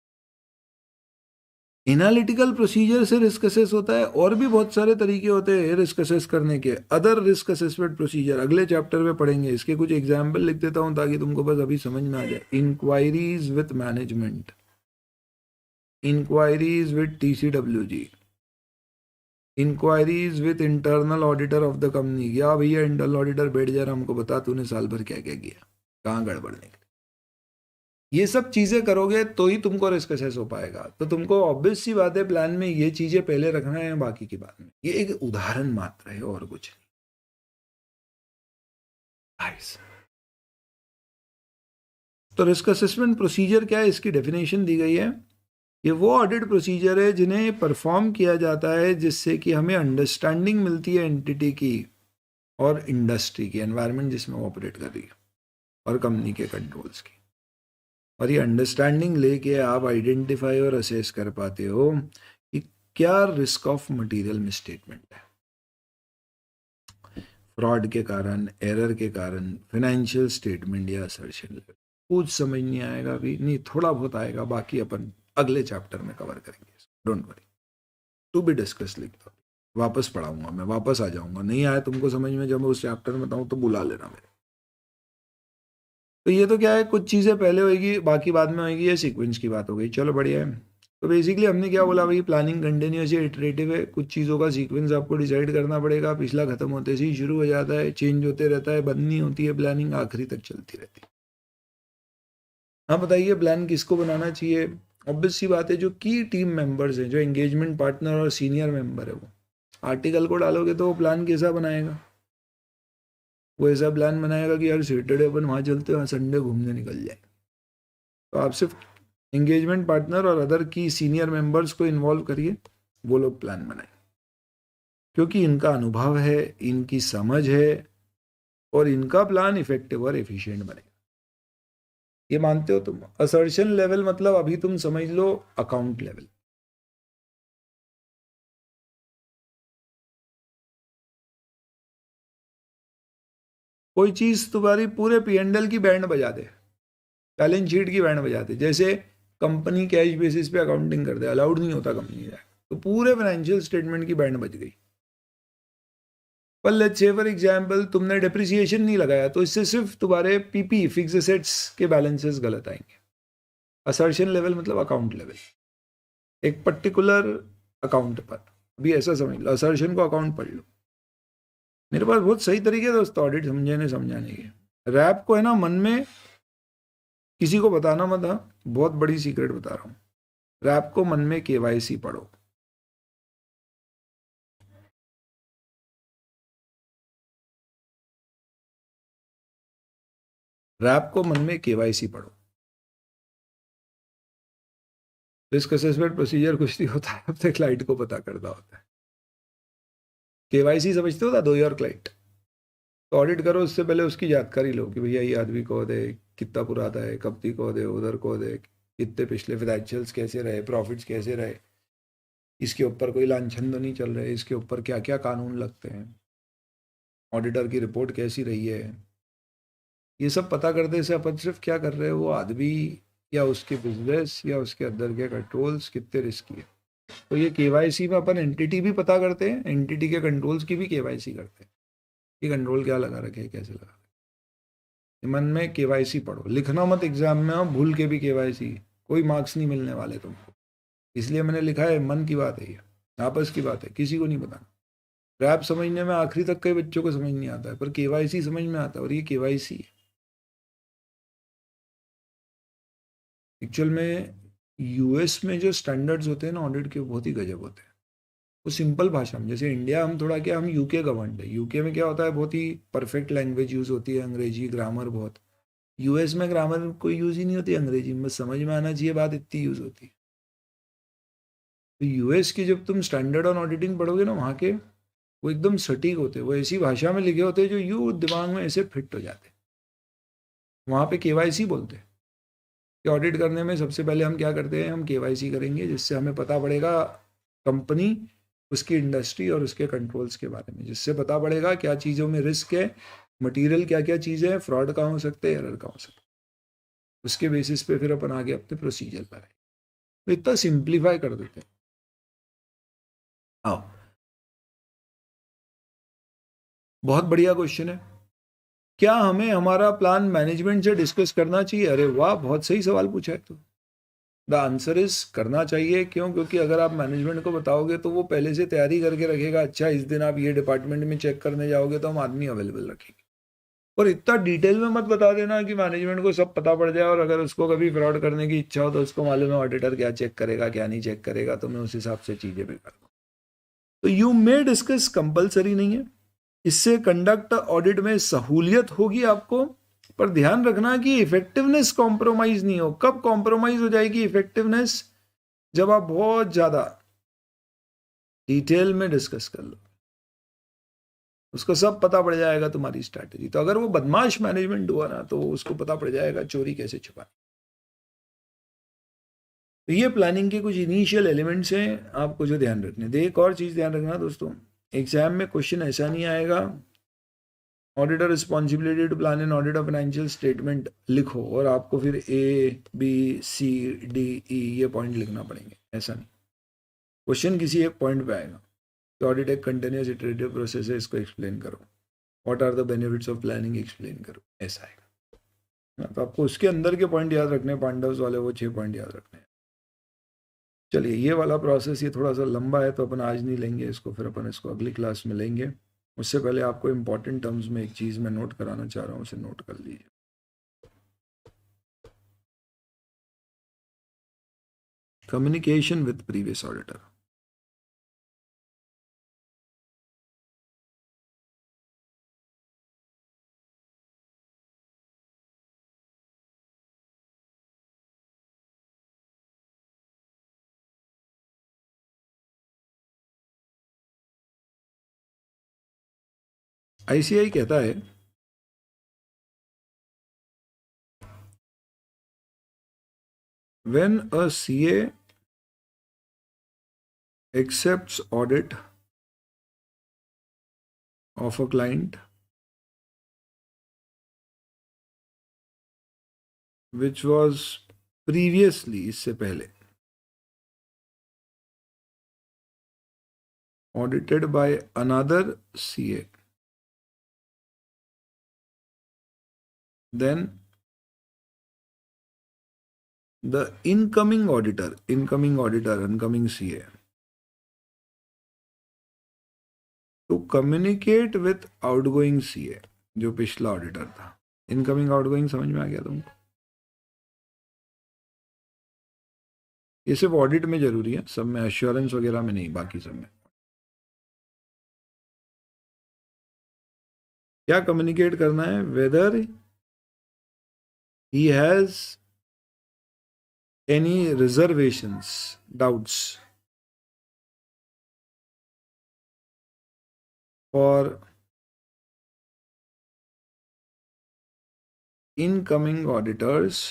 एनालिटिकल प्रोसीजर से रिस्क असेस होता है, और भी बहुत सारे तरीके होते हैं रिस्क असेस करने के, अदर रिस्क असेसमेंट प्रोसीजर अगले चैप्टर में पढ़ेंगे। इसके कुछ एग्जाम्पल लिख देता हूं ताकि तुमको बस अभी समझ में आ जाए। Inquiries with management, inquiries with TCWG, inquiries with internal auditor of the company. या भैया इंटरनल ऑडिटर बैठ जा रहा, हमको बता तूने साल भर क्या क्या किया, कहाँ गड़बड़ निकली। ये सब चीजें करोगे तो ही तुमको रिस्क असेस हो पाएगा। तो तुमको ऑब्वियस सी बात है प्लान में ये चीजें पहले रखना है, बाकी की बात में। ये एक उदाहरण मात्र है और कुछ नहीं। तो रिस्क असेसमेंट प्रोसीजर क्या है, इसकी डेफिनेशन दी गई है। ये वो ऑडिट प्रोसीजर है जिन्हें परफॉर्म किया जाता है जिससे कि हमें अंडरस्टैंडिंग मिलती है एंटिटी की और इंडस्ट्री की, एनवायरनमेंट जिसमें वो ऑपरेट कर रही है, और कंपनी के कंट्रोल्स की। और ये अंडरस्टैंडिंग लेके आप आइडेंटिफाई और असेस कर पाते हो कि क्या रिस्क ऑफ मटेरियल मिसस्टेटमेंट है, फ्रॉड के कारण, एरर के कारण, फाइनेंशियल स्टेटमेंट या असर्शन। कुछ समझ नहीं आएगा अभी, नहीं थोड़ा बहुत आएगा, बाकी अपन अगले चैप्टर में कवर करेंगे, don't worry, to be discuss. लिख दो, वापस पढ़ाऊंगा मैं, वापस आ जाऊंगा, नहीं आया तुमको समझ में जब मैं उस चैप्टर में बताऊं तो बुला लेना मेरे। तो ये तो क्या है, कुछ चीज़ें पहले होगी बाकी बाद में होगी, ये सीक्वेंस की बात हो गई, चलो बढ़िया है। तो बेसिकली हमने क्या बोला भाई, प्लानिंग कंटिन्यूस या इटरेटिव है, कुछ चीज़ों का सीक्वेंस आपको डिसाइड करना पड़ेगा, पिछला खत्म होते से ही शुरू हो जाता है, चेंज होते रहता है, बंद नहीं होती है प्लानिंग, आखिरी तक चलती रहती है। हाँ बताइए, प्लान किसको बनाना चाहिए। ऑब्वियस सी बात है, जो की टीम मेंबर्स हैं, जो एंगेजमेंट पार्टनर और सीनियर मेंबर है, वो आर्टिकल को डालोगे तो वो प्लान कैसा बनाएगा, वो ऐसा प्लान बनाएगा कि यार सैटरडे अपन वहाँ चलते हैं, संडे घूमने निकल जाए। तो आप सिर्फ एंगेजमेंट पार्टनर और अदर की सीनियर मेंबर्स को इन्वॉल्व करिए, वो लोग प्लान बनाए, क्योंकि इनका अनुभव है, इनकी समझ है, और इनका प्लान इफेक्टिव और एफिशिएंट बनेगा। ये मानते हो तुम। असर्शन लेवल मतलब अभी तुम समझ लो अकाउंट लेवल। कोई चीज तुम्हारी पूरे P&L की बैंड बजा दे, बैलेंस शीट की बैंड बजा दे, जैसे कंपनी कैश बेसिस पे अकाउंटिंग कर दे, अलाउड नहीं होता कंपनी जाए, तो पूरे फाइनेंशियल स्टेटमेंट की बैंड बज गई। पर लेट्स से फॉर एग्जांपल तुमने डेप्रिसिएशन नहीं लगाया, तो इससे सिर्फ तुम्हारे PP फिक्स एसेट्स के बैलेंसेस गलत आएंगे। असर्शन लेवल मतलब अकाउंट लेवल, एक पर्टिकुलर अकाउंट पर। अभी ऐसा समझ लो, असर्शन को अकाउंट पढ़ लो। मेरे पास बहुत सही तरीके दोस्तों ऑडिट समझाने के। रैप को है ना मन में किसी को बताना मत, हाँ बहुत बड़ी सीक्रेट बता रहा हूँ। रैप को मन में KYC पढ़ो, रैप को मन में KYC पढ़ो। रिस्क असेसमेंट प्रोसीजर कुछ नहीं होता है, अपने क्लाइंट को पता करना होता है। KYC समझते हो था, दो योर क्लाइंट। तो ऑडिट करो उससे पहले उसकी जानकारी लो कि भैया ये आदमी को दे, कितना पुराना है, कब तक को दे, उधर को दे, कितने पिछले फाइनेंशियल्स कैसे रहे, प्रॉफिट्स कैसे रहे, इसके ऊपर कोई लांछन तो नहीं चल रहे, इसके ऊपर क्या क्या कानून लगते हैं, ऑडिटर की रिपोर्ट कैसी रही है। ये सब पता करने से अपन सिर्फ क्या कर रहे हैं, वो आदमी या उसके बिजनेस या उसके अंदर के कंट्रोल्स कितने रिस्की है। तो ये KYC में अपन एंटिटी भी पता करते हैं, एंटिटी के कंट्रोल्स की भी KYC करते हैं कि कंट्रोल क्या लगा रखे हैं, कैसे लगा रखे। मन में KYC पढ़ो, लिखना मत एग्जाम में, हो भूल के भी KYC, कोई मार्क्स नहीं मिलने वाले तुमको। इसलिए मैंने लिखा है, मन की बात है ये, आपस की बात है, किसी को नहीं बताना। रैप समझने में आखिरी तक कई बच्चों को समझ नहीं आता है, पर KYC समझ में आता है, और ये KYC है। एक्चुअल में US में जो स्टैंडर्ड्स होते हैं ना ऑडिट के, बहुत ही गजब होते हैं। वो सिंपल भाषा में, जैसे इंडिया हम थोड़ा क्या, हम UK गवर्नड है, UK में क्या होता है, बहुत ही परफेक्ट लैंग्वेज यूज़ होती है, अंग्रेजी ग्रामर बहुत। US में ग्रामर कोई यूज़ ही नहीं होती अंग्रेजी में, बस समझ में आना चाहिए बात, इतनी यूज़ होती है। तो US की जब तुम स्टैंडर्ड ऑन ऑडिटिंग पढ़ोगे ना वहाँ के, वो एकदम सटीक होते, वो ऐसी भाषा में लिखे होते जो यू दिमाग में ऐसे फिट हो जाते। वहाँ पे केवाईसी बोलते हैं कि ऑडिट करने में सबसे पहले हम क्या करते हैं, हम केवाईसी करेंगे, जिससे हमें पता पड़ेगा कंपनी, उसकी इंडस्ट्री और उसके कंट्रोल्स के बारे में, जिससे पता पड़ेगा क्या चीज़ों में रिस्क है, मटेरियल क्या क्या चीज़ें हैं, फ्रॉड कहाँ हो सकते हैं, एरर कहाँ हो सकते हैं। उसके बेसिस पे फिर अपन आगे अपने प्रोसीजर लगाए। तो इतना सिंप्लीफाई कर देते हैं। आओ, बहुत बढ़िया क्वेश्चन है। क्या हमें हमारा प्लान मैनेजमेंट से डिस्कस करना चाहिए? अरे वाह, बहुत सही सवाल पूछा है। तो द आंसर इज करना चाहिए। क्यों? क्योंकि अगर आप मैनेजमेंट को बताओगे तो वो पहले से तैयारी करके रखेगा, अच्छा इस दिन आप ये डिपार्टमेंट में चेक करने जाओगे तो हम आदमी अवेलेबल रखेंगे। और इतना डिटेल में मत बता देना कि मैनेजमेंट को सब पता पड़ जाए, और अगर उसको कभी फ्रॉड करने की इच्छा हो तो उसको मालूम है ऑडिटर क्या चेक करेगा क्या नहीं चेक करेगा, तो मैं उस हिसाब से चीजें भी कर दूँ। तो यू मे डिस्कस, कंपलसरी नहीं है। इससे कंडक्ट ऑडिट में सहूलियत होगी आपको, पर ध्यान रखना कि इफेक्टिवनेस कॉम्प्रोमाइज नहीं हो। कब कॉम्प्रोमाइज हो जाएगी इफेक्टिवनेस? जब आप बहुत ज्यादा डिटेल में डिस्कस कर लो, उसको सब पता पड़ जाएगा तुम्हारी स्ट्रैटेजी। तो अगर वो बदमाश मैनेजमेंट हुआ ना, तो उसको पता पड़ जाएगा चोरी कैसे छुपानी। तो ये प्लानिंग के कुछ इनिशियल एलिमेंट्स हैं आपको जो ध्यान रखने। तो एक और चीज ध्यान रखना दोस्तों, एग्जाम में क्वेश्चन ऐसा नहीं आएगा auditor responsibility to plan and audit of financial statement लिखो और आपको फिर A B C D E ये पॉइंट लिखना पड़ेंगे, ऐसा नहीं। क्वेश्चन किसी एक पॉइंट पे आएगा कि ऑडिट एक कंटिन्यूस इटरेटिव प्रोसेस है, इसको एक्सप्लेन करो, what are the benefits of planning, explain करो, ऐसा आएगा। तो आपको उसके अंदर के पॉइंट याद रखने, पांडव्स वाले वो 6 पॉइंट याद रखने हैं। चलिए, ये वाला प्रोसेस ये थोड़ा सा लंबा है तो अपन आज नहीं लेंगे इसको, फिर अपन इसको अगली क्लास में लेंगे। उससे पहले आपको इंपॉर्टेंट टर्म्स में एक चीज़ मैं नोट कराना चाह रहा हूँ, उसे नोट कर लीजिए। Communication with previous auditor. ICAI कहता है when a CA accepts audit of a client which was previously, इससे पहले, audited by another CA, then the incoming CA to communicate with outgoing CA, जो पिछला ऑडिटर था। इनकमिंग आउटगोइंग समझ में आ गया तुमको? ये सिर्फ ऑडिट में जरूरी है, सब में, एश्योरेंस वगैरह में नहीं, बाकी सब में। क्या कम्युनिकेट करना है? Weather he has any reservations, doubts for incoming auditors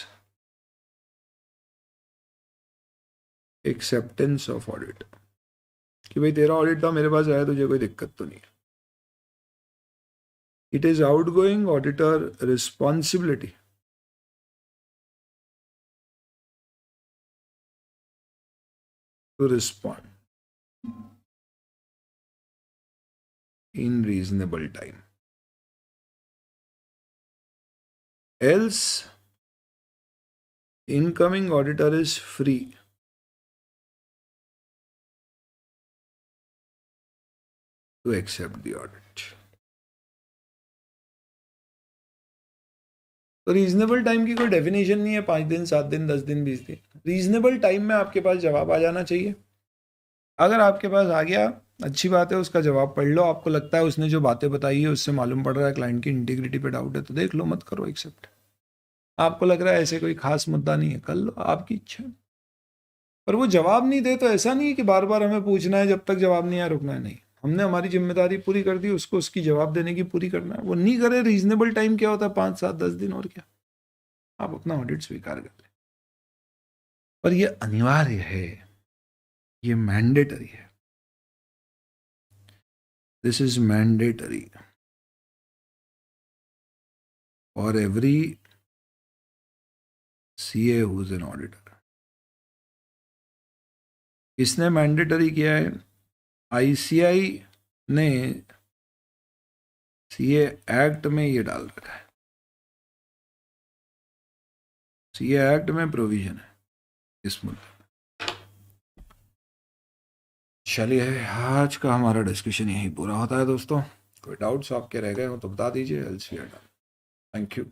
acceptance of audit, कि भाई तेरा ऑडिट था, मेरे पास आया, तुझे कोई दिक्कत तो नहीं है। It is outgoing auditor responsibility to respond in reasonable time. Else, incoming auditor is free to accept the audit. तो रीजनेबल टाइम की कोई डेफिनेशन नहीं है, 5 दिन 7 दिन 10 दिन 20 दिन। रीजनेबल टाइम में आपके पास जवाब आ जाना चाहिए। अगर आपके पास आ गया, अच्छी बात है, उसका जवाब पढ़ लो। आपको लगता है उसने जो बातें बताई है उससे मालूम पड़ रहा है क्लाइंट की इंटीग्रिटी पे डाउट है, तो देख लो, मत करो एक्सेप्ट। आपको लग रहा है ऐसे कोई खास मुद्दा नहीं है, कर लो, आपकी इच्छा। पर वो जवाब नहीं दे तो ऐसा नहीं है कि बार बार हमें पूछना है, जब तक जवाब नहीं आया रुकना है, नहीं। हमने हमारी जिम्मेदारी पूरी कर दी, उसको उसकी जवाब देने की पूरी करना है। वो नहीं करे, रीजनेबल टाइम क्या होता है, 5 7 10 दिन, और क्या, आप अपना ऑडिट स्वीकार कर लें। पर ये अनिवार्य है, ये मैंडेटरी है, this is mandatory for every CA who is an auditor. इसने मैंडेटरी किया है, आईसीआई ने सीए एक्ट में ये डाल रखा है, सीए एक्ट में प्रोविजन है इस मुद्दे। चलिए, आज का हमारा डिस्कशन यही पूरा होता है दोस्तों। कोई डाउट्स आपके रह गए हो तो बता दीजिए, else we are done. Thank you.